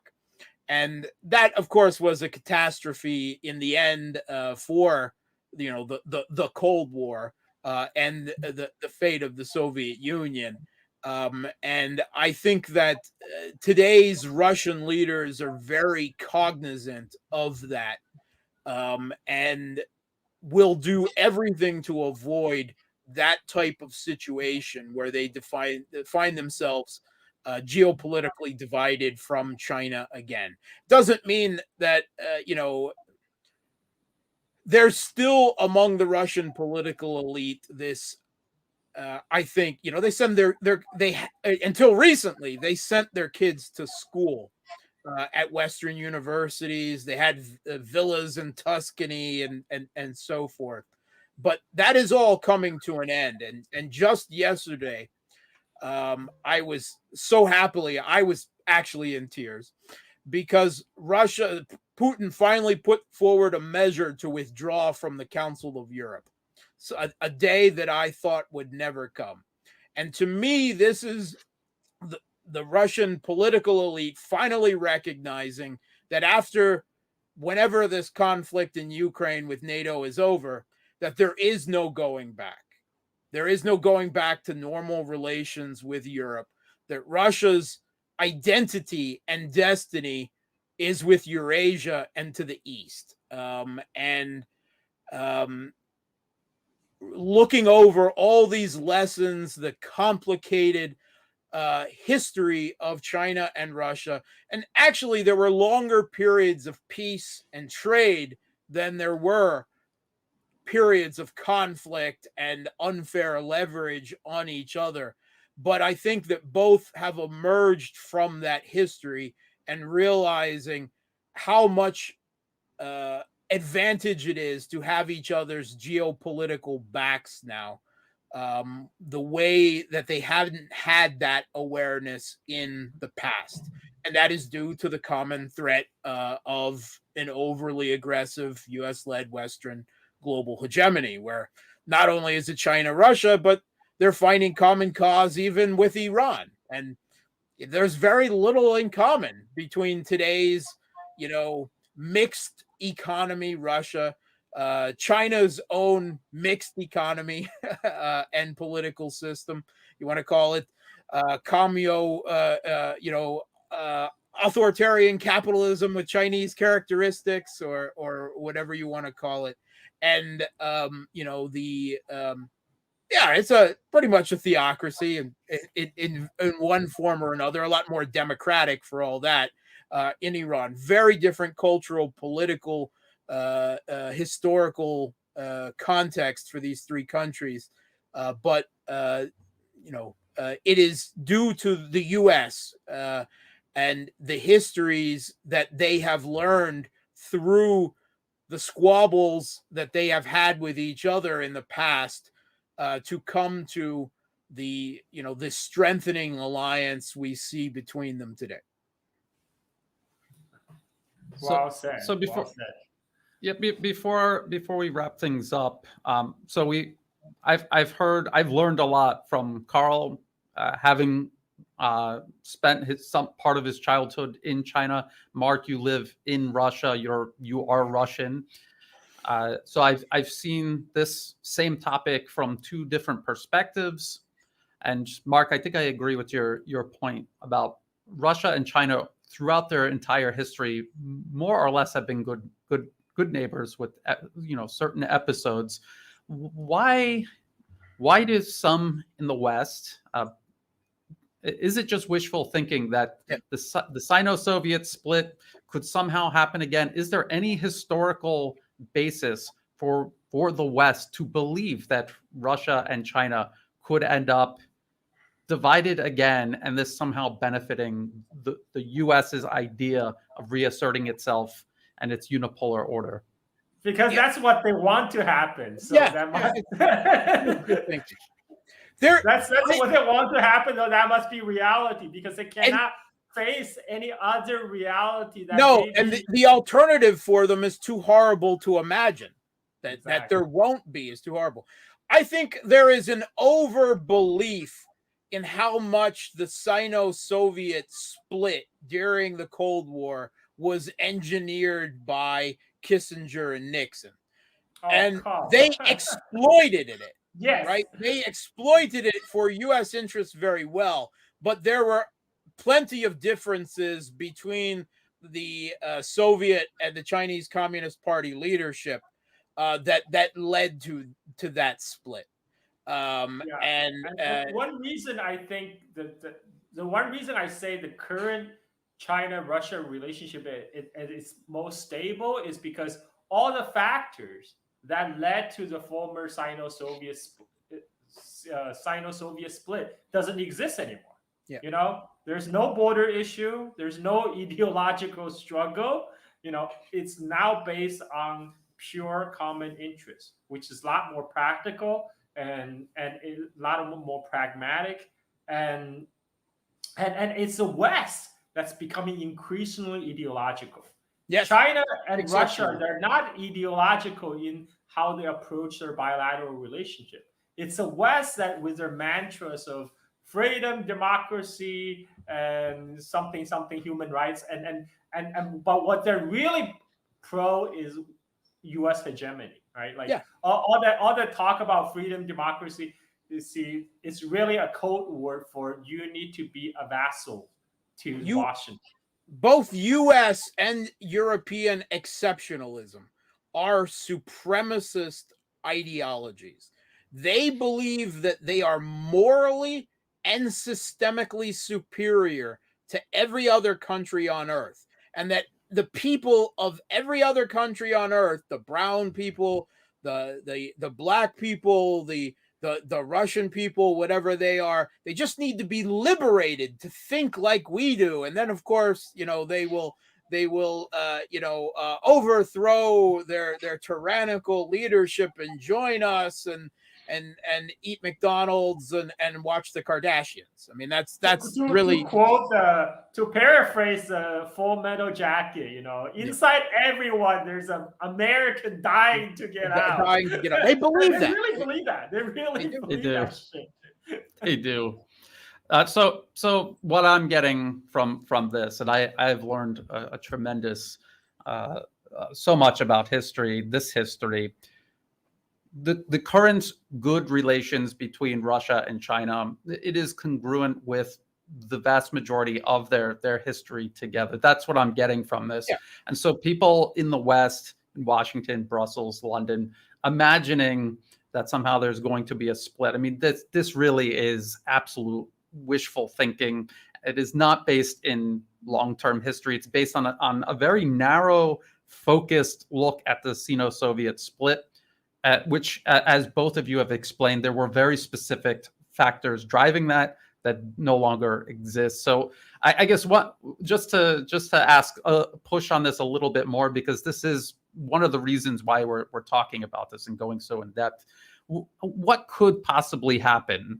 And that, of course, was a catastrophe in the end for the Cold War and the fate of the Soviet Union. And I think that today's Russian leaders are very cognizant of that, and will do everything to avoid that type of situation where they find themselves geopolitically divided from China again. Doesn't mean that there's still among the Russian political elite this. I think they send they until recently they sent their kids to school at Western universities. They had villas in Tuscany and so forth. But that is all coming to an end. And just yesterday, I was actually in tears because Putin finally put forward a measure to withdraw from the Council of Europe. So a day that I thought would never come. And to me, this is the Russian political elite finally recognizing that whenever this conflict in Ukraine with NATO is over, that there is no going back. There is no going back to normal relations with Europe, that Russia's identity and destiny is with Eurasia and to the east. Looking over all these lessons, the complicated history of China and Russia. And actually, there were longer periods of peace and trade than there were periods of conflict and unfair leverage on each other. But I think that both have emerged from that history and realizing how much advantage it is to have each other's geopolitical backs now. The way that they haven't had that awareness in the past. And that is due to the common threat of an overly aggressive US-led Western global hegemony, where not only is it China, Russia, but they're finding common cause even with Iran. And there's very little in common between today's, mixed economy, Russia, China's own mixed economy and political system, you want to call it, authoritarian capitalism with Chinese characteristics, or whatever you want to call it, and it's a pretty much a theocracy, and in one form or another, a lot more democratic for all that. In Iran, very different cultural, political, historical context for these three countries, but it is due to the U.S. And the histories that they have learned through the squabbles that they have had with each other in the past to come to the strengthening alliance we see between them today. Well said. So before, well said. yeah, before we wrap things up, I've learned a lot from Carl, having spent some part of his childhood in China. Mark, you live in Russia. You are Russian. So I've seen this same topic from two different perspectives. And Mark, I think I agree with your point about Russia and China throughout their entire history, more or less have been good neighbors with certain episodes. Why do some in the West? Is it just wishful thinking that the Sino-Soviet split could somehow happen again? Is there any historical basis for the West to believe that Russia and China could end up divided again, and this somehow benefiting the US's idea of reasserting itself and its unipolar order? Because that's what they want to happen. So that must that's what they want to happen, though. That must be reality, because they cannot face any other reality. That and the alternative for them is too horrible to imagine. That there won't be is too horrible. I think there is an overbelief in how much the Sino-Soviet split during the Cold War was engineered by Kissinger and Nixon. They exploited it. Yes. Right? They exploited it for U.S. interests very well, but there were plenty of differences between the Soviet and the Chinese Communist Party leadership that led to that split. One reason I think the one reason I say the current China-Russia relationship is most stable is because all the factors that led to the former Sino-Soviet split doesn't exist anymore. Yeah. There's no border issue. There's no ideological struggle. It's now based on pure common interest, which is a lot more practical and a lot more pragmatic, and it's the West that's becoming increasingly ideological. Yes. China and Russia, they're not ideological in how they approach their bilateral relationship. It's the West that, with their mantras of freedom, democracy, and something human rights, but what they're really pro is U.S. hegemony, right? All that talk about freedom, democracy, it's really a code word for you need to be a vassal to Washington. Both U.S. and European exceptionalism are supremacist ideologies. They believe that they are morally and systemically superior to every other country on earth, and that the people of every other country on earth, the brown people, the black people, the Russian people, whatever they are, they just need to be liberated to think like we do. And then, of course, they will overthrow their tyrannical leadership and join us and eat McDonald's and watch the Kardashians. I mean, that's really to paraphrase Full Metal Jacket. Inside everyone, there's an American dying to get out. They believe that. They really believe that. They really believe that shit. They do. So what I'm getting from this, and I've learned a tremendous, so much about this history. The current good relations between Russia and China, it is congruent with the vast majority of their history together. That's what I'm getting from this. Yeah. And so people in the West, in Washington, Brussels, London, imagining that somehow there's going to be a split. I mean, this really is absolute wishful thinking. It is not based in long-term history. It's based on a very narrow, focused look at the Sino-Soviet split, which, as both of you have explained, there were very specific factors driving that no longer exist. So I guess just to ask, push on this a little bit more, because this is one of the reasons why we're talking about this and going so in depth. What could possibly happen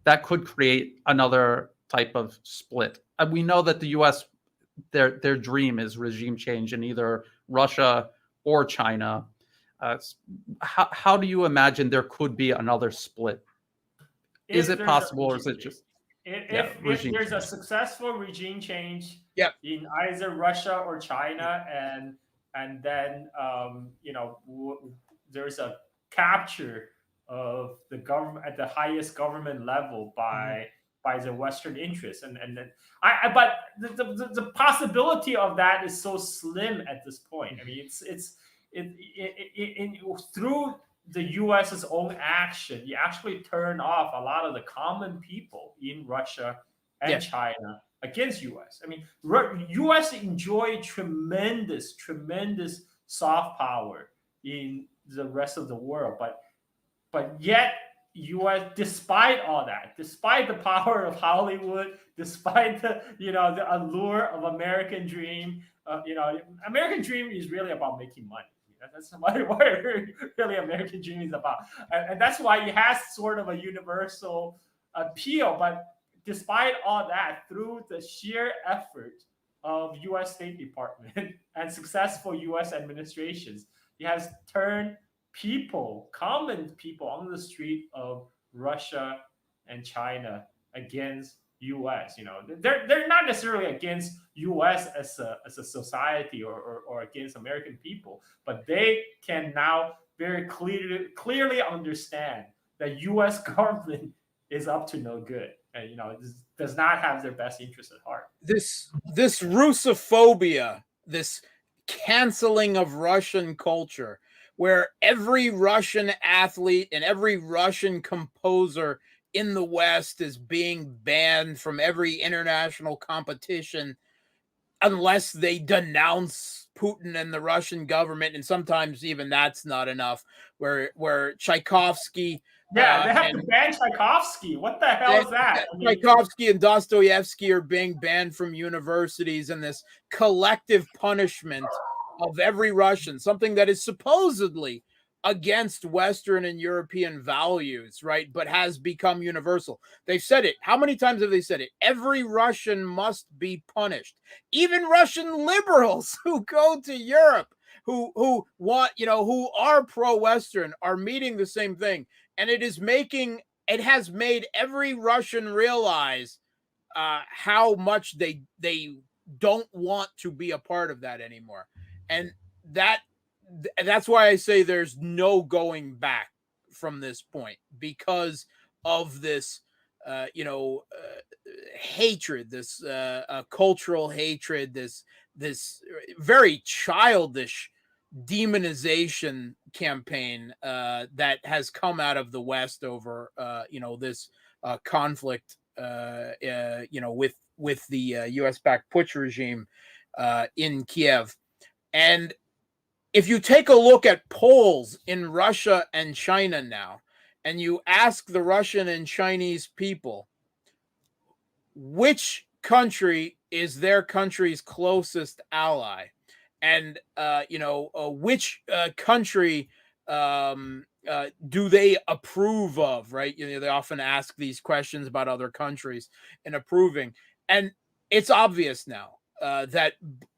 that could create another type of split. And we know that the U.S. their dream is regime change in either Russia or China. How do you imagine there could be another split? Is If it there's a possible, or is it regime just if regime there's a change? successful regime change Yep. in either Russia or China, and then there's a capture of the government at the highest government level by the Western interests, and then but the possibility of that is so slim at this point. I mean, through the US's own action, you actually turn off a lot of the common people in Russia and Yes. China against US. I mean, US enjoy tremendous soft power in the rest of the world, but yet US, despite all that, despite the power of Hollywood, despite the allure of American dream, American dream is really about making money. That's what really American dream is about, and that's why it has sort of a universal appeal. But despite all that, through the sheer effort of U.S. State Department and successful U.S. administrations, it has turned common people on the street of Russia and China against U.S. They're not necessarily against U.S. as a society or against American people, but they can now very clearly understand that U.S. government is up to no good, and does not have their best interest at heart. This Russophobia, this canceling of Russian culture, where every Russian athlete and every Russian composer in the West is being banned from every international competition unless they denounce Putin and the Russian government, and sometimes even that's not enough. Where Tchaikovsky, they have to ban Tchaikovsky. What the hell is that? Tchaikovsky and Dostoevsky are being banned from universities, and this collective punishment of every Russian, something that is supposedly against Western and European values, right? But has become universal. They've said it. How many times have they said it? Every Russian must be punished. Even Russian liberals who go to Europe, who want, who are pro-Western, are meeting the same thing. And it has made every Russian realize how much they don't want to be a part of that anymore. And that's why I say there's no going back from this point, because of this, hatred, this cultural hatred, this very childish demonization campaign that has come out of the West over, this conflict, with the U.S.-backed putsch regime in Kiev. And if you take a look at polls in Russia and China now, and you ask the Russian and Chinese people which country is their country's closest ally, and which country do they approve of, right? They often ask these questions about other countries and approving, and it's obvious now that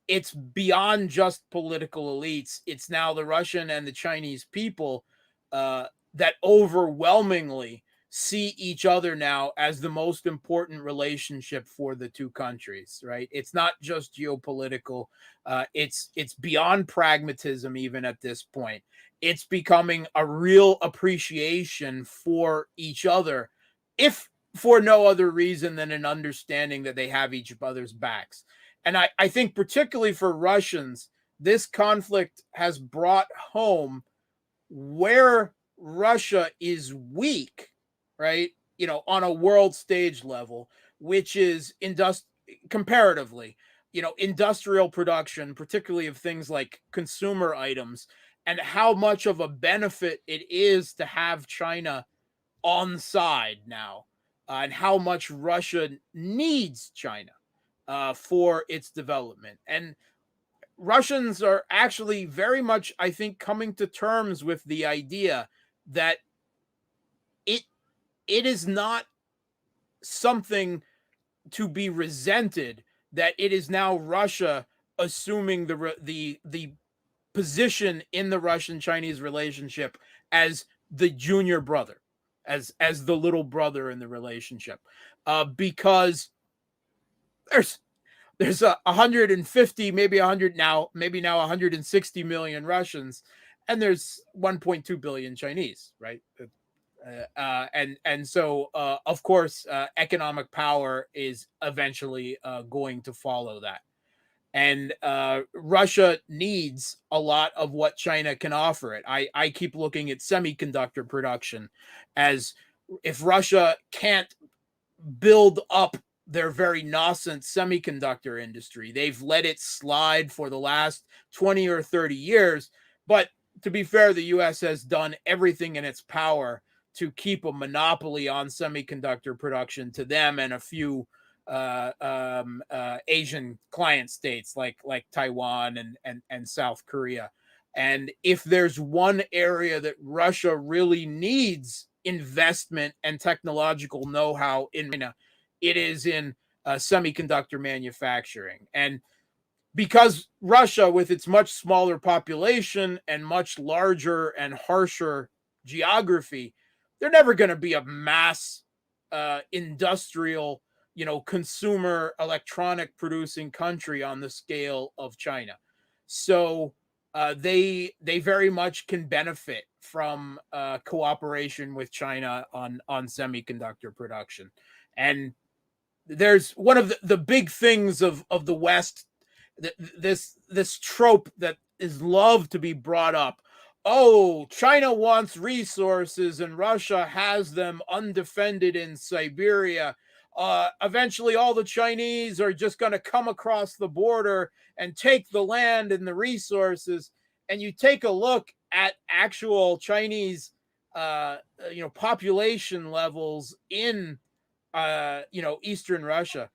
it's beyond just political elites. It's now the Russian and the Chinese people that overwhelmingly see each other now as the most important relationship for the two countries, right? It's not just geopolitical. It's beyond pragmatism even at this point. It's becoming a real appreciation for each other, if for no other reason than an understanding that they have each other's backs. And I think particularly for Russians, this conflict has brought home where Russia is weak, right? On a world stage level, which is comparatively, industrial production, particularly of things like consumer items, and how much of a benefit it is to have China on side now, and how much Russia needs China for its development. And Russians are actually very much, I think, coming to terms with the idea that it is not something to be resented that it is now Russia assuming the position in the Russian-Chinese relationship as the junior brother, as the little brother in the relationship, because there's 150, maybe 100 now, maybe now 160 million Russians, and there's 1.2 billion Chinese, right? And so of course economic power is eventually going to follow that, and Russia needs a lot of what China can offer it. I keep looking at semiconductor production as, if Russia can't build up their very nascent semiconductor industry, they've let it slide for the last 20 or 30 years. But to be fair, the US has done everything in its power to keep a monopoly on semiconductor production to them and a few Asian client states like Taiwan and South Korea. And if there's one area that Russia really needs investment and technological know-how in China, it is in semiconductor manufacturing. And because Russia, with its much smaller population and much larger and harsher geography, they're never going to be a mass industrial, consumer electronic producing country on the scale of China. So they very much can benefit from cooperation with China on semiconductor production. And there's one of the big things of the West, this trope that is loved to be brought up. Oh, China wants resources and Russia has them undefended in Siberia. Eventually all the Chinese are just going to come across the border and take the land and the resources. And you take a look at actual Chinese population levels in Eastern Russia.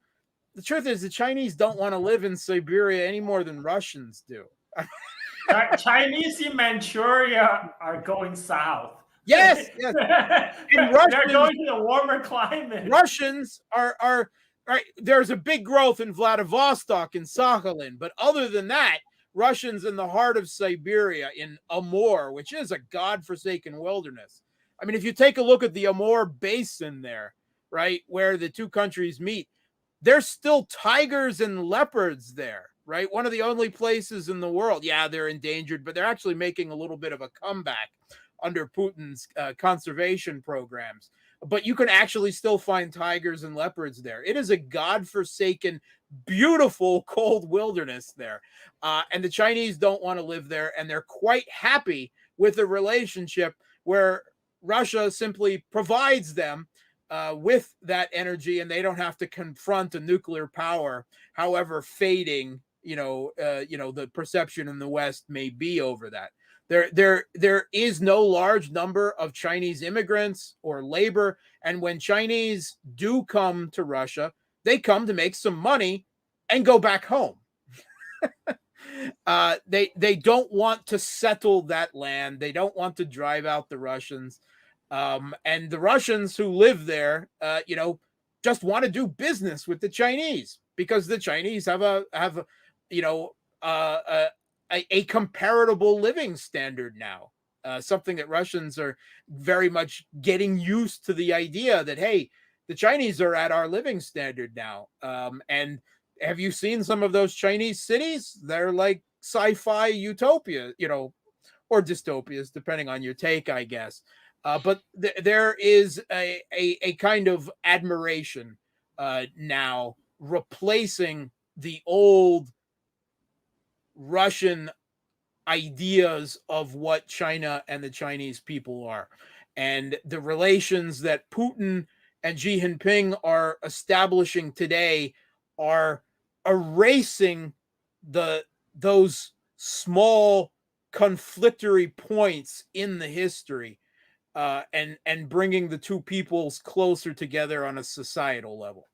The truth is the Chinese don't want to live in Siberia any more than Russians do. Chinese in Manchuria are going south. Yes. And Russians, they're going to the warmer climate. Russians are right. There's a big growth in Vladivostok and Sakhalin, but other than that, Russians in the heart of Siberia, in Amur, which is a godforsaken wilderness. I mean, if you take a look at the Amur Basin there, right, where the two countries meet, there's still tigers and leopards there, right? One of the only places in the world. Yeah, they're endangered, but they're actually making a little bit of a comeback under Putin's conservation programs. But you can actually still find tigers and leopards there. It is a godforsaken, beautiful, cold wilderness there. And the Chinese don't want to live there, and they're quite happy with a relationship where Russia simply provides them with that energy, and they don't have to confront a nuclear power, however fading, the perception in the West may be over that. There is no large number of Chinese immigrants or labor, and when Chinese do come to Russia, they come to make some money and go back home. They don't want to settle that land. They don't want to drive out the Russians. And the Russians who live there, just want to do business with the Chinese, because the Chinese have a comparable living standard now. Something that Russians are very much getting used to, the idea that, hey, the Chinese are at our living standard now. And have you seen some of those Chinese cities? They're like sci-fi utopia, or dystopias, depending on your take, I guess. But there is a kind of admiration now replacing the old Russian ideas of what China and the Chinese people are. And the relations that Putin and Xi Jinping are establishing today are erasing those small conflictory points in the history, and bringing the two peoples closer together on a societal level.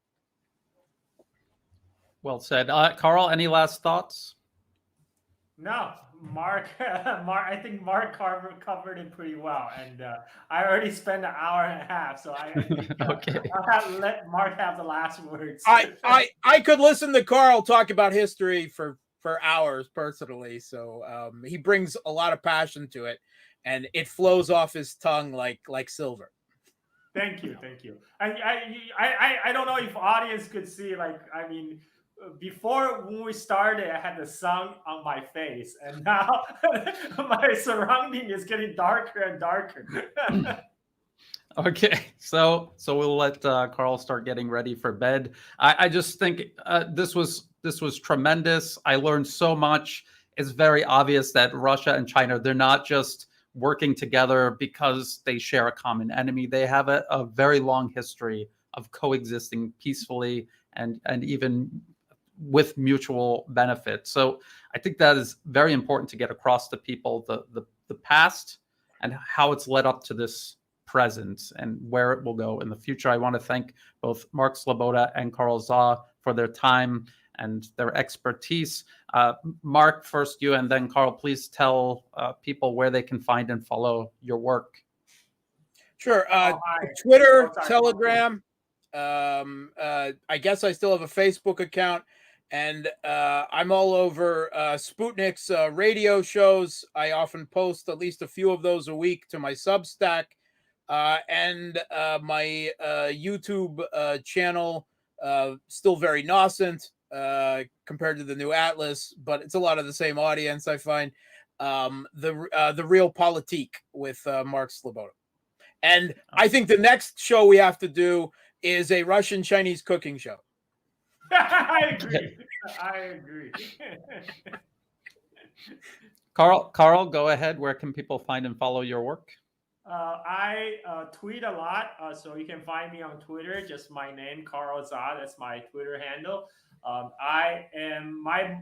Well said. Carl, any last thoughts? No, Mark, I think Mark covered it pretty well, and I already spent an hour and a half, so I think Okay. I'll let Mark have the last words. I could listen to Carl talk about history for hours personally. So he brings a lot of passion to it, and it flows off his tongue like silver. Thank you. I don't know if audience could see. Like, I mean, before when we started, I had the sun on my face, and now my surrounding is getting darker and darker. Okay, so we'll let Carl start getting ready for bed. I just think this was tremendous. I learned so much. It's very obvious that Russia and China, they're not just working together because they share a common enemy. They have a very long history of coexisting peacefully and even with mutual benefit. So I think that is very important to get across to people the past and how it's led up to this present and where it will go in the future. I want to thank both Mark Sleboda and Carl Zha for their time and their expertise. Mark, first you, and then Carl, please tell people where they can find and follow your work. Sure. Twitter, Telegram. I guess I still have a Facebook account, and I'm all over Sputnik's radio shows. I often post at least a few of those a week to my Substack. And my YouTube channel, still very nascent compared to the new Atlas, but it's a lot of the same audience, I find. The Real Politique with Mark Sleboda. And I think the next show we have to do is a Russian Chinese cooking show. I agree. Carl, go ahead. Where can people find and follow your work? I tweet a lot, so you can find me on Twitter. Just my name, Carl Zha. That's my Twitter handle.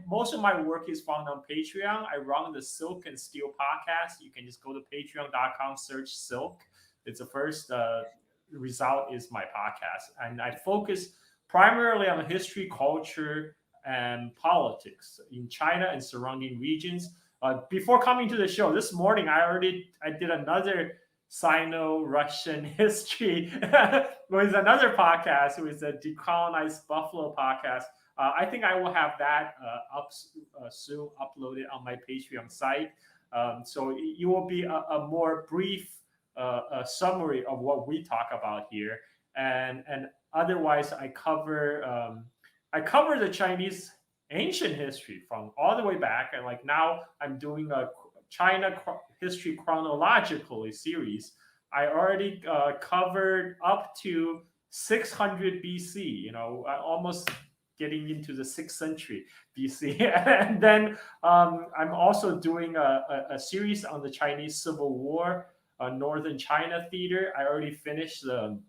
Most of my work is found on Patreon. I run the Silk and Steel podcast. You can just go to patreon.com, search Silk. It's the first result is my podcast, and I focus primarily on history, culture, and politics in China and surrounding regions. Before coming to the show this morning, I did another Sino-Russian history with another podcast, with the Decolonized Buffalo podcast. I think I will have that soon uploaded on my Patreon site. So it will be a more brief summary of what we talk about here. And otherwise, I cover the Chinese ancient history from all the way back. And like now I'm doing a China history chronologically series. I already covered up to 600 BC, almost getting into the 6th century BC. And then I'm also doing a series on the Chinese Civil War, Northern China theater. I already finished the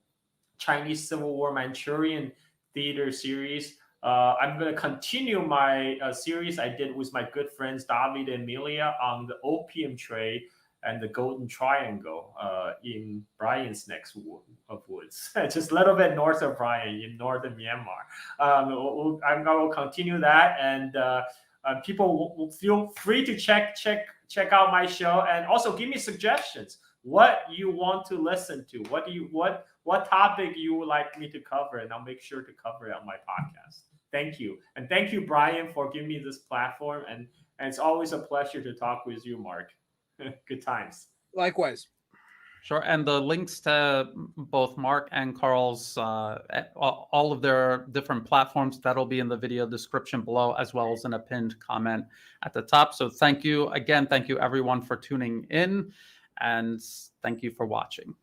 Chinese Civil War Manchurian theater series. I'm going to continue my series I did with my good friends David and Emilia on the opium trade and the Golden Triangle in Brian's neck of woods, just a little bit north of Brian in northern Myanmar. I'm going to continue that, and people will feel free to check out my show and also give me suggestions. What you want to listen to? What topic you would like me to cover, and I'll make sure to cover it on my podcast. Thank you. And thank you, Brian, for giving me this platform. And it's always a pleasure to talk with you, Mark. Good times. Likewise. Sure. And the links to both Mark and Carl's, all of their different platforms, that'll be in the video description below, as well as in a pinned comment at the top. So thank you again. Thank you, everyone, for tuning in. And thank you for watching.